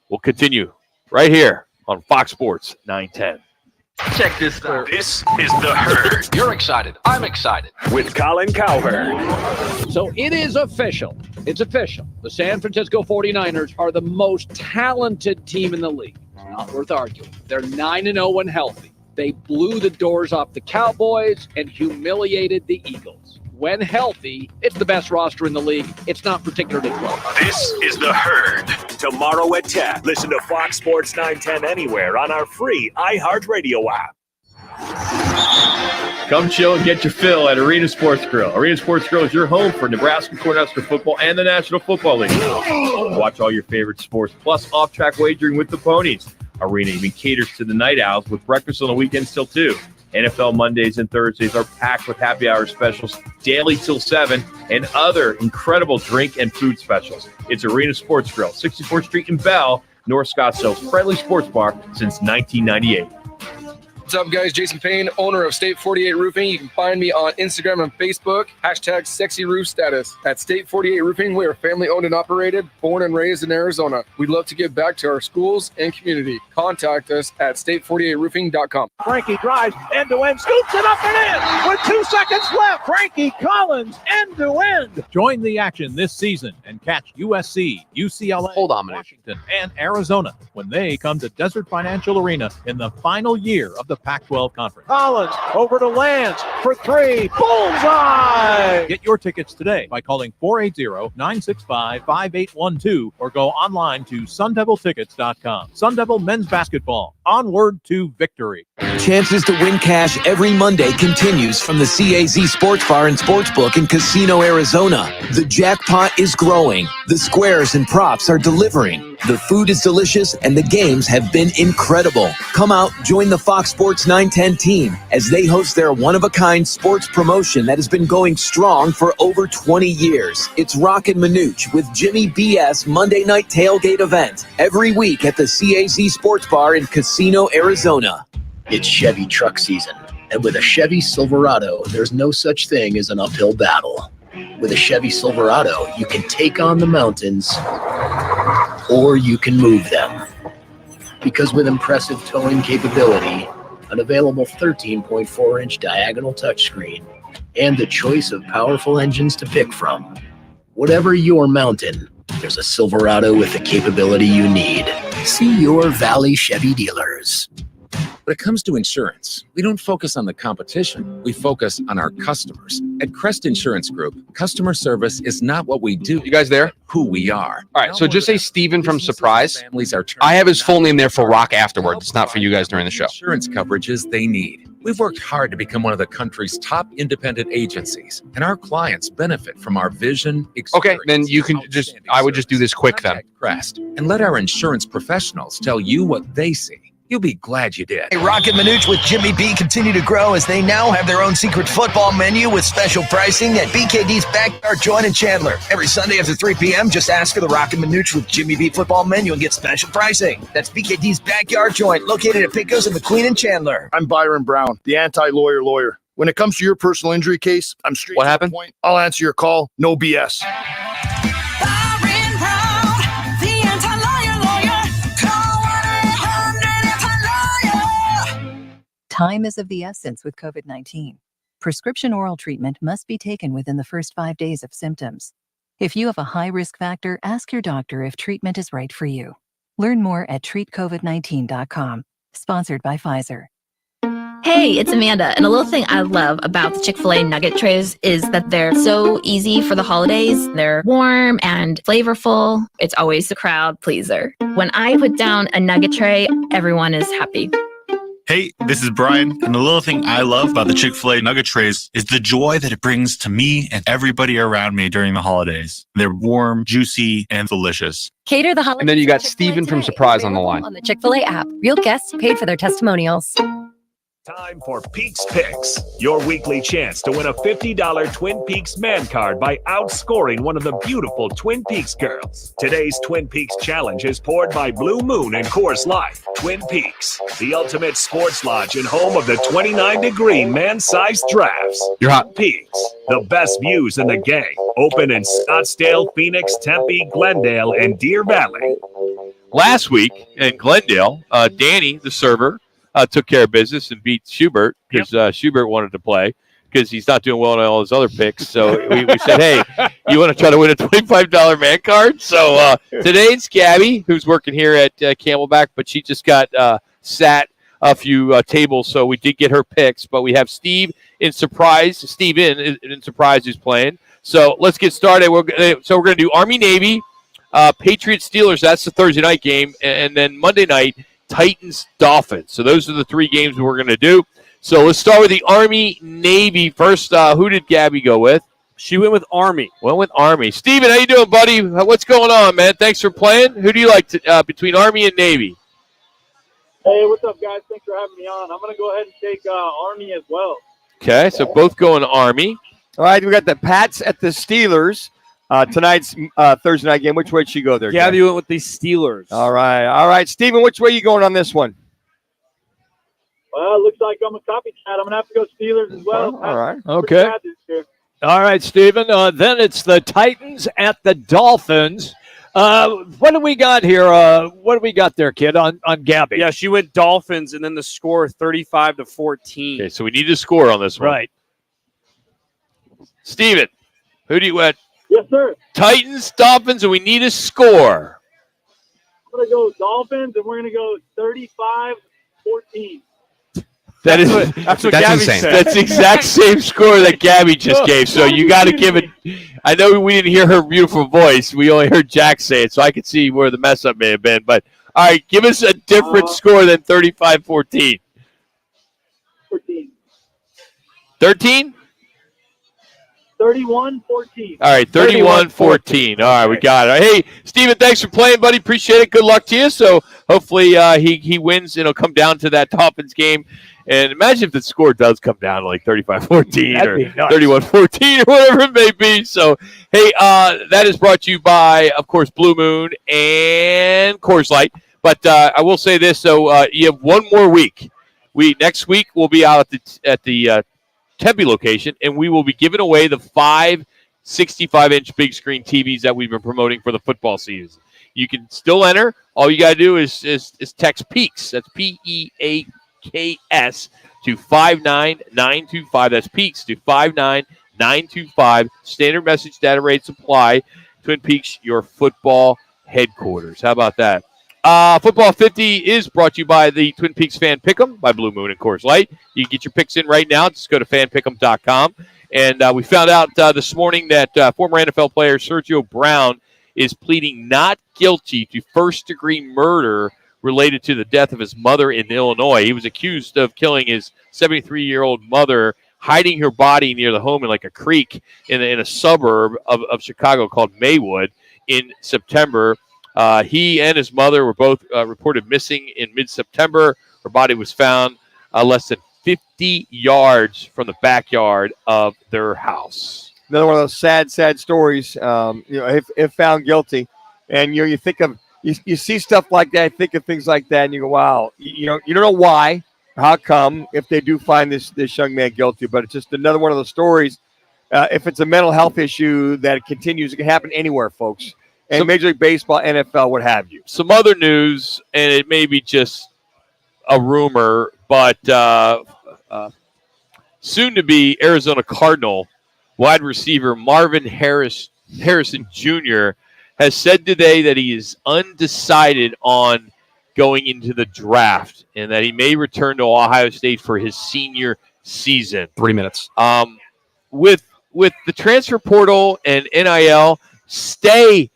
We'll continue right here on Fox Sports 910. Check this out. This is The Herd. You're excited. I'm excited. With Colin Cowherd. So it is official. It's official. The San Francisco 49ers are the most talented team in the league. It's not worth arguing. They're 9-0 when healthy. They blew the doors off the Cowboys and humiliated the Eagles. When healthy, it's the best roster in the league. It's not particularly close. This is The Herd. Tomorrow at 10. Listen to Fox Sports 910 anywhere on our free iHeartRadio app. Come chill and get your fill at Arena Sports Grill. Arena Sports Grill is your home for Nebraska Cornhusker football and the National Football League. Watch all your favorite sports, plus off-track wagering with the ponies. Arena even caters to the night owls with breakfast on the weekends till 2. NFL Mondays and Thursdays are packed with happy hour specials daily till 7 and other incredible drink and food specials. It's Arena Sports Grill, 64th Street in Bell, North Scottsdale's friendly sports bar since 1998. What's up, guys? Jason Payne, owner of State 48 Roofing. You can find me on Instagram and Facebook, #SexyRoofStatus. At State 48 Roofing, we are family owned and operated, born and raised in Arizona. We'd love to give back to our schools and community. Contact us at state48roofing.com. Frankie drives end-to-end, scoops it up and in with 2 seconds left. Frankie Collins end-to-end. Join the action this season and catch USC, UCLA, Washington, and Arizona when they come to Desert Financial Arena in the final year of the Pac-12 Conference. Collins over to Lance for 3. Bullseye! Get your tickets today by calling 480-965-5812 or go online to sundeviltickets.com. Sun Devil Men's Basketball. Onward to victory. Chances to win cash every Monday continues from the CAZ Sports Bar and Sportsbook in Casino, Arizona. The jackpot is growing. The squares and props are delivering. The food is delicious and the games have been incredible. Come out, join the Fox Sports 910 team as they host their one-of-a-kind sports promotion that has been going strong for over 20 years. It's Roc and Manuch with Jimmy BS Monday Night Tailgate event every week at the CAZ Sports Bar in Casino, Arizona. It's Chevy truck season, and with a Chevy Silverado, there's no such thing as an uphill battle. With a Chevy Silverado, you can take on the mountains, or you can move them. Because with impressive towing capability, an available 13.4-inch diagonal touchscreen, and the choice of powerful engines to pick from, whatever your mountain, there's a Silverado with the capability you need. See your Valley Chevy dealers. When it comes to insurance, we don't focus on the competition. We focus on our customers. At Crest Insurance Group, customer service is not what we do. You guys there? Who we are. All right, so just say Steven from Surprise. I have his full name there for Rock afterwards. It's not for you guys during the show. Insurance coverages they need. We've worked hard to become one of the country's top independent agencies, and our clients benefit from our vision. Okay, then you can I would just do this quick then. Crest, and let our insurance professionals tell you what they see. You'll be glad you did. Hey, Roc and Manuch with Jimmy B continue to grow as they now have their own secret football menu with special pricing at BKD's Backyard Joint in Chandler. Every Sunday after 3 p.m., just ask for the Roc and Manuch with Jimmy B football menu and get special pricing. That's BKD's Backyard Joint, located at Pecos and McQueen in Chandler. I'm Byron Brown, the anti-lawyer lawyer. When it comes to your personal injury case, I'm straight to the point. I'll answer your call, no BS. Time is of the essence with COVID-19. Prescription oral treatment must be taken within the first 5 days of symptoms. If you have a high risk factor, ask your doctor if treatment is right for you. Learn more at treatcovid19.com. Sponsored by Pfizer. Hey, it's Amanda, and a little thing I love about the Chick-fil-A nugget trays is that they're so easy for the holidays. They're warm and flavorful. It's always a crowd pleaser. When I put down a nugget tray, everyone is happy. Hey, this is Brian, and the little thing I love about the Chick-fil-A nugget trays is the joy that it brings to me and everybody around me during the holidays. They're warm, juicy, and delicious. Cater the holidays. And then you got Steven from Surprise on the line. On the Chick-fil-A app. Real guests paid for their testimonials. Time for Peaks Picks, your weekly chance to win a $50 Twin Peaks man card by outscoring one of the beautiful Twin Peaks girls. Today's Twin Peaks challenge is poured by Blue Moon and Coors Light. Twin Peaks, the ultimate sports lodge and home of the 29-degree man-sized drafts. You're hot. Twin Peaks, the best views in the game. Open in Scottsdale, Phoenix, Tempe, Glendale, and Deer Valley. Last week in Glendale, Danny, the server, took care of business and beat Schubert because Schubert wanted to play because he's not doing well in all his other picks. So we said, hey, you want to try to win a $25 man card? So today it's Gabby, who's working here at Camelback, but she just got sat a few tables, so we did get her picks. But we have Steve in Surprise, who's playing. So let's get started. We're going to do Army-Navy, Patriots-Steelers. That's the Thursday night game. And then Monday night, Titans-Dolphins. So those are the three games we're going to do. So let's start with the Army-Navy first. Who did Gabby go with? She went with Army. Went with Army. Steven, how you doing, buddy? What's going on, man? Thanks for playing. Who do you like between Army and Navy? Hey, what's up, guys? Thanks for having me on. I'm going to go ahead and take Army as well. Okay, so both going Army. All right, we got the Pats at the Steelers. Tonight's Thursday night game. Which way did she go there? Gabby went with the Steelers. All right. Steven, which way are you going on this one? Well, it looks like I'm a copycat. I'm going to have to go Steelers as well. All right. Okay. All right, Steven. Then it's the Titans at the Dolphins. What do we got here? What do we got there, kid, on Gabby? Yeah, she went Dolphins, and then the score 35-14. Okay, so we need to score on this one. Right. Steven, who do you want? Yes, sir. Titans, Dolphins, and we need a score. I'm going to go Dolphins, and we're going to go 35-14. That's Gabby insane. said. That's the exact same score that Gabby just gave. So you got to give it. I know we didn't hear her beautiful voice. We only heard Jack say it, so I could see where the mess up may have been. But, all right, give us a different score than 35-14. 14. 13? 31-14. All right, 31-14. All right, we got it. Hey, Steven, thanks for playing, buddy. Appreciate it. Good luck to you. So hopefully he wins. It'll come down to that Dolphins game. And imagine if the score does come down to like 35-14 or 31-14 or whatever it may be. So, hey, that is brought to you by, of course, Blue Moon and Coors Light. But I will say this, so you have one more week. Next week we'll be out at the Tempe location, and we will be giving away the 5 65-inch big screen TVs that we've been promoting for the football season. You can still enter. All you got to do is text PEAKS. That's PEAKS to 59925. That's PEAKS to 59925. Standard message data rates apply. Twin Peaks, your football headquarters. How about that? Football 50 is brought to you by the Twin Peaks Fan Pick'em by Blue Moon and Coors Light. You can get your picks in right now. Just go to fanpick'em.com. And we found out this morning that former NFL player Sergio Brown is pleading not guilty to first-degree murder related to the death of his mother in Illinois. He was accused of killing his 73-year-old mother, hiding her body near the home in like a creek in a suburb of Chicago called Maywood in September. He and his mother were both reported missing in mid-September. Her body was found less than 50 yards from the backyard of their house. Another one of those sad stories. If found guilty, and you think of you see stuff like that, think of things like that, and you go, wow. You don't know why, how come if they do find this young man guilty, but it's just another one of those stories. If it's a mental health issue that continues, it can happen anywhere, folks. And Major League Baseball, NFL, what have you. Some other news, and it may be just a rumor, but soon-to-be Arizona Cardinal wide receiver Marvin Harrison Jr. has said today that he is undecided on going into the draft and that he may return to Ohio State for his senior season. 3 minutes. With the transfer portal and NIL, stay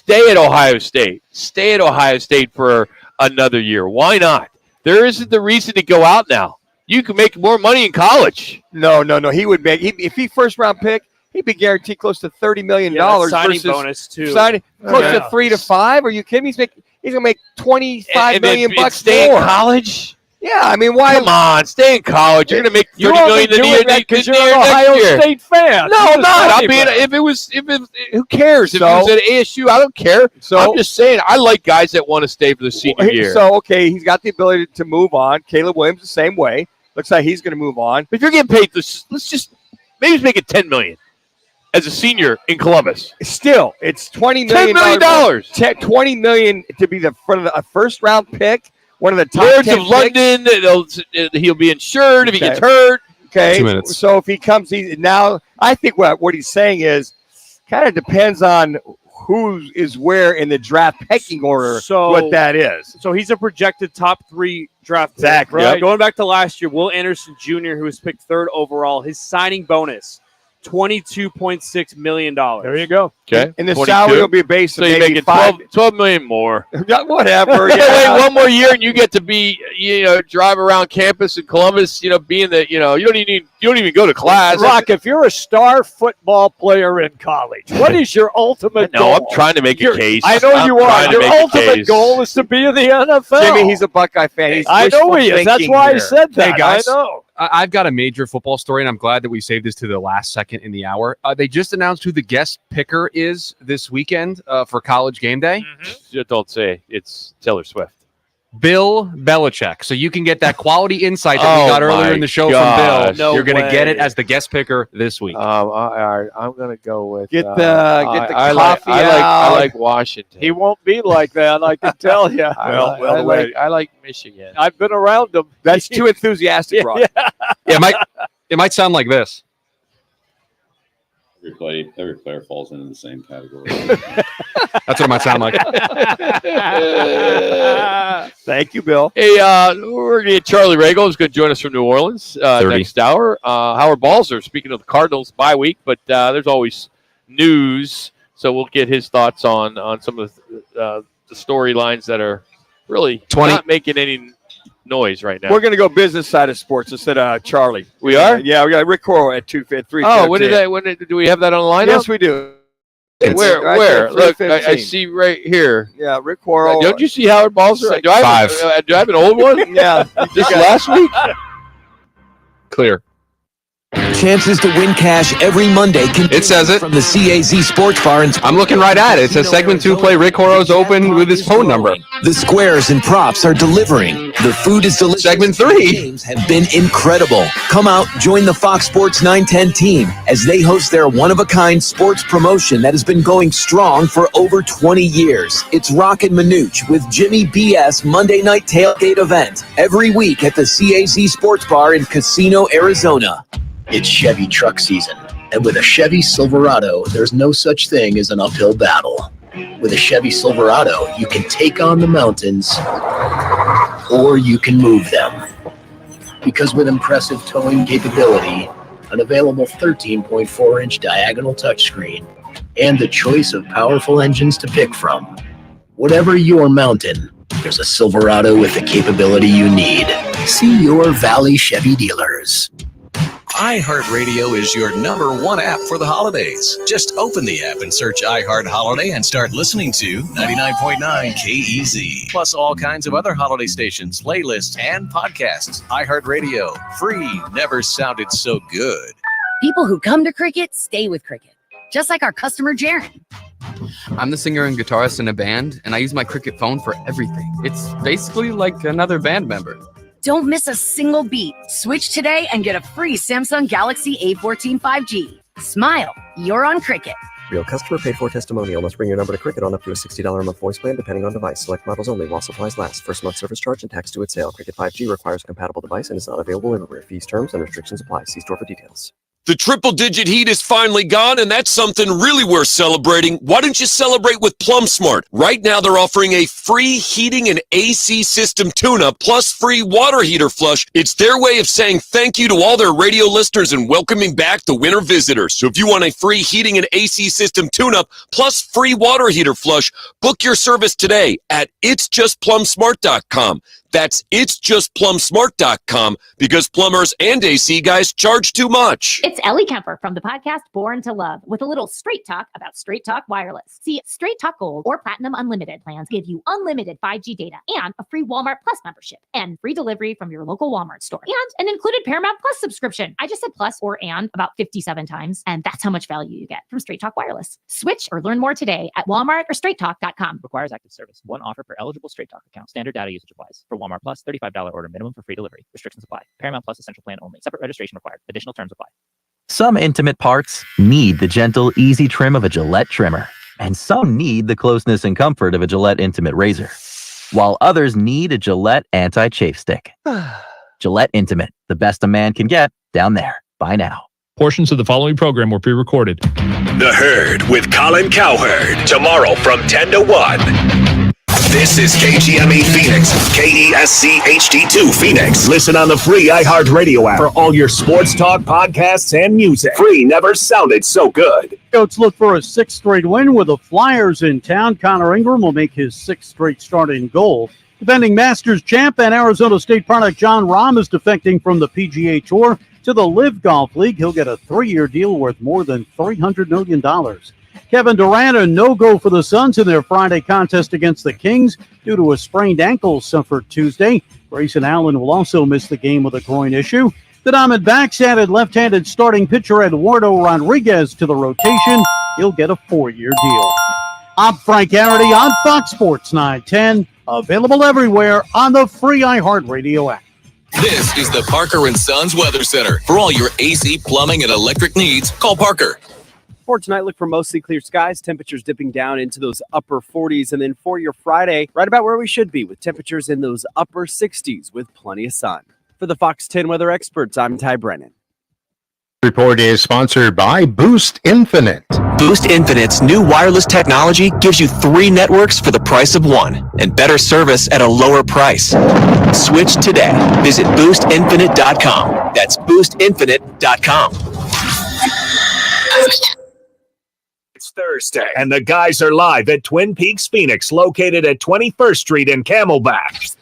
at Ohio State. Stay at Ohio State for another year. Why not? There isn't the reason to go out now. You can make more money in college. No. He would make if he first round pick, he'd be guaranteed close to $30 million signing bonus too. Signing close to 3 to 5. Are you kidding me? He's gonna make $25 million bucks stay more. In college. Yeah, I mean, why? Come on, stay in college. You're going to make $30 million a year because you're an Ohio State fan. No, I'm not. I'll be who cares? If it was at ASU, I don't care. So I'm just saying, I like guys that want to stay for the senior year. So, okay, he's got the ability to move on. Caleb Williams the same way. Looks like he's going to move on. If you're getting paid, let's just maybe make it $10 million as a senior in Columbus. Still, it's $20 million. $10 million. $20 million to be the first round pick. One of the top Lords 10 of London, he'll be insured if he gets hurt. Okay, 2 minutes. So if he comes, I think what he's saying is kind of depends on who is where in the draft pecking order, what that is. So he's a projected top 3 draft pick. Exactly. Right? Yep. Going back to last year, Will Anderson Jr., who was picked 3rd overall, his signing bonus, $22.6 million. There you go. Okay. And the 22. salary will be based on so you're making $12 million more. Whatever. Wait one more year and you get to be, drive around campus in Columbus, being the, you don't even go to class. Rock, if you're a star football player in college, what is your ultimate goal? No, I'm trying to make a case. I know you are. Your ultimate goal is to be in the NFL. Jimmy, he's a Buckeye fan. I know he is. That's why I said that. Hey, guys. I know. I've got a major football story, and I'm glad that we saved this to the last second in the hour. They just announced who the guest picker is this weekend for College Game Day. Just don't say it's Taylor Swift. Bill Belichick. So you can get that quality insight that we got earlier in the show from Bill. You're going to get it as the guest picker this week. All right, I'm going to go with get the coffee out. I like Washington. He won't be like that, I can tell you. I like Michigan. I've been around him. That's too enthusiastic, Rob. It might sound like this. Every player falls into the same category. That's what it might sound like. Thank you, Bill. Hey, we're going to get Charlie Ragle, who's going to join us from New Orleans next hour. Howard Balzer, speaking of the Cardinals bye week, but there's always news, so we'll get his thoughts on some of the storylines that are really not making any noise right now. We're going to go business side of sports instead of Charlie. We are? Yeah, we got Rick Coro at 3:15. Oh, do we have that on the lineup? Yes, we do. Where? Look, I see right here. Yeah, Rick Coro. Don't you see Howard Balzer? Do I have an old one? Yeah. Just last week? Clear. Chances to win cash every Monday continue. It says it from the CAZ Sports Bar. And I'm looking right at it. It says segment 2 play. Rick Coro's open with his phone number. The squares and props are delivering. The food is delicious. Segment 3. The games have been incredible. Come out, join the Fox Sports 910 team as they host their one-of-a-kind sports promotion that has been going strong for over 20 years. It's Roc and Manuch with Jimmy BS Monday night tailgate event every week at the CAZ Sports Bar in Casino, Arizona. It's Chevy truck season, and with a Chevy Silverado, there's no such thing as an uphill battle. With a Chevy Silverado, you can take on the mountains, or you can move them. Because with impressive towing capability, an available 13.4-inch diagonal touchscreen, and the choice of powerful engines to pick from, whatever your mountain, there's a Silverado with the capability you need. See your Valley Chevy dealers. iHeartRadio is your #1 app for the holidays. Just open the app and search iHeart Holiday and start listening to 99.9 KEZ. Plus all kinds of other holiday stations, playlists, and podcasts. iHeartRadio. Free never sounded so good. People who come to Cricket stay with Cricket. Just like our customer, Jaron. I'm the singer and guitarist in a band, and I use my Cricket phone for everything. It's basically like another band member. Don't miss a single beat. Switch today and get a free Samsung Galaxy A14 5G. Smile, you're on Cricket. Real customer paid for testimonial. Must bring your number to Cricket on up to a $60 a month voice plan depending on device. Select models only while supplies last. First month service charge and tax due at sale. Cricket 5G requires a compatible device and is not available everywhere. Fees, terms, and restrictions apply. See store for details. The triple-digit heat is finally gone, and that's something really worth celebrating. Why don't you celebrate with PlumSmart? Right now, they're offering a free heating and AC system tune-up plus free water heater flush. It's their way of saying thank you to all their radio listeners and welcoming back the winter visitors. So if you want a free heating and AC system tune-up plus free water heater flush, book your service today at itsjustplumsmart.com. That's itsjustplumsmart.com because plumbers and AC guys charge too much. It's Ellie Kemper from the podcast Born to Love with a little straight talk about Straight Talk Wireless. See, Straight Talk Gold or Platinum Unlimited plans give you unlimited 5G data and a free Walmart Plus membership and free delivery from your local Walmart store and an included Paramount Plus subscription. I just said plus or and about 57 times, and that's how much value you get from Straight Talk Wireless. Switch or learn more today at Walmart or straighttalk.com. Requires active service. One offer per eligible Straight Talk account. Standard data usage applies. For Walmart Plus, $35 order minimum for free delivery. Restrictions apply. Paramount Plus Essential Plan only. Separate registration required. Additional terms apply. Some intimate parts need the gentle, easy trim of a Gillette trimmer. And some need the closeness and comfort of a Gillette Intimate Razor. While others need a Gillette Anti-Chafe Stick. Gillette Intimate, the best a man can get down there. Buy now. Portions of the following program were pre-recorded. The Herd with Colin Cowherd. Tomorrow from 10 to 1. This is KGME Phoenix, KESC HD2 Phoenix. Listen on the free iHeartRadio app for all your sports talk, podcasts, and music. Free never sounded so good. Goats look for a sixth straight win with the Flyers in town. Connor Ingram will make his sixth straight start in goal. Defending Masters champ and Arizona State product John Rahm is defecting from the PGA Tour to the Live Golf League. He'll get a 3-year deal worth more than $300 million. Kevin Durant, a no-go for the Suns in their Friday contest against the Kings due to a sprained ankle suffered Tuesday. Grayson Allen will also miss the game with a groin issue. The Diamondbacks added left-handed starting pitcher Eduardo Rodriguez to the rotation. He'll get a 4-year deal. I'm Frank Garrity on Fox Sports 910, available everywhere on the free iHeartRadio app. This is the Parker & Sons Weather Center. For all your AC, plumbing, and electric needs, call Parker. For tonight, look for mostly clear skies, temperatures dipping down into those upper 40s. And then for your Friday, right about where we should be with temperatures in those upper 60s with plenty of sun. For the Fox 10 weather experts, I'm Ty Brennan. Report is sponsored by Boost Infinite. Boost Infinite's new wireless technology gives you 3 networks for the price of 1 and better service at a lower price. Switch today. Visit boostinfinite.com. That's boostinfinite.com. It's Thursday, and the guys are live at Twin Peaks Phoenix, located at 21st Street in Camelback.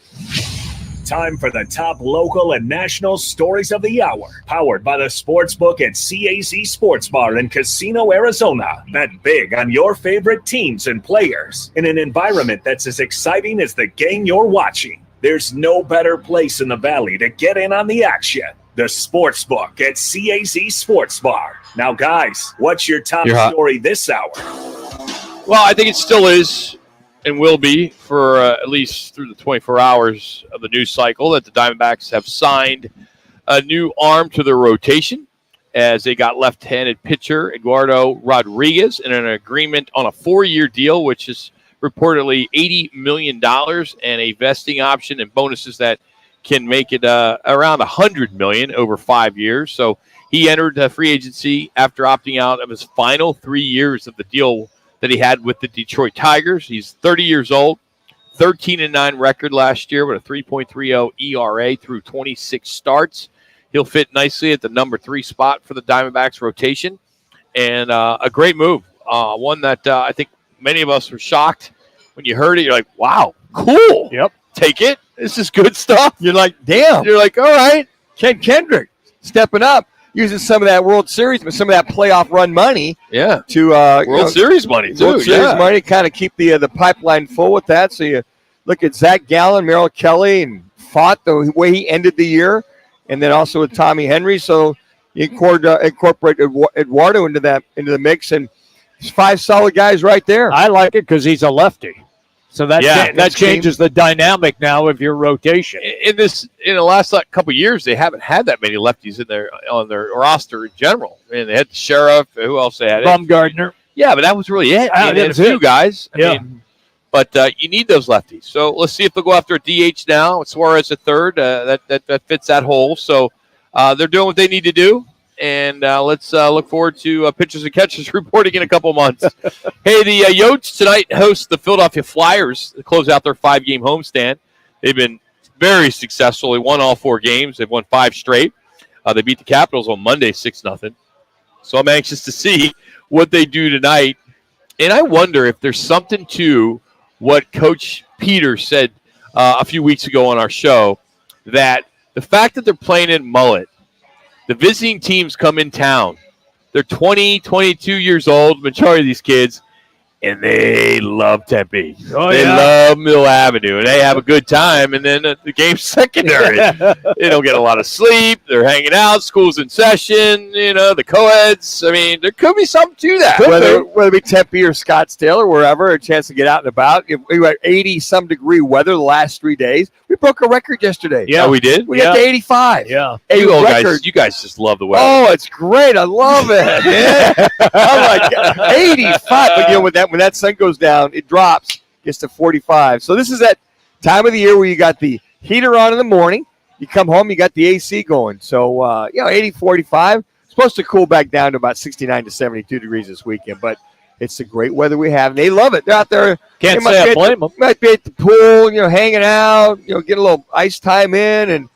Time for the top local and national stories of the hour. Powered by the Sportsbook at CAZ Sports Bar in Casino, Arizona. Bet big on your favorite teams and players in an environment that's as exciting as the game you're watching. There's no better place in the Valley to get in on the action. The Sportsbook at CAZ Sports Bar. Now, guys, what's your top story this hour? Well, I think it still is and will be for at least through the 24 hours of the news cycle that the Diamondbacks have signed a new arm to their rotation as they got left-handed pitcher Eduardo Rodriguez in an agreement on a 4-year deal, which is reportedly $80 million and a vesting option and bonuses that can make it around $100 million over 5 years. So he entered free agency after opting out of his final 3 years of the deal that he had with the Detroit Tigers. He's 30 years old, 13-9 record last year with a 3.30 ERA through 26 starts. He'll fit nicely at the number 3 spot for the Diamondbacks rotation, and a great move. One that I think many of us were shocked when you heard it. You're like, wow, cool. Yep. Take it. This is good stuff. You're like, damn. You're like, all right. Ken Kendrick stepping up, using some of that World Series, but some of that playoff run money. Yeah. To World Series money, too. World Series money, kind of keep the pipeline full with that. So you look at Zach Gallen, Merrill Kelly, and Fott, the way he ended the year, and then also with Tommy Henry. So you incorporate Eduardo into the mix, and it's 5 solid guys right there. I like it because he's a lefty. So that changes the dynamic now of your rotation. In the last couple of years, they haven't had that many lefties on their roster in general. And they had the Sheriff. Who else they had? Bumgardner. Yeah, but that was really it. They had a few guys. I mean, but you need those lefties. So let's see if they'll go after a DH now. Suarez at third. That fits that hole. So they're doing what they need to do. And let's look forward to pitchers and catchers reporting in a couple months. Hey, the Yotes tonight host the Philadelphia Flyers to close out their 5-game homestand. They've been very successful. They won all 4 games. They've won 5 straight. They beat the Capitals on Monday 6-0. So I'm anxious to see what they do tonight. And I wonder if there's something to what Coach Peter said a few weeks ago on our show that the fact that they're playing in Mullet, the visiting teams come in town. They're 20, 22 years old, majority of these kids, and they love Tempe. They love Mill Avenue, and they have a good time, and then the game's secondary. They don't get a lot of sleep. They're hanging out. School's in session, the co-eds. I mean, there could be something to that. Whether it be Tempe or Scottsdale or wherever, a chance to get out and about. We were at 80-some degree weather the last 3 days. We broke a record yesterday. Yeah, we did. We got to 85. Yeah. You guys just love the weather. Oh, it's great. I love it, man. I'm like, 85. But when that sun goes down, it drops, gets to 45. So this is that time of the year where you got the heater on in the morning. You come home, you got the AC going. So, 80, 45. Supposed to cool back down to about 69 to 72 degrees this weekend. But it's the great weather we have. And they love it. They're out there. Can't say I blame them. Might be at the pool, hanging out, get a little ice time in and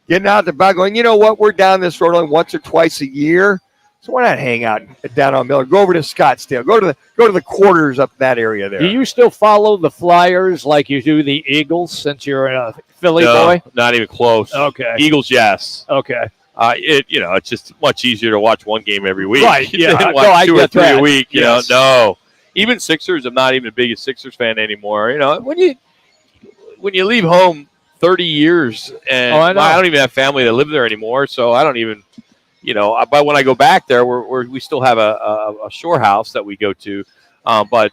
getting out the back going, you know what, we're down this road only once or twice a year. So why not hang out down on Miller? Go over to Scottsdale. Go to the quarters up that area there. Do you still follow the Flyers like you do the Eagles since you're a Philly boy? Not even close. Okay. Eagles, yes. Okay. It's just much easier to watch one game every week. Right. Yeah. Than watch 2 or 3 a week. Yes. No. Even Sixers, I'm not even the biggest Sixers fan anymore. When you leave home 30 years, and I don't even have family that live there anymore, so I don't even. But when I go back there, we still have a shore house that we go to. But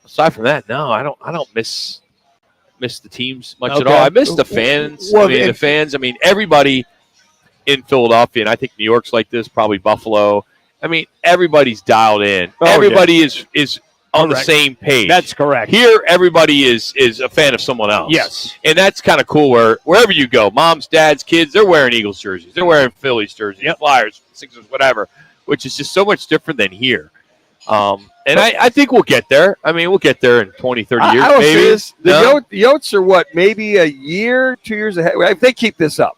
aside from that, no, I don't miss the teams much at all. I miss the fans. The fans. I mean, everybody in Philadelphia, and I think New York's like this, probably Buffalo. I mean, everybody's dialed in. Everybody is on the same page. That's correct. Here, everybody is a fan of someone else. Yes. And that's kind of cool wherever you go, moms, dads, kids, they're wearing Eagles jerseys. They're wearing Phillies jerseys, Flyers, Sixers, whatever, which is just so much different than here. And I think we'll get there. I mean, we'll get there in 20, 30 years, I will maybe. say this, the Yotes are maybe a year, 2 years ahead. If they keep this up,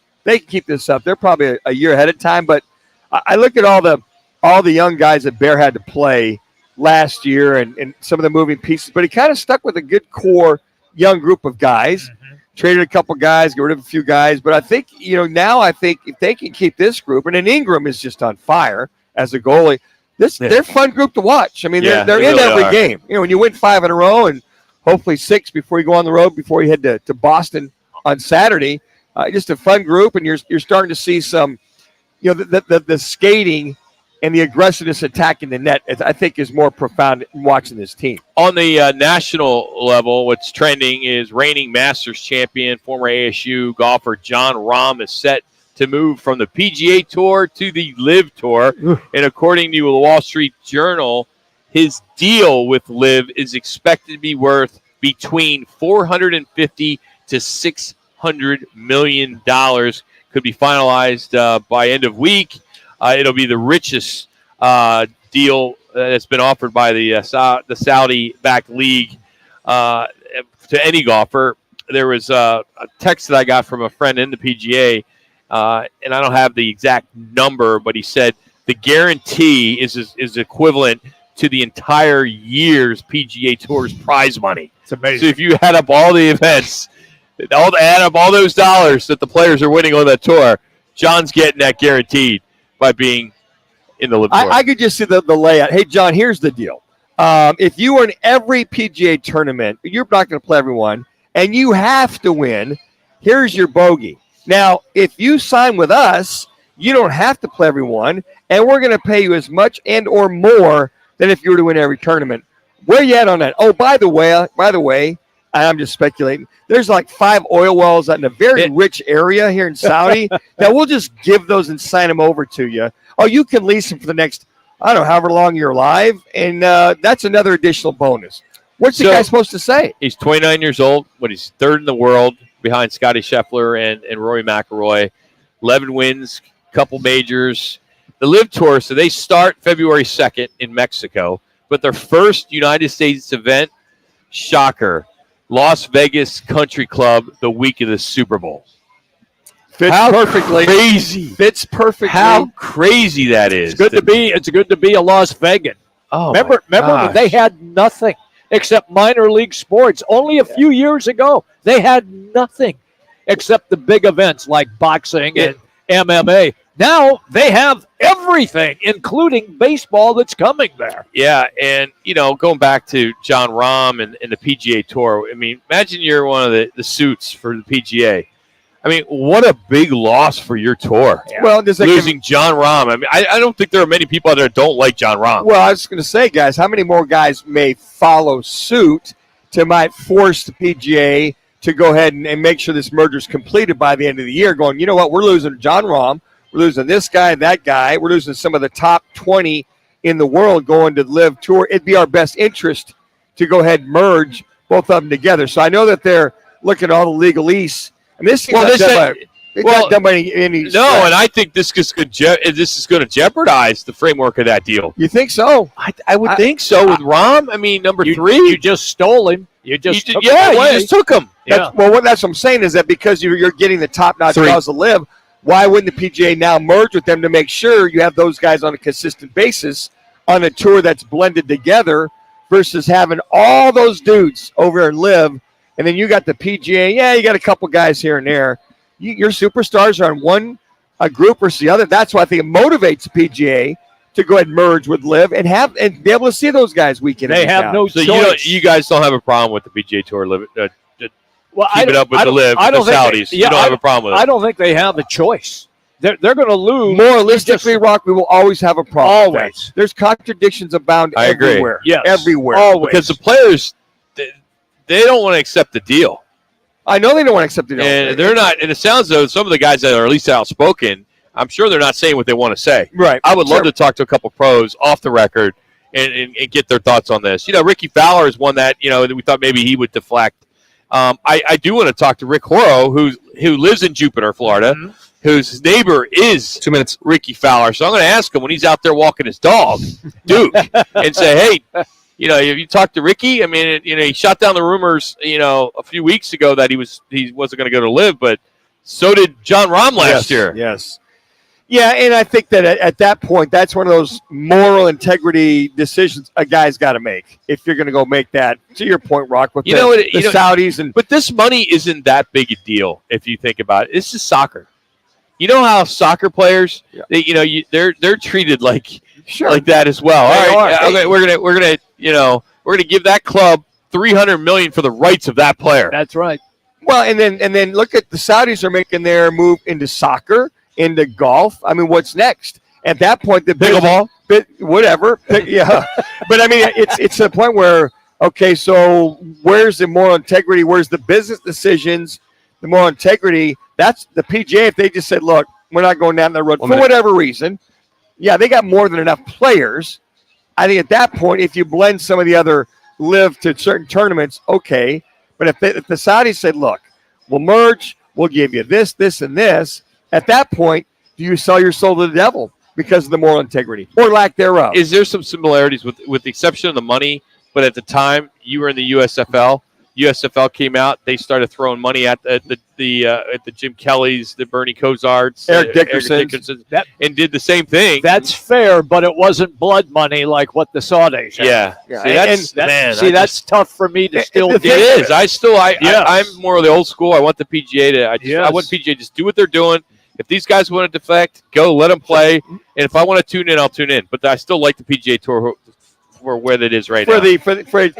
they're probably a year ahead of time. But I look at all the young guys that Bear had to play last year and some of the moving pieces, but he kind of stuck with a good core young group of guys. Traded a couple guys, got rid of a few guys, but I think now if they can keep this group, and then Ingram is just on fire as a goalie. They're a fun group to watch. I mean, they're in really every game. When you win 5 in a row and hopefully 6 before you go on the road before you head to Boston on Saturday, just a fun group, and you're starting to see some, the skating and the aggressiveness attacking the net, I think, is more profound in watching this team. On the national level, what's trending is reigning Masters champion, former ASU golfer John Rahm is set to move from the PGA Tour to the LIV Tour. And according to the Wall Street Journal, his deal with LIV is expected to be worth between $450 to $600 million. Could be finalized by end of week. It'll be the richest deal that's been offered by the Saudi-backed league to any golfer. There was a text that I got from a friend in the PGA, and I don't have the exact number, but he said the guarantee is equivalent to the entire year's PGA Tour's prize money. It's amazing. So if you add up all the events, add up all those dollars that the players are winning on that tour, John's getting that guaranteed by being in the LIV Tour. I could just see the layout. Hey, John, here's the deal. If you win every PGA tournament, you're not going to play everyone, and you have to win, here's your bogey. Now, if you sign with us, you don't have to play everyone, and we're going to pay you as much and or more than if you were to win every tournament. Where you at on that? Oh, by the way, I'm just speculating. There's like 5 oil wells in a very rich area here in Saudi that we'll just give those and sign them over to you. Oh, you can lease them for the next, I don't know, however long you're alive, and that's another additional bonus. What's the guy supposed to say? He's 29 years old, but he's 3rd in the world behind Scotty Scheffler and Rory McIlroy. 11 wins, couple majors. The LIV Tour, so they start February 2nd in Mexico, but their first United States event, shocker, Las Vegas Country Club the week of the Super Bowl. Fits perfectly. Crazy. Fits perfectly. How crazy that is. It's good to be a Las Vegan. Oh, remember when they had nothing? except minor league sports. Only a few years ago, they had nothing except the big events like boxing and MMA. Now they have everything, including baseball that's coming there. Yeah, and, going back to John Rahm and the PGA Tour, I mean, imagine you're one of the suits for the PGA. I mean, what a big loss for your tour. Yeah. Well, losing John Rahm. I mean, I don't think there are many people out there that don't like John Rahm. Well, I was going to say, guys, how many more guys may follow suit might force the PGA to go ahead and make sure this merger is completed by the end of the year, going, you know what, we're losing John Rahm, we're losing this guy, that guy, we're losing some of the top 20 in the world going to LIV Tour. It'd be our best interest to go ahead and merge both of them together. So I know that they're looking at all the legalese. I mean, this is not done by any no, and I think this is going to jeopardize the framework of that deal. You think so? I would think so with Rahm. I mean, number 3. You just stole him. You just took him away. You just took him. That's what I'm saying is that because you're getting the top-notch guys to LIV, why wouldn't the PGA now merge with them to make sure you have those guys on a consistent basis on a tour that's blended together versus having all those dudes over in LIV, and then you got the PGA. Yeah, you got a couple guys here and there. Your superstars are on a group versus the other. That's why I think it motivates the PGA to go ahead and merge with LIV and be able to see those guys week in and week out. They have no So choice. you guys don't have a problem with the PGA Tour keep it up with the LIV, I the don't think Saudis. You don't have a problem with it. I don't think they have a choice. They're going to lose. Moralistically, Rock, we will always have a problem. Always. With that. There's contradictions abound I agree. everywhere. Yes. Everywhere. Always. Because the players, they don't want to accept the deal. I know they don't want to accept the deal. And they're not, and it sounds though some of the guys that are at least outspoken, I'm sure they're not saying what they want to say. Right. I would love to talk to a couple pros off the record and get their thoughts on this. Ricky Fowler is one that, we thought maybe he would deflect. I do want to talk to Rick Horrow, who lives in Jupiter, Florida, whose neighbor is 2 minutes Ricky Fowler. So I'm going to ask him when he's out there walking his dog, Duke, and say, hey, have you talked to Ricky? I mean, he shot down the rumors, a few weeks ago that he wasn't going to go to LIV, but so did John Rahm last year. Yes. Yeah, and I think that at that point, that's one of those moral integrity decisions a guy's got to make if you're going to go make that. To your point, Rock, with the Saudis. But this money isn't that big a deal if you think about it. This is soccer. You know how soccer players, they're treated like that as well. All right, okay, we're gonna give that club $300 million for the rights of that player. That's right. Well, and then look at the Saudis are making their move into soccer, into golf. I mean, what's next? At that point, the pickleball, whatever. Yeah, but I mean, it's a point where so where's the moral integrity? Where's the business decisions? The moral integrity. That's the PGA. If they just said, "Look, we're not going down that road for whatever reason," yeah, they got more than enough players. I think at that point, if you blend some of the other LIV to certain tournaments, okay. But if the Saudis said, "Look, we'll merge, we'll give you this, this, and this," at that point, do you sell your soul to the devil because of the moral integrity or lack thereof? Is there some similarities with the exception of the money? But at the time you were in the USFL. USFL came out. They started throwing money at the Jim Kellys, the Bernie Kosarts, Eric Dickerson, and did the same thing. That's fair, but it wasn't blood money like what the Saudis had. Yeah. That's tough for me to still do. It is. I'm more of the old school. I want the PGA to. I want PGA to just do what they're doing. If these guys want to defect, go let them play. And if I want to tune in, I'll tune in. But I still like the PGA Tour for where it is right now.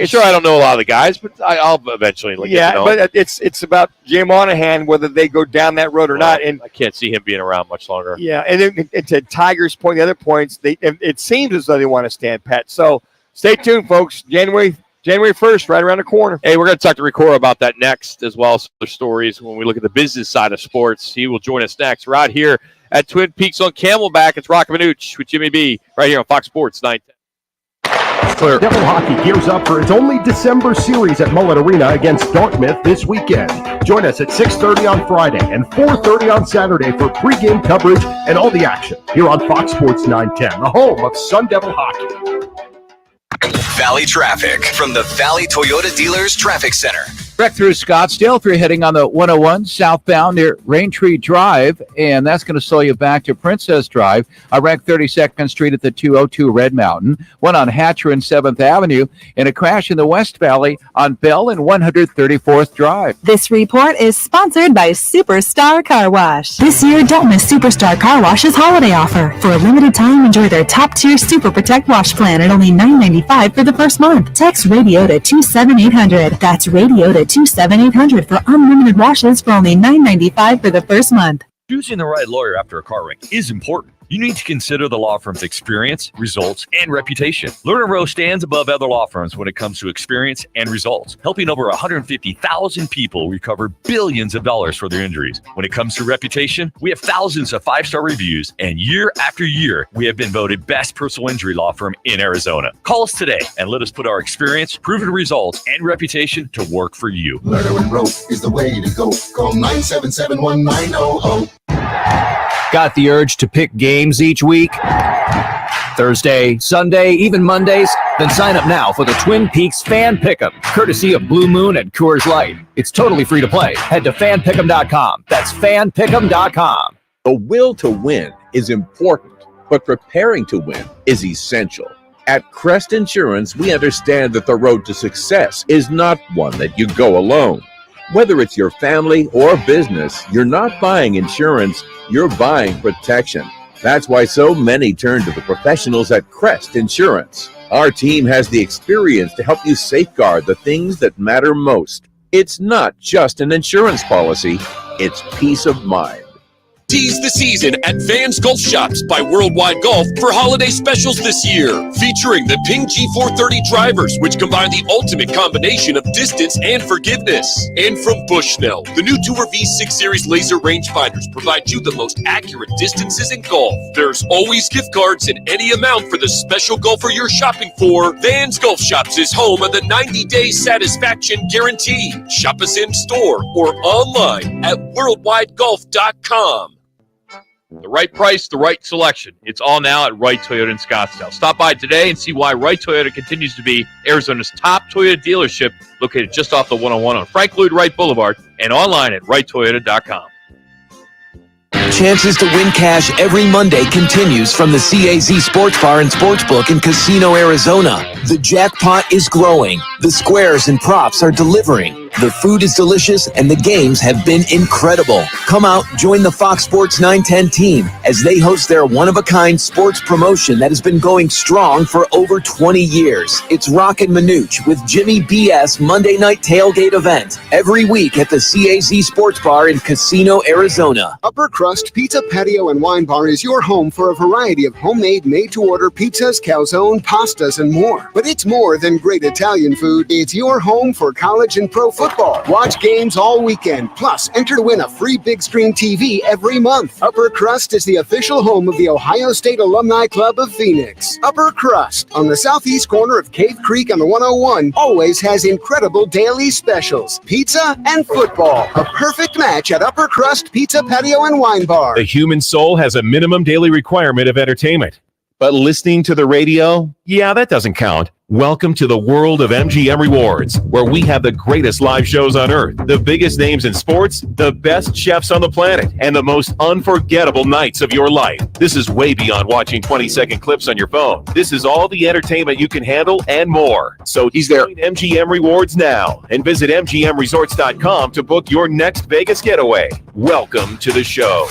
Sure, I don't know a lot of the guys, but I'll eventually get to know but it's about Jay Monahan, whether they go down that road or not. And I can't see him being around much longer. Yeah, and then to Tiger's point, the other points, it seems as though they want to stand pat. So stay tuned, folks. January 1st, right around the corner. Hey, we're going to talk to Rick Horrow about that next, as well as other stories when we look at the business side of sports. He will join us next. We're out here at Twin Peaks on Camelback. It's Roc and Manuch with Jimmy B right here on Fox Sports 910. Devil Hockey gears up for its only December series at Mullet Arena against Dartmouth this weekend. Join us at 6:30 on Friday and 4:30 on Saturday for pregame coverage and all the action here on Fox Sports 910, the home of Sun Devil Hockey. Valley traffic from the Valley Toyota Dealers Traffic Center. Direct through Scottsdale if you're heading on the 101 southbound near Raintree Drive, and that's going to slow you back to Princess Drive. I wrecked 32nd Street at the 202 Red Mountain, one on Hatcher and 7th Avenue, and a crash in the West Valley on Bell and 134th Drive. This report is sponsored by Superstar Car Wash. This year, don't miss Superstar Car Wash's holiday offer. For a limited time, enjoy their top-tier Super Protect Wash plan at only $9.95 for the first month. Text radio to 27800. That's radio to 27800 for unlimited washes for only $9.95 for the first month. Choosing the right lawyer after a car wreck is important. You need to consider the law firm's experience, results, and reputation. Lerner Rowe stands above other law firms when it comes to experience and results, helping over 150,000 people recover billions of dollars for their injuries. When it comes to reputation, we have thousands of 5-star reviews, and year after year, we have been voted best personal injury law firm in Arizona. Call us today and let us put our experience, proven results, and reputation to work for you. Lerner and Rowe is the way to go. Call 977-1900. Got the urge to pick games each week? Thursday, Sunday, even Mondays? Then sign up now for the Twin Peaks Fan Pick'em, courtesy of Blue Moon and Coors Light. It's totally free to play. Head to fanpick'em.com. That's fanpick'em.com. The will to win is important, but preparing to win is essential. At Crest Insurance, we understand that the road to success is not one that you go alone. Whether it's your family or business, you're not buying insurance, you're buying protection. That's why so many turn to the professionals at Crest Insurance. Our team has the experience to help you safeguard the things that matter most. It's not just an insurance policy, it's peace of mind. Tease the season at Vans Golf Shops by Worldwide Golf for holiday specials this year, featuring the Ping G430 drivers, which combine the ultimate combination of distance and forgiveness. And from Bushnell, the new Tour V6 Series laser rangefinders provide you the most accurate distances in golf. There's always gift cards in any amount for the special golfer you're shopping for. Vans Golf Shops is home of the 90-day satisfaction guarantee. Shop us in store or online at worldwidegolf.com. The right price, the right selection. It's all now at Wright Toyota in Scottsdale. Stop by today and see why Wright Toyota continues to be Arizona's top Toyota dealership, located just off the 101 on Frank Lloyd Wright Boulevard and online at wrighttoyota.com. Chances to win cash every Monday continues from the CAZ Sports Bar and Sportsbook in Casino, Arizona. The jackpot is growing. The squares and props are delivering. The food is delicious and the games have been incredible. Come out, join the Fox Sports 910 team as they host their one-of-a-kind sports promotion that has been going strong for over 20 years. It's Roc and Manuch with Jimmy B.S. Monday night tailgate event every week at the CAZ Sports Bar in Casino, Arizona. Upper Crust Pizza, Patio, and Wine Bar is your home for a variety of homemade, made-to-order pizzas, calzone, pastas, and more. But it's more than great Italian food. It's your home for college and pro football. Watch games all weekend. Plus, enter to win a free big screen TV every month. Upper Crust is the official home of the Ohio State Alumni Club of Phoenix. Upper Crust, on the southeast corner of Cave Creek on the 101, always has incredible daily specials. Pizza and football. A perfect match at Upper Crust Pizza, Patio, and Wine Bar. The human soul has a minimum daily requirement of entertainment. But listening to the radio, yeah, that doesn't count. Welcome to the world of MGM Rewards, where we have the greatest live shows on earth, the biggest names in sports, the best chefs on the planet, and the most unforgettable nights of your life. This is way beyond watching 20-second clips on your phone. This is all the entertainment you can handle and more. So join MGM Rewards now and visit MGMResorts.com to book your next Vegas getaway. Welcome to the show.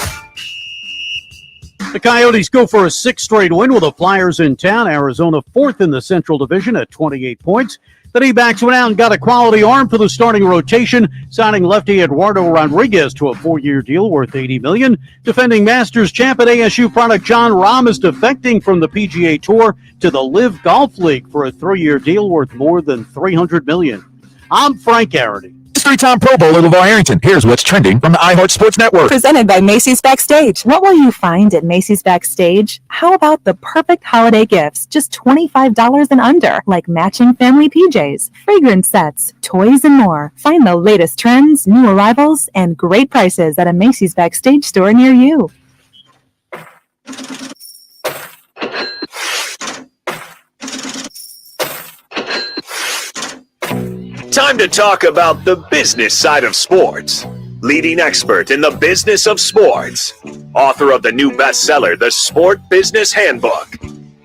The Coyotes go for a sixth straight win with the Flyers in town. Arizona fourth in the Central Division at 28 points. The D-backs went out and got a quality arm for the starting rotation, signing lefty Eduardo Rodriguez to a 4-year deal worth $80 million. Defending Masters champ and ASU product Jon Rahm is defecting from the PGA Tour to the Live Golf League for a 3-year deal worth more than $300 million. I'm Frank Arity. Three-time Pro Bowler LeVar Arrington. Here's what's trending from the iHeart Sports Network. Presented by Macy's Backstage. What will you find at Macy's Backstage? How about the perfect holiday gifts, just $25 and under, like matching family PJs, fragrance sets, toys, and more. Find the latest trends, new arrivals, and great prices at a Macy's Backstage store near you. Time to talk about the business side of sports. Leading expert in the business of sports. Author of the new bestseller, The Sport Business Handbook.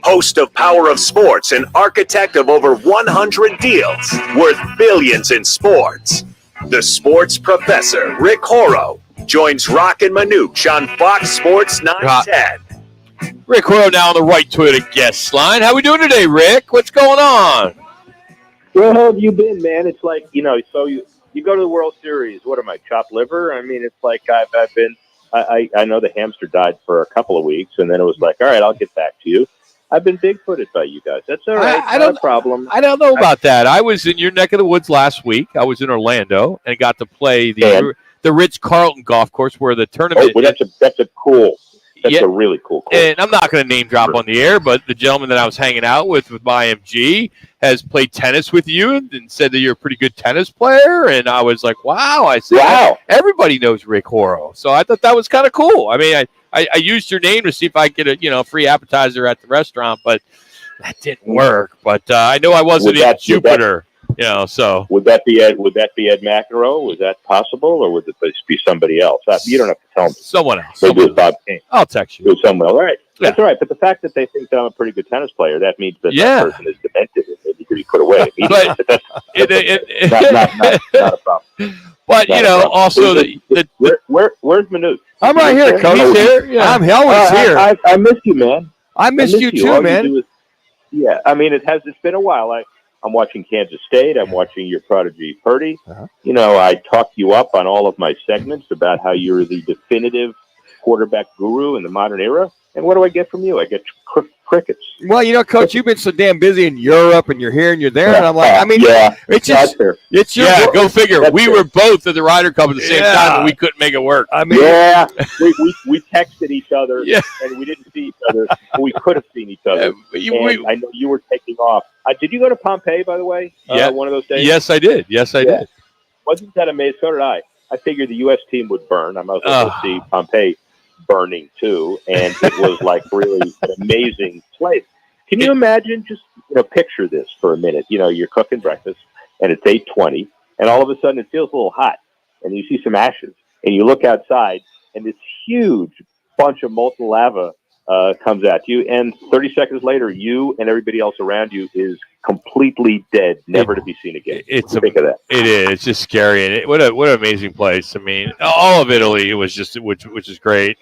Host of Power of Sports and architect of over 100 deals worth billions in sports. The sports professor, Rick Horrow, joins Roc and Manuch on Fox Sports 910. Rick Horrow now on the right Toyota guest line. How we doing today, Rick? What's going on? Where have you been, man? It's like, so you go to the World Series. What am I, chopped liver? I mean, it's like I've been, I know the hamster died for a couple of weeks, and then it was like, all right, I'll get back to you. I've been big-footed by you guys. That's all right. Not a problem. I don't know about that. I was in your neck of the woods last week. I was in Orlando and got to play the Ritz-Carlton golf course where the tournament. Oh, well, that's a cool. That's a really cool course. And I'm not going to name drop on the air, but the gentleman that I was hanging out with IMG has played tennis with you and said that you're a pretty good tennis player. And I was like, wow. I said, wow. Everybody knows Rick Horrow. So I thought that was kind of cool. I mean, I used your name to see if I could get a free appetizer at the restaurant, but that didn't work. But I know I wasn't in Jupiter. So would that be Ed McEnroe? Was that possible, or would it be somebody else? You don't have to tell me. Someone else. Maybe it was Bob King. I'll text you. It was someone else. All right, that's all right. But the fact that they think that I'm a pretty good tennis player, that means that that person is demented and maybe could be put away. But that's not a problem. But also where's Manuch? I'm right here, Coach. He's here. Yeah. I'm always here. I miss you, man. I miss you too, man. Yeah, I mean, it's been a while. I'm watching Kansas State. I'm watching your prodigy Purdy. I talk you up on all of my segments about how you're the definitive quarterback guru in the modern era. And what do I get from you? I get crickets. Well, Coach, you've been so damn busy in Europe, and you're here and you're there, and I'm like, it's just, it's your go figure. We were both at the Ryder Cup at the same time, and we couldn't make it work. I mean, we texted each other, and we didn't see each other. But we could have seen each other. I know you were taking off. Did you go to Pompeii, by the way? One of those days. Yes, I did. Did. Wasn't that amazing? So did I. I figured the U.S. team would burn. I might as well go see Pompeii burning too, and it was like really an amazing place. Can you imagine? Just picture this for a minute. You're cooking breakfast, and it's 8:20, and all of a sudden it feels a little hot, and you see some ashes, and you look outside, and this huge bunch of molten lava comes at you, and 30 seconds later, you and everybody else around you is completely dead, never to be seen again. Think of that. It is. It's just scary, and what an amazing place. I mean, all of Italy was just which is great.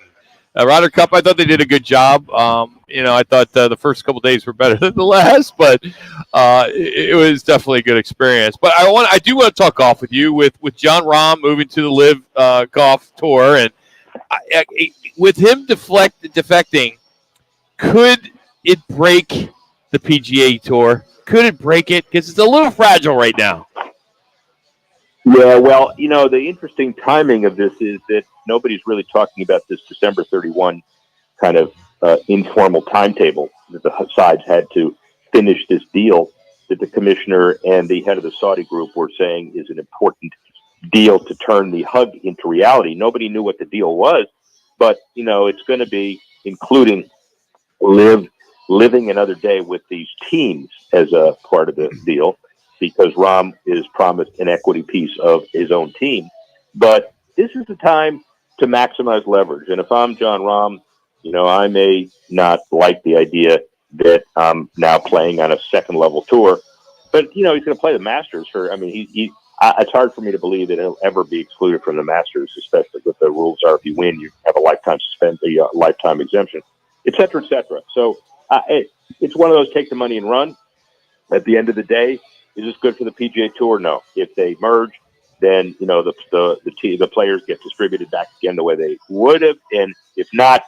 Ryder Cup, I thought they did a good job. I thought the first couple days were better than the last, but it was definitely a good experience. But I do want to talk golf with you with Jon Rahm moving to the Live Golf Tour, and with him defecting, could it break the PGA Tour? Could it break it? Because it's a little fragile right now. Yeah, well, the interesting timing of this is that nobody's really talking about this December 31 kind of informal timetable that the sides had to finish this deal that the commissioner and the head of the Saudi group were saying is an important deal to turn the hug into reality. Nobody knew what the deal was, but, it's going to be including living another day with these teams as a part of the deal, because Rahm is promised an equity piece of his own team. But this is the time to maximize leverage. And if I'm Jon Rahm, I may not like the idea that I'm now playing on a second-level tour. But, he's going to play the Masters it's hard for me to believe that he'll ever be excluded from the Masters, especially with the rules are if you win, you have a lifetime lifetime exemption, et cetera, et cetera. So it's one of those take the money and run. At the end of the day, is this good for the PGA Tour? No. If they merge, then the players get distributed back again the way they would have, and if not,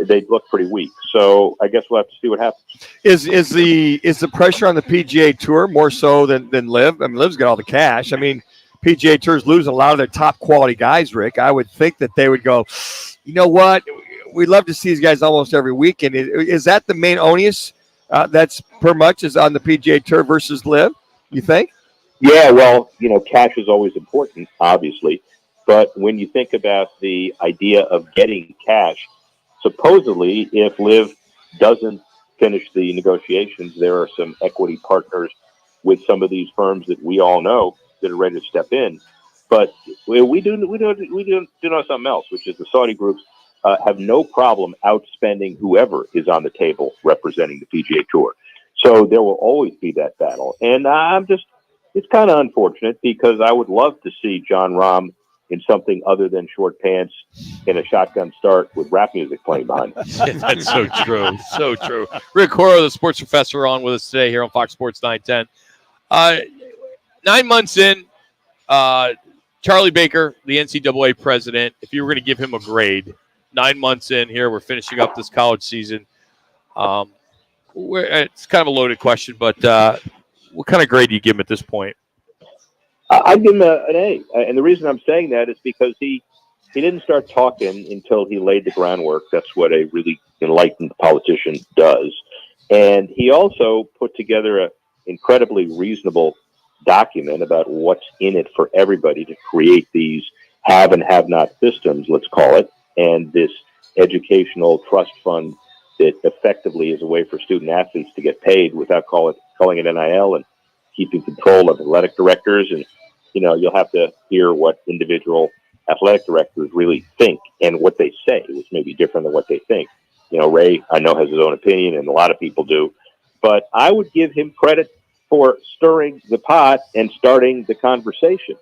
they'd look pretty weak. So I guess we'll have to see what happens. Is the pressure on the PGA Tour more so than Liv? I mean, Liv's got all the cash. I mean, PGA Tour's losing a lot of their top quality guys, Rick. I would think that they would go, you know what? We'd love to see these guys almost every weekend. Is that the main onus that's per much is on the PGA Tour versus Liv, you think? Yeah, well, cash is always important, obviously. But when you think about the idea of getting cash, supposedly, if Liv doesn't finish the negotiations, there are some equity partners with some of these firms that we all know that are ready to step in. But we do know something else, which is the Saudi groups have no problem outspending whoever is on the table representing the PGA Tour. So there will always be that battle. And it's kind of unfortunate because I would love to see John Rahm in something other than short pants in a shotgun start with rap music playing behind him. That's so true. So true. Rick Horrow, the sports professor, on with us today here on Fox Sports 910. 9 months in, Charlie Baker, the NCAA president, if you were going to give him a grade, 9 months in here, we're finishing up this college season. It's kind of a loaded question, but what kind of grade do you give him at this point? I'd give him an A. And the reason I'm saying that is because he didn't start talking until he laid the groundwork. That's what a really enlightened politician does. And he also put together an incredibly reasonable document about what's in it for everybody to create these have and have not systems, let's call it, and this educational trust fund that effectively is a way for student athletes to get paid without calling it NIL and keeping control of athletic directors. And, you'll have to hear what individual athletic directors really think and what they say, which may be different than what they think. Ray, I know, has his own opinion, and a lot of people do. But I would give him credit for stirring the pot and starting the conversation.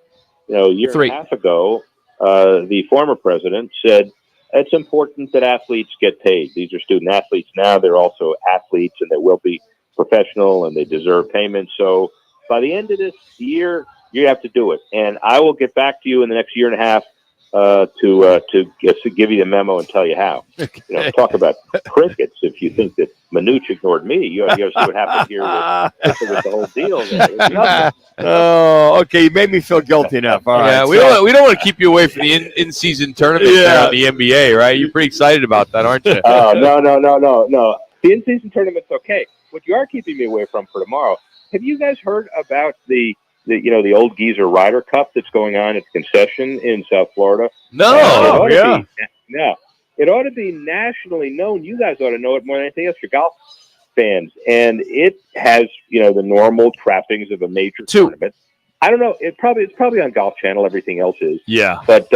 A year and a half ago, the former president said, it's important that athletes get paid. These are student athletes now. They're also athletes, and they will be professional, and they deserve payment. So by the end of this year, you have to do it. And I will get back to you in the next year and a half to give you the memo and tell you how. Talk about crickets. If you think that Manuch ignored me, you got to see what happened here with the whole deal. Oh, okay. You made me feel guilty enough. All right. Yeah, we don't want to keep you away from the in-season tournament there on the NBA, right? You're pretty excited about that, aren't you? Oh, no. The in-season tournament's okay. What you are keeping me away from for tomorrow, have you guys heard about the old geezer Ryder Cup that's going on at the concession in South Florida? No. It ought to be nationally known. You guys ought to know it more than anything else. You're golf fans. And it has, the normal trappings of a major tournament. I don't know. It's probably on Golf Channel. Everything else is. Yeah. But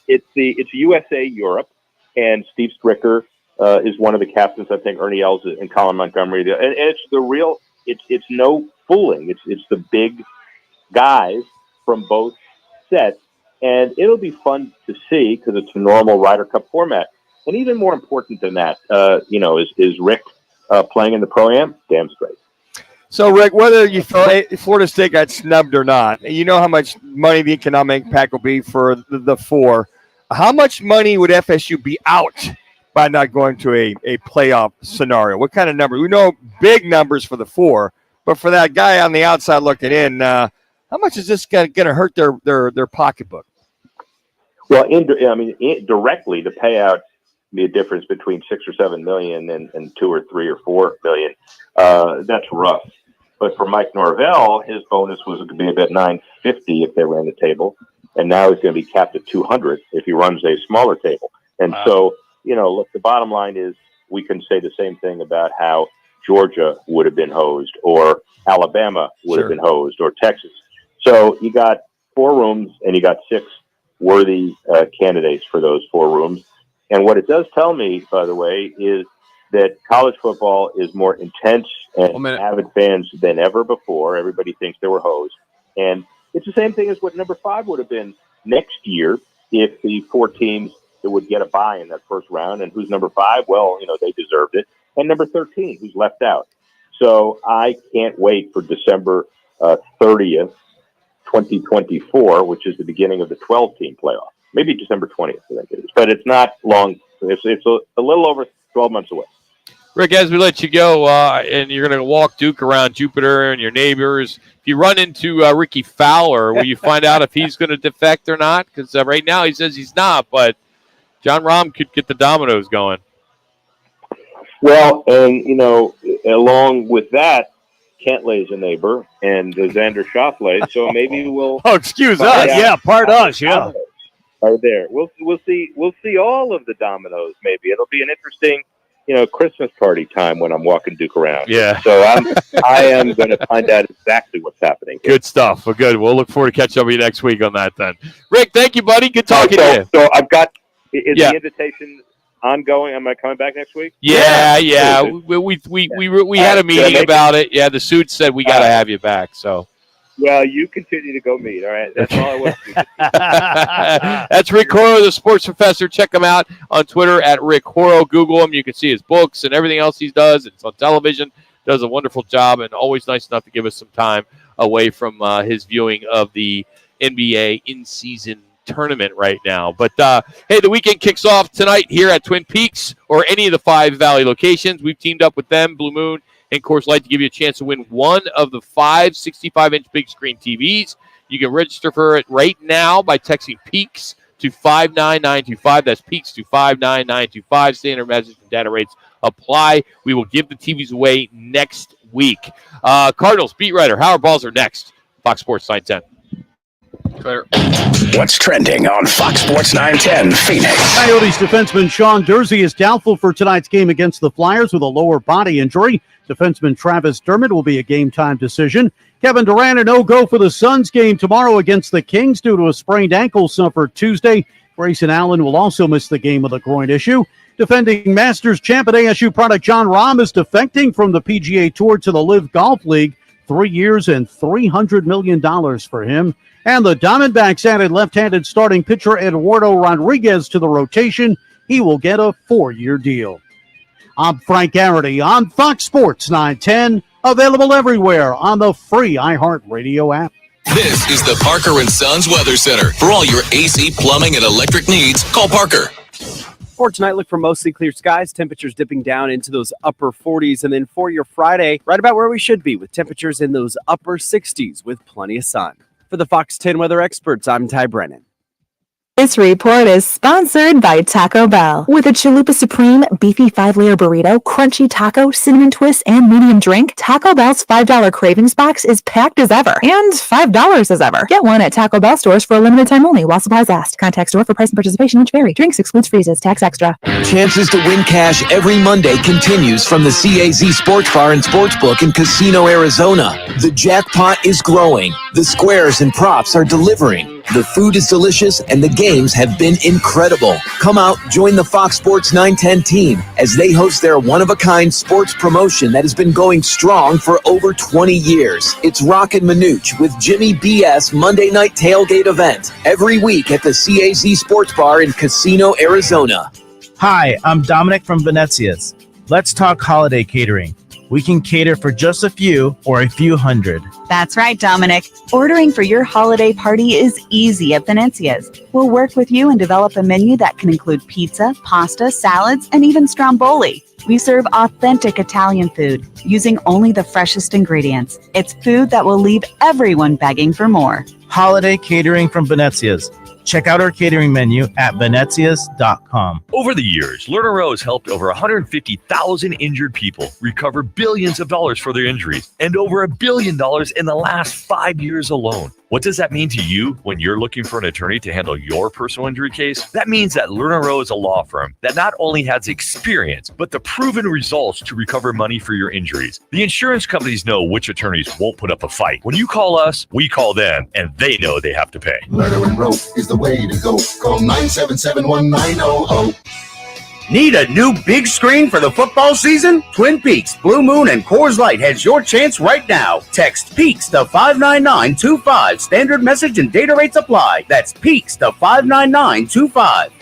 it's USA Europe, and Steve Stricker is one of the captains. I think Ernie Els and Colin Montgomery. And it's the real. It's no fooling. It's the big guys from both sets, and it'll be fun to see because it's a normal Ryder Cup format. And even more important than that, is Rick playing in the Pro-Am? Damn straight. So, Rick, whether you felt Florida State got snubbed or not, you know how much money the economic impact will be for the four. How much money would FSU be out by not going to a playoff scenario? What kind of number? We know big numbers for the four, but for that guy on the outside looking in, how much is this going to hurt their pocketbook? Well, directly, the payout be a difference between $6 or $7 million and $2 or $3 or $4 million. That's rough. But for Mike Norvell, his bonus was going to be about $950 if they ran the table, and now he's going to be capped at $200 if he runs a smaller table. And so, look, the bottom line is we can say the same thing about how Georgia would have been hosed, or Alabama would have been hosed, or Texas. So you got 4 rooms, and you got 6 worthy candidates for those 4 rooms. And what it does tell me, by the way, is that college football is more intense and avid fans than ever before. Everybody thinks they were hosed. And it's the same thing as what number 5 would have been next year if the 4 teams that would get a bye in that first round. And who's number 5? Well, they deserved it. And number 13, who's left out. So I can't wait for December 30th. 2024, which is the beginning of the 12-team playoff. Maybe December 20th, I think it is. But it's not long. It's a little over 12 months away. Rick, as we let you go, and you're going to walk Duke around Jupiter and your neighbors, if you run into Ricky Fowler, will you find out if he's going to defect or not? Because right now he says he's not, but John Rahm could get the dominoes going. Well, and, along with that, Cantley's a neighbor, and Xander Schauffele, so maybe we'll. Oh, excuse us. Yeah, part us. Yeah, are there? We'll see all of the dominoes. Maybe it'll be an interesting Christmas party time when I'm walking Duke around. Yeah. So I am going to find out exactly what's happening here. Good stuff. Well, good. We'll look forward to catching up with you next week on that then. Rick, thank you, buddy. Good talking to you. So I've got the invitation ongoing. Am I coming back next week? Yeah. We had a meeting about it. Yeah, the suit said we got to have you back. So. Well, you continue to go meet. All right, that's all I want to do. That's Rick Horrow, the sports professor. Check him out on Twitter at Rick Horrow. Google him. You can see his books and everything else he does. It's on television. Does a wonderful job and always nice enough to give us some time away from his viewing of the NBA in-season tournament right now. But, hey, the weekend kicks off tonight here at Twin Peaks or any of the 5 Valley locations. We've teamed up with them, Blue Moon, and Coors Light to give you a chance to win one of the 5 65-inch big screen TVs. You can register for it right now by texting PEAKS to 59925. That's PEAKS to 59925. Standard message and data rates apply. We will give the TVs away next week. Cardinals beat writer Howard Balzer next. Fox Sports 910. What's trending on Fox Sports 910 Phoenix? Coyotes defenseman Sean Dursey is doubtful for tonight's game against the Flyers with a lower body injury. Defenseman Travis Dermott will be a game-time decision. Kevin Durant a no-go for the Suns game tomorrow against the Kings due to a sprained ankle suffered Tuesday. Grayson Allen will also miss the game with a groin issue. Defending Masters champ and ASU product John Rahm is defecting from the PGA Tour to the Live Golf League. 3 years and $300 million for him. And the Diamondbacks added left-handed starting pitcher Eduardo Rodriguez to the rotation. He will get a 4-year deal. I'm Frank Garrity on Fox Sports 910, available everywhere on the free iHeartRadio app. This is the Parker & Sons Weather Center. For all your AC, plumbing, and electric needs, call Parker. For tonight, look for mostly clear skies, temperatures dipping down into those upper 40s. And then for your Friday, right about where we should be with temperatures in those upper 60s with plenty of sun. For the Fox 10 weather experts, I'm Ty Brennan. This report is sponsored by Taco Bell. With a Chalupa Supreme, beefy 5-layer burrito, crunchy taco, cinnamon twist, and medium drink, Taco Bell's $5 Cravings Box is packed as ever. And $5 as ever. Get one at Taco Bell stores for a limited time only while supplies last. Contact store for price and participation which vary. Drinks excludes freezes. Tax extra. Chances to win cash every Monday continues from the CAZ Sports Bar and Sportsbook in Casino, Arizona. The jackpot is growing. The squares and props are delivering. The food is delicious and the games have been incredible. Come out, join the Fox Sports 910 team as they host their one-of-a-kind sports promotion that has been going strong for over 20 years. It's Roc and Manuch with Jimmy B.S. Monday night tailgate event every week at the CAZ Sports Bar in Casino, Arizona. Hi, I'm Dominic from Venezia's. Let's talk holiday catering. We can cater for just a few or a few hundred. That's right, Dominic. Ordering for your holiday party is easy at Venezia's. We'll work with you and develop a menu that can include pizza, pasta, salads, and even stromboli. We serve authentic Italian food using only the freshest ingredients. It's food that will leave everyone begging for more. Holiday catering from Venezia's. Check out our catering menu at venezias.com. Over the years, Lerner Rowe has helped over 150,000 injured people recover billions of dollars for their injuries and over $1 billion in the last 5 years alone. What does that mean to you when you're looking for an attorney to handle your personal injury case? That means that Lerner Rowe is a law firm that not only has experience, but the proven results to recover money for your injuries. The insurance companies know which attorneys won't put up a fight. When you call us, we call them, and they know they have to pay. Lerner and Rowe is the way to go. Call 977-1900. Need a new big screen for the football season? Twin Peaks, Blue Moon, and Coors Light has your chance right now. Text PEAKS to 59925. Standard message and data rates apply. That's PEAKS to 59925.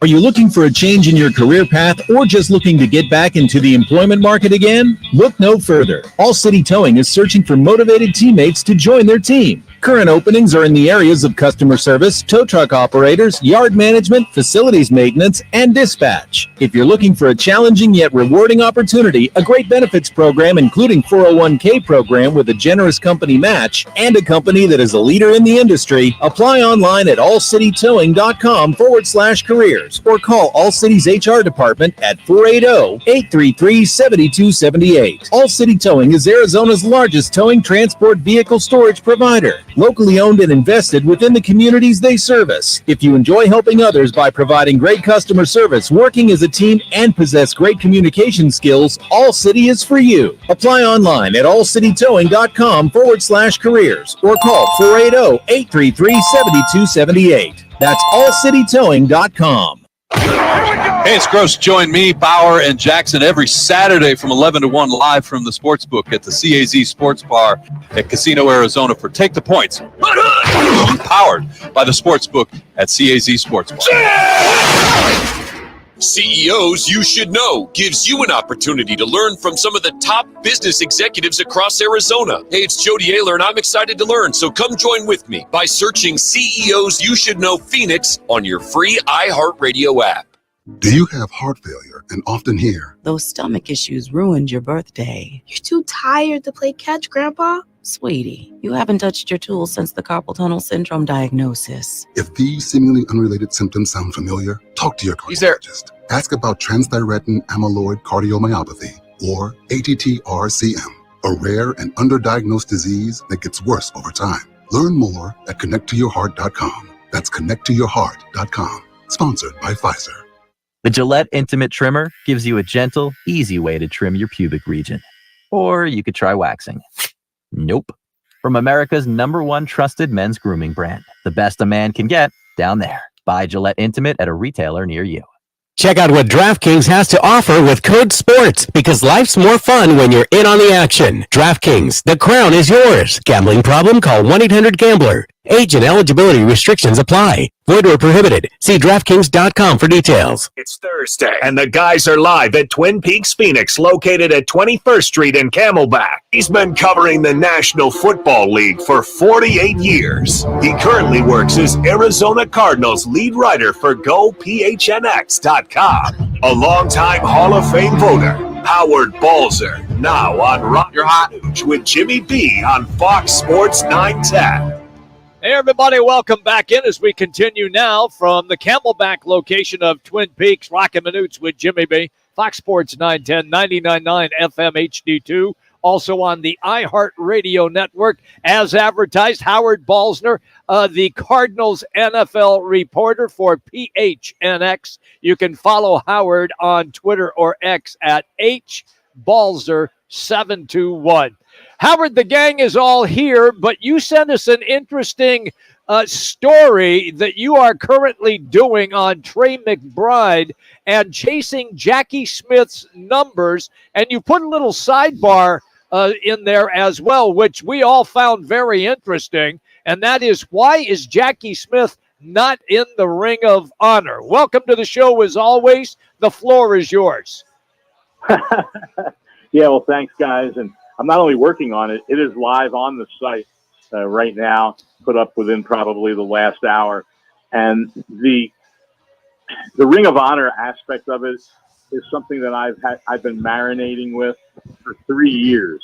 Are you looking for a change in your career path or just looking to get back into the employment market again? Look no further. All City Towing is searching for motivated teammates to join their team. Current openings are in the areas of customer service, tow truck operators, yard management, facilities maintenance, and dispatch. If you're looking for a challenging yet rewarding opportunity, a great benefits program including 401k program with a generous company match, and a company that is a leader in the industry, apply online at allcitytowing.com/careers or call All City's HR department at 480-833-7278. All City Towing is Arizona's largest towing transport vehicle storage provider. locally owned and invested within the communities they service. If you enjoy helping others by providing great customer service, working as a team, and possess great communication skills, All City is for you. Apply online at allcitytowing.com/careers or call 480-833-7278. That's allcitytowing.com. Hey, it's Gross. Join me, Bauer, and Jackson every Saturday from 11 to 1 live from the Sportsbook at the CAZ Sports Bar at Casino, Arizona for Take the Points. Powered by the Sportsbook at CAZ Sports Bar. CEOs You Should Know gives you an opportunity to learn from some of the top business executives across Arizona. Hey, it's Jody Ayler, and I'm excited to learn, so come join with me by searching CEOs You Should Know Phoenix on your free iHeartRadio app. Do you have heart failure and often hear, "Those stomach issues ruined your birthday"? "You're too tired to play catch, Grandpa." Sweetie, you haven't touched your tools since the carpal tunnel syndrome diagnosis. If these seemingly unrelated symptoms sound familiar, talk to your cardiologist. Ask about transthyretin amyloid cardiomyopathy, or ATTR-CM, a rare and underdiagnosed disease that gets worse over time. Learn more at connecttoyourheart.com. That's connecttoyourheart.com. Sponsored by Pfizer. The Gillette Intimate Trimmer gives you a gentle, easy way to trim your pubic region. Or you could try waxing. Nope. From America's #1 trusted men's grooming brand. The best a man can get, down there. Buy Gillette Intimate at a retailer near you. Check out what DraftKings has to offer with code SPORTS, because life's more fun when you're in on the action. DraftKings, the crown is yours. Gambling problem? Call 1-800-GAMBLER. Age and eligibility restrictions apply. Void or prohibited. See DraftKings.com for details. It's Thursday, and the guys are live at Twin Peaks Phoenix, located at 21st Street in Camelback. He's been covering the National Football League for 48 years. He currently works as Arizona Cardinals lead writer for GoPHNX.com. A longtime Hall of Fame voter, Howard Balzer, now on Roc and Manuch with Jimmy B on Fox Sports 910. Hey, everybody, welcome back in as we continue now from the Camelback location of Twin Peaks, Roc and Manuch with Jimmy B, Fox Sports 910, 99.9 FM HD2, also on the iHeartRadio network. As advertised, Howard Balzer, the Cardinals NFL reporter for PHNX. You can follow Howard on Twitter or X at HBalzer721. Howard, the gang is all here, but you sent us an interesting story that you are currently doing on Trey McBride and chasing Jackie Smith's numbers, and you put a little sidebar in there as well, which we all found very interesting, and that is, why is Jackie Smith not in the Ring of Honor? Welcome to the show as always. The floor is yours. Yeah, well, thanks, guys. And I'm not only working on it, it is live on the site right now, put up within probably the last hour. And the Ring of Honor aspect of it is something that I've been marinating with for 3 years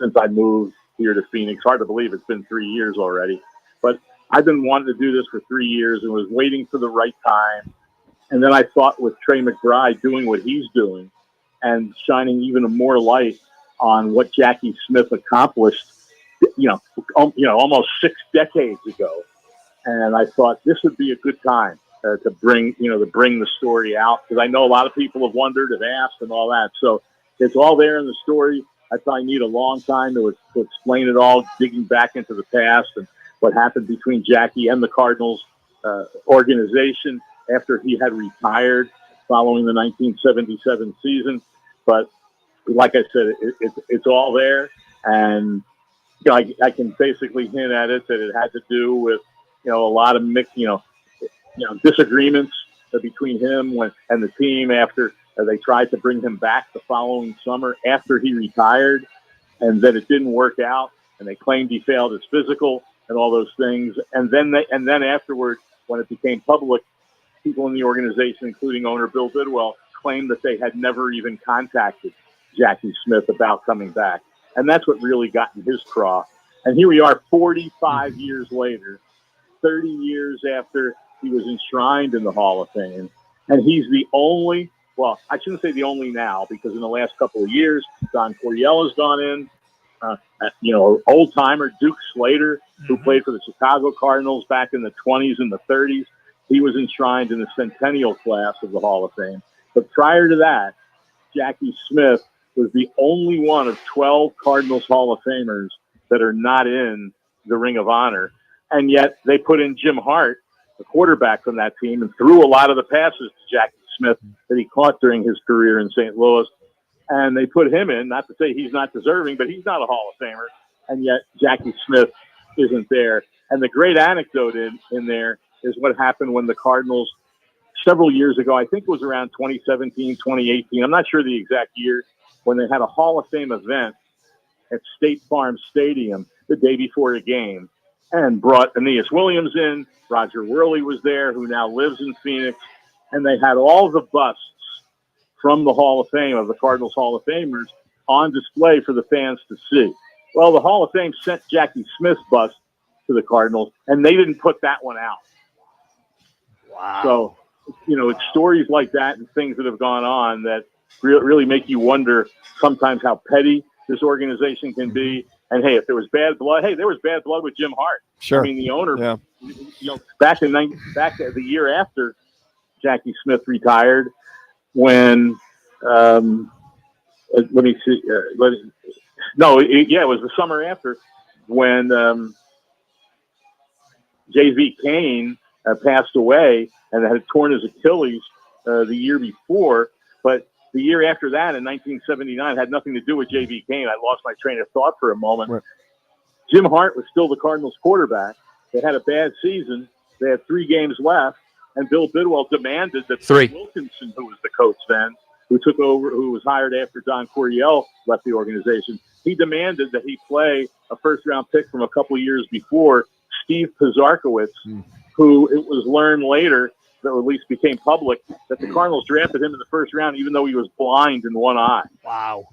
since I moved here to Phoenix. Hard to believe it's been 3 years already. But I've been wanting to do this for 3 years and was waiting for the right time. And then I thought, with Trey McBride doing what he's doing and shining even more light on what Jackie Smith accomplished, almost 6 decades ago. And I thought this would be a good time to bring the story out, because I know a lot of people have wondered, have asked, and all that. So it's all there in the story. I probably need a long time to explain it all, digging back into the past and what happened between Jackie and the Cardinals organization after he had retired following the 1977 season. But like I said, it's all there, and I can basically hint at it that it had to do with a lot of disagreements between him and the team after they tried to bring him back the following summer after he retired, and then it didn't work out, and they claimed he failed his physical and all those things, and then afterward, when it became public, people in the organization, including owner Bill Bidwell, claimed that they had never even contacted Jackie Smith about coming back. And that's what really got in his craw. And here we are 45 years later, 30 years after he was enshrined in the Hall of Fame. And he's the only, well, I shouldn't say the only now, because in the last couple of years, Don Coryell has gone in. old timer Duke Slater, who played for the Chicago Cardinals back in the 20s and the 30s. He was enshrined in the centennial class of the Hall of Fame. But prior to that, Jackie Smith was the only one of 12 Cardinals Hall of Famers that are not in the Ring of Honor. And yet they put in Jim Hart, the quarterback from that team, and threw a lot of the passes to Jackie Smith that he caught during his career in St. Louis. And they put him in, not to say he's not deserving, but he's not a Hall of Famer. And yet Jackie Smith isn't there. And the great anecdote in there is what happened when the Cardinals, several years ago, I think it was around 2017, 2018, I'm not sure the exact year, when they had a Hall of Fame event at State Farm Stadium the day before a game and brought Aeneas Williams in. Roger Worley was there, who now lives in Phoenix. And they had all the busts from the Hall of Fame, of the Cardinals Hall of Famers, on display for the fans to see. Well, the Hall of Fame sent Jackie Smith's bust to the Cardinals, and they didn't put that one out. Wow. So, it's stories like that and things that have gone on that really make you wonder sometimes how petty this organization can be. And, hey, if there was bad blood, there was bad blood with Jim Hart. Sure. I mean, the owner, back the year after Jackie Smith retired, when let me see. It was the summer after when J.V. Kane passed away and had torn his Achilles the year before. But the year after that, in 1979, had nothing to do with J.V. Kane. I lost my train of thought for a moment. Right. Jim Hart was still the Cardinals quarterback. They had a bad season. They had 3 games left. And Bill Bidwell demanded that Wilkinson, who was the coach then, who took over, who was hired after Don Coryell left the organization, he demanded that he play a first-round pick from a couple of years before, Steve Pizarkowicz, who it was learned later, that at least became public, that the Cardinals drafted him in the first round even though he was blind in one eye. Wow.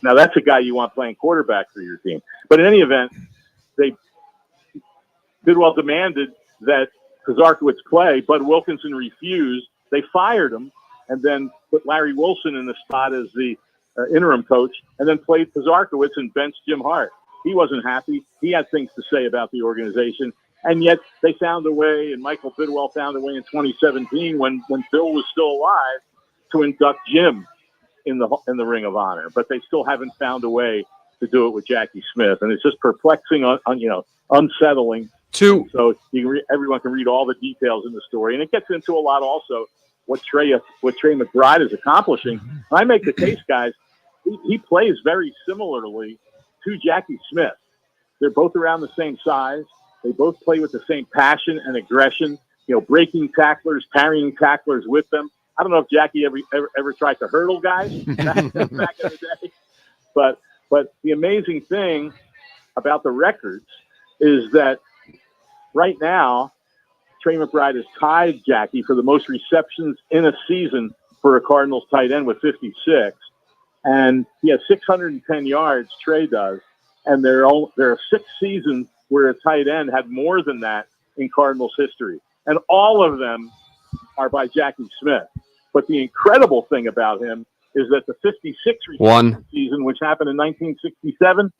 Now, that's a guy you want playing quarterback for your team. But in any event, Bidwell demanded that Pizarkowicz play, but Wilkinson refused. They fired him and then put Larry Wilson in the spot as the interim coach, and then played Pizarkowicz and benched Jim Hart. He wasn't happy. He had things to say about the organization. And yet they found a way, and Michael Bidwell found a way in 2017 when Bill was still alive to induct Jim in the Ring of Honor. But they still haven't found a way to do it with Jackie Smith. And it's just perplexing, unsettling. So everyone can read all the details in the story. And it gets into a lot also what Trey McBride is accomplishing. I make the case, guys, he plays very similarly to Jackie Smith. They're both around the same size. They both play with the same passion and aggression, breaking tacklers, parrying tacklers with them. I don't know if Jackie ever tried to hurdle guys back in the day. But the amazing thing about the records is that right now, Trey McBride has tied Jackie for the most receptions in a season for a Cardinals tight end with 56. And he has 610 yards, Trey does. And there are 6 seasons where a tight end had more than that in Cardinals history. And all of them are by Jackie Smith. But the incredible thing about him is that the 56 season, which happened in 1967,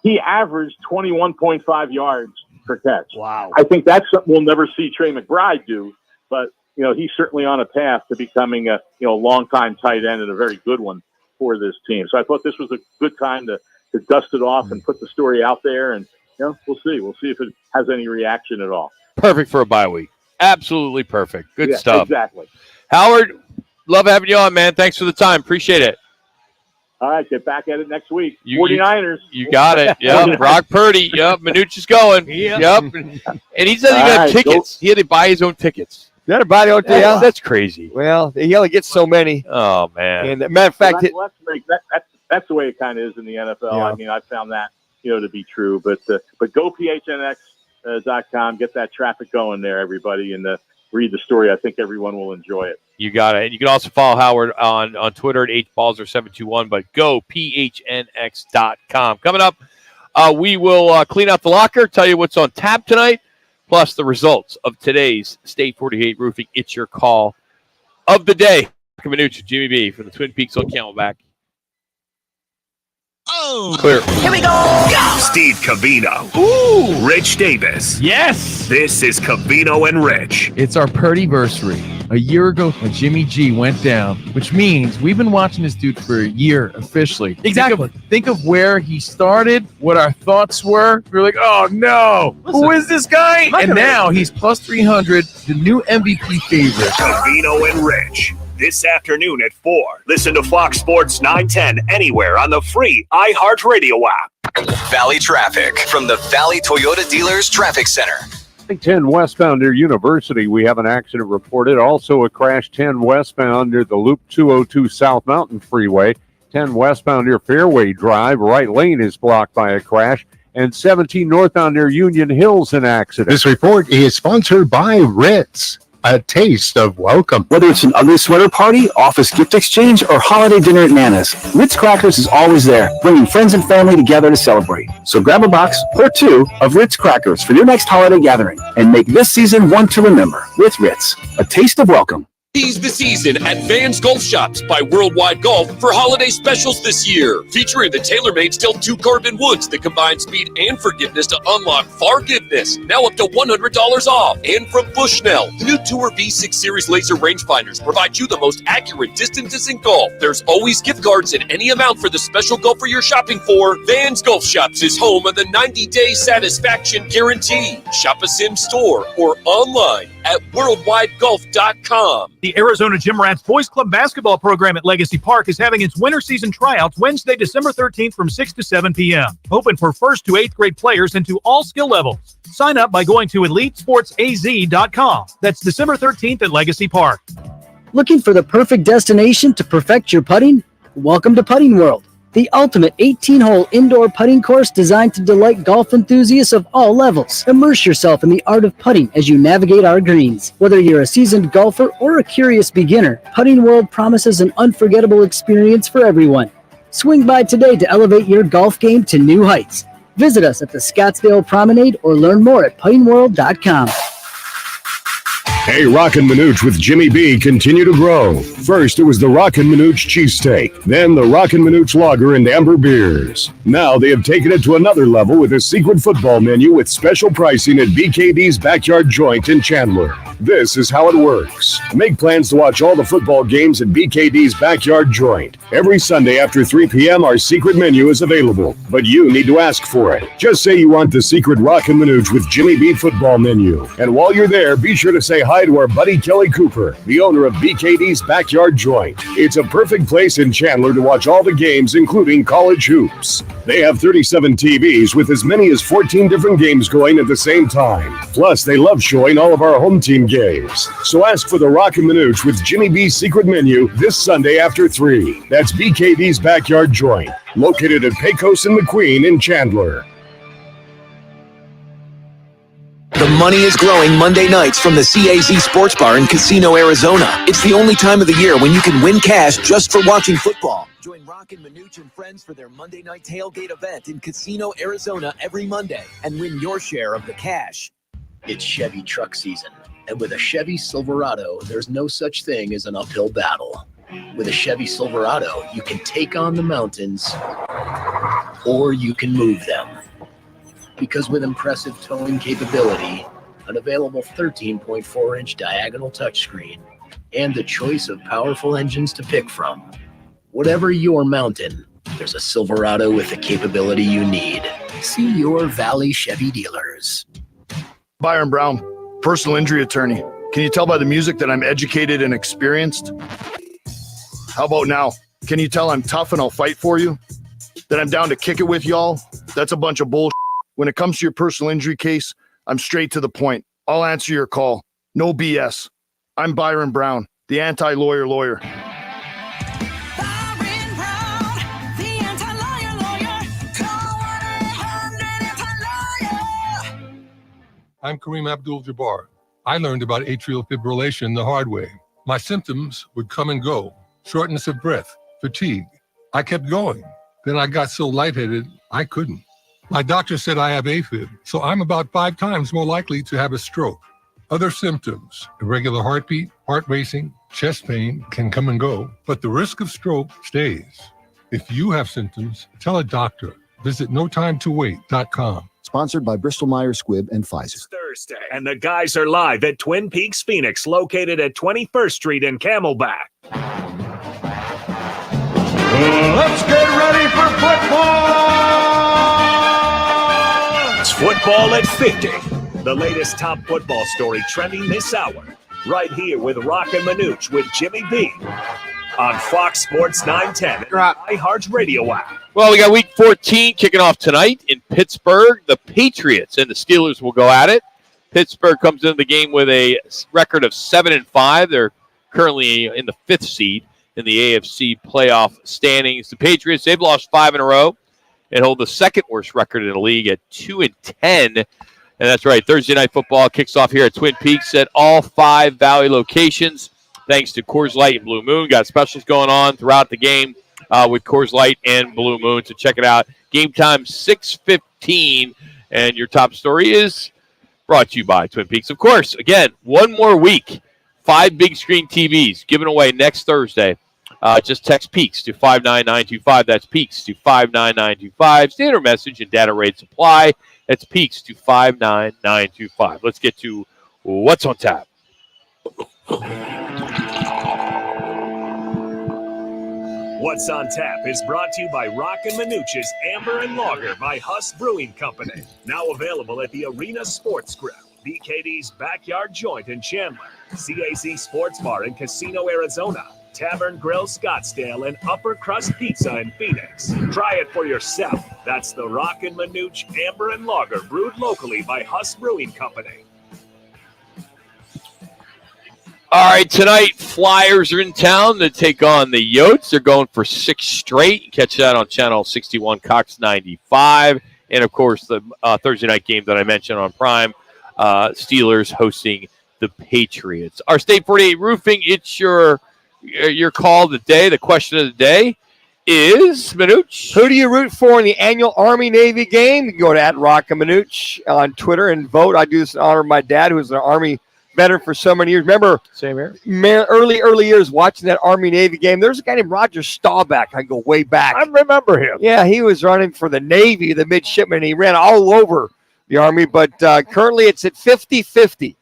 he averaged 21.5 yards per catch. Wow. I think that's something we'll never see Trey McBride do, but he's certainly on a path to becoming a longtime tight end and a very good one for this team. So I thought this was a good time to dust it off and put the story out there, and we'll see. We'll see if it has any reaction at all. Perfect for a bye week. Absolutely perfect. Good stuff. Exactly. Howard, love having you on, man. Thanks for the time. Appreciate it. All right, get back at it next week. 49ers. You got it. Yep. Brock Purdy. Yep. Manuch is going. Yep. And he said he got tickets. He had to buy his own tickets. You got to buy the own tickets? Yeah. That's crazy. Well, he only gets so many. Oh, man. And matter of fact, that's the way it kind of is in the NFL. Yeah. I mean, I found that to be true. But go PHNX.com. Get that traffic going there, everybody, and read the story. I think everyone will enjoy it. You got it. And you can also follow Howard on Twitter at hbalzer721, but go phnx.com. Coming up, we will clean out the locker, tell you what's on tap tonight, plus the results of today's State 48 Roofing It's Your Call of the day. Roc and Manuch, Jimmy B from the Twin Peaks on Camelback. Oh! Clear. Here we go! Steve Cavino. Ooh! Rich Davis. Yes! This is Cavino and Rich. It's our Purdyversary. A year ago, when Jimmy G went down, which means we've been watching this dude for a year officially. Exactly. Think of where he started, what our thoughts were. We were like, oh no, who is this guy? And now he's plus 300, the new MVP favorite. Cavino and Rich. This afternoon at 4. Listen to Fox Sports 910 anywhere on the free iHeartRadio app. Valley traffic from the Valley Toyota Dealers Traffic Center. 10 westbound near University, we have an accident reported. Also a crash 10 westbound near the Loop 202 South Mountain Freeway. 10 westbound near Fairway Drive, right lane is blocked by a crash. And 17 northbound near Union Hills, an accident. This report is sponsored by Ritz. A taste of welcome. Whether it's an ugly sweater party, office gift exchange, or holiday dinner at Nana's, Ritz Crackers is always there, bringing friends and family together to celebrate. So grab a box or two of Ritz Crackers for your next holiday gathering and make this season one to remember with Ritz. A taste of welcome. Seize the season at Vans Golf Shops by Worldwide Golf for holiday specials this year. Featuring the TaylorMade Stilt 2 Carbon Woods that combine speed and forgiveness to unlock forgiveness. Now up to $100 off. And from Bushnell, the new Tour V6 Series laser rangefinders provide you the most accurate distances in golf. There's always gift cards in any amount for the special golfer you're shopping for. Vans Golf Shops is home of the 90-day satisfaction guarantee. Shop us in store or online at worldwidegolf.com. The Arizona Gym Rats Boys Club basketball program at Legacy Park is having its winter season tryouts Wednesday, December 13th from 6 to 7 p.m. Open for 1st to 8th grade players and to all skill levels. Sign up by going to EliteSportsAZ.com. That's December 13th at Legacy Park. Looking for the perfect destination to perfect your putting? Welcome to Putting World, the ultimate 18-hole indoor putting course designed to delight golf enthusiasts of all levels. Immerse yourself in the art of putting as you navigate our greens. Whether you're a seasoned golfer or a curious beginner, Putting World promises an unforgettable experience for everyone. Swing by today to elevate your golf game to new heights. Visit us at the Scottsdale Promenade or learn more at puttingworld.com. Hey, Roc and Manuch with Jimmy B continue to grow. First, it was the Roc and Manuch cheesesteak, then the Roc and Manuch lager and amber beers. Now they have taken it to another level with a secret football menu with special pricing at BKD's Backyard Joint in Chandler. This is how it works. Make plans to watch all the football games at BKD's Backyard Joint. Every Sunday after 3 p.m., our secret menu is available, but you need to ask for it. Just say you want the secret Roc and Manuch with Jimmy B football menu. And while you're there, be sure to say hi to our buddy Kelly Cooper, the owner of BKD's Backyard Joint. It's a perfect place in Chandler to watch all the games, including college hoops. They have 37 TVs with as many as 14 different games going at the same time. Plus, they love showing all of our home team games. So ask for the Roc and Manuch with Jimmy B's secret menu this Sunday after 3. That's BKD's Backyard Joint, located at Pecos and McQueen in Chandler. The money is growing Monday nights from the CAZ Sports Bar in Casino, Arizona. It's the only time of the year when you can win cash just for watching football. Join Roc and Manuch and friends for their Monday night tailgate event in Casino, Arizona every Monday and win your share of the cash. It's Chevy truck season, and with a Chevy Silverado, there's no such thing as an uphill battle. With a Chevy Silverado, you can take on the mountains, or you can move them. Because with impressive towing capability, an available 13.4-inch diagonal touchscreen, and the choice of powerful engines to pick from, whatever your mountain, there's a Silverado with the capability you need. See your Valley Chevy dealers. Byron Brown, personal injury attorney. Can you tell by the music that I'm educated and experienced? How about now? Can you tell I'm tough and I'll fight for you? That I'm down to kick it with y'all? That's a bunch of bullshit. When it comes to your personal injury case, I'm straight to the point. I'll answer your call. No BS. I'm Byron Brown, the anti-lawyer lawyer. I'm Kareem Abdul-Jabbar. I learned about atrial fibrillation the hard way. My symptoms would come and go. Shortness of breath, fatigue. I kept going. Then I got so lightheaded, I couldn't. My doctor said I have AFib, so I'm about 5 times more likely to have a stroke. Other symptoms, irregular heartbeat, heart racing, chest pain can come and go, but the risk of stroke stays. If you have symptoms, tell a doctor. Visit notimetowait.com. Sponsored by Bristol-Myers Squibb and Pfizer. Thursday, and the guys are live at Twin Peaks Phoenix, located at 21st Street in Camelback. Let's get ready for football! It's Football at 50, the latest top football story trending this hour, right here with Roc and Manuch with Jimmy B on Fox Sports 910 and iHeart Radio app. Well, we got Week 14 kicking off tonight in Pittsburgh. The Patriots and the Steelers will go at it. Pittsburgh comes into the game with a record of 7-5. They're currently in the 5th seed in the AFC playoff standings. The Patriots, they've lost 5 in a row and hold the second worst record in the league at 2-10. And that's right, Thursday Night Football kicks off here at Twin Peaks at all 5 Valley locations. Thanks to Coors Light and Blue Moon. Got specials going on throughout the game with Coors Light and Blue Moon. So check it out. Game time 6:15. And your top story is brought to you by Twin Peaks. Of course, again, one more week. 5 big screen TVs given away next Thursday. Just text Peaks to 59925. That's Peaks to 59925. Standard message and data rates apply. That's Peaks to 59925. Let's get to what's on tap. What's on Tap is brought to you by Roc and Manuch's Amber and Lager by Huss Brewing Company. Now available at the Arena Sports Grill, BKD's Backyard Joint in Chandler, CAC Sports Bar in Casino, Arizona, Tavern Grill Scottsdale, and Upper Crust Pizza in Phoenix. Try it for yourself. That's the Roc and Manuch Amber and Lager, brewed locally by Huss Brewing Company. All right, tonight, Flyers are in town to take on the Yotes. They're going for 6 straight. You catch that on Channel 61, Cox 95. And, of course, the Thursday night game that I mentioned on Prime, Steelers hosting the Patriots. Our State 48 Roofing, it's your call today. The question of the day is, Manuch. Who do you root for in the annual Army-Navy game? You can go to @Roc and Manuch on Twitter and vote. I do this in honor of my dad, who was an Army veteran for so many years. Remember, same here. Early years watching that Army-Navy game. There's a guy named Roger Staubach. I go way back. I remember him. Yeah, he was running for the Navy, the midshipman. He ran all over the Army, but currently it's at 50-50.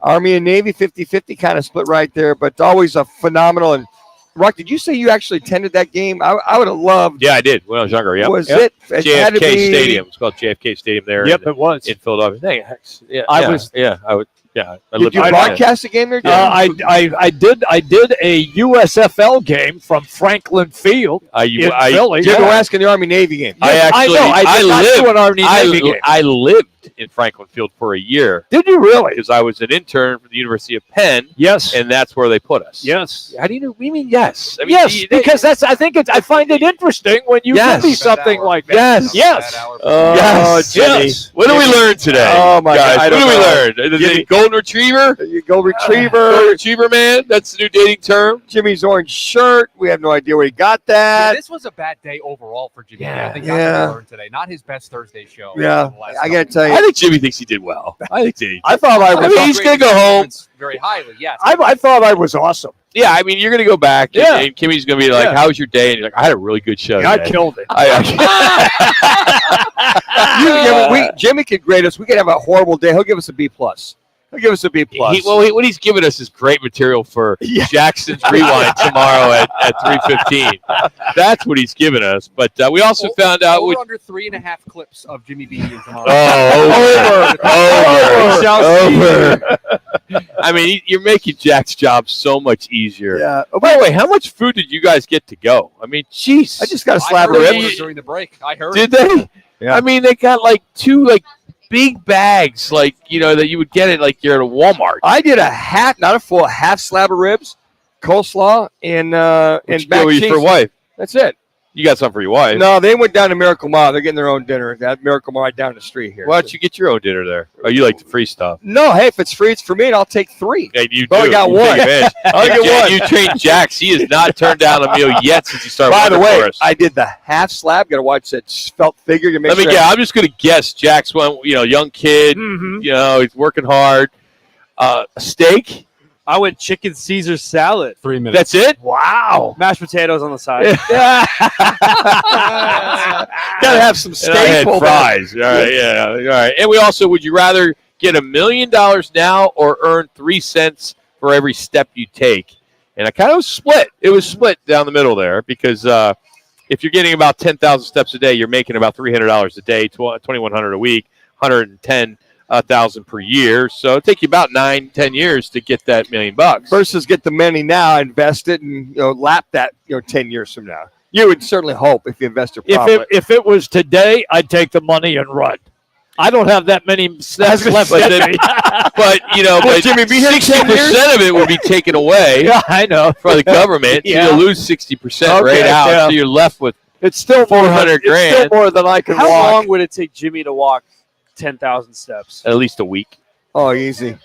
Army and Navy, 50-50, kind of split right there, but always a phenomenal. And Rock, did you say you actually attended that game? I would have loved. Yeah, I did when I was younger. Yep. Was it? It JFK had to be... Stadium. It's called JFK Stadium there. Yep, it was in Philadelphia. Yeah, I was. Yeah, I would. Yeah, did you broadcast the game there? I did a USFL game from Franklin Field in Philly. You're asking the Army-Navy game. Yes, I know. I lived an Army-Navy game. I lived in Franklin Field for a year. Did you really? Because I was an intern for the University of Penn. Yes, and that's where they put us. Yes. How do you know? We mean yes. I mean, yes, because that's. I find it interesting when you give me something like that. Yes. Yes. Yes. Jimmy. Yes. What do we learn today? Oh my guys, God! What do we learn? The golden retriever. Golden retriever. Golden retriever man. That's the new dating term. Jimmy's orange shirt. We have no idea where he got that. Yeah, this was a bad day overall for Jimmy. Yeah. I think that's what we learned today. Not his best Thursday show. Yeah, I got to tell you. I think Jimmy thinks he did well. I think I thought I was. I mean, he's gonna go home very highly. Yes. I thought I was awesome. Yeah, I mean, you're going to go back, and Kimmy's going to be like, Yeah. "How was your day?" And you're like, "I had a really good show. I today." killed it. Jimmy could grade us. We could have a horrible day. He'll give us a B+. He'll give us a B+. What he's given us is great material for Jackson's Rewind tomorrow at 3:15. That's what he's given us. But we also found out we're under 3.5 clips of Jimmy B tomorrow. Over. I mean, you're making Jack's job so much easier. Yeah. Oh, by the way, how much food did you guys get to go? I mean, jeez. I just got a slab of ribs during the break. I heard. Did they? Yeah. I mean, they got like 2 big bags, that you would get it like you're at a Walmart. I did a half, not a full, half slab of ribs, coleslaw, and mac cheese. For your wife. That's it. You got some for your wife. No, they went down to Miracle Mile. They're getting their own dinner. That Miracle Mile right down the street here. Why don't you get your own dinner there? Oh, you like the free stuff? No, hey, if it's free, it's for me, and I'll take 3. Yeah, you But I got one. I'll get one. You trained Jax. He has not turned down a meal yet since you started. By the working way, for us. I did the half slab. Got to watch that spelt figure to make Let me sure. guess. I'm just going to guess. Jax went, young kid. Mhm. He's working hard. A steak. I went chicken Caesar salad. 3 minutes. That's it? Wow. Mashed potatoes on the side. Gotta have some And I had staple fries. All right, yeah. All right. And we also, would you rather get $1 million now or earn 3 cents for every step you take? And I kind of split. It was split down the middle there because if you're getting about 10,000 steps a day, you're making about $300 a day, $2,100 a week, 110,000 per year. So it'll take you about 9-10 years to get that $1 million. versus get the money now, invest it, and lap that 10 years from now. You would certainly hope if you invest it properly. If it was today, I'd take the money and run. I don't have that many steps left in me. But but Jimmy, be here in 10 60% of it would be taken away. Yeah, I know. For the government, Yeah. you'll lose 60% right Okay, out, yeah. so you're left with It's still more than- 400 it's still grand. more than I can How walk. long would it take Jimmy to walk 10,000 steps? At least a week. Oh, easy.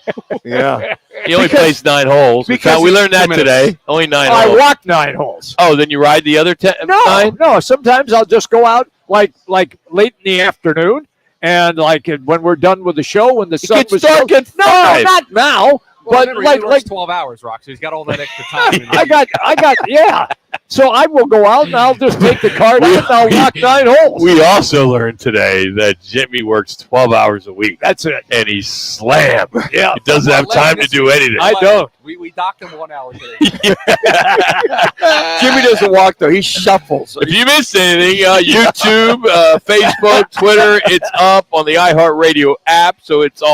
Yeah. He only plays 9 holes. because We learned it's that 2 minutes. today. Only 9 I holes. walk 9 holes. Oh, then you ride the other 9? No. Sometimes I'll just go out like late in the afternoon, and like when we're done with the show, when the sun gets was dark at no, 5. not now. Well, But remember, he works like 12 hours, Rock, so he's got all that extra time. I got yeah. So I will go out and I'll just take the card out and I'll walk 9 holes. We also learned today that Jimmy works 12 hours a week. That's it. And he's slammed. Yeah. He doesn't have time to do anything. I don't. We docked him 1 hour today. Jimmy doesn't walk, though. He shuffles. If you missed anything, YouTube, Facebook, Twitter, it's up on the iHeartRadio app, so it's all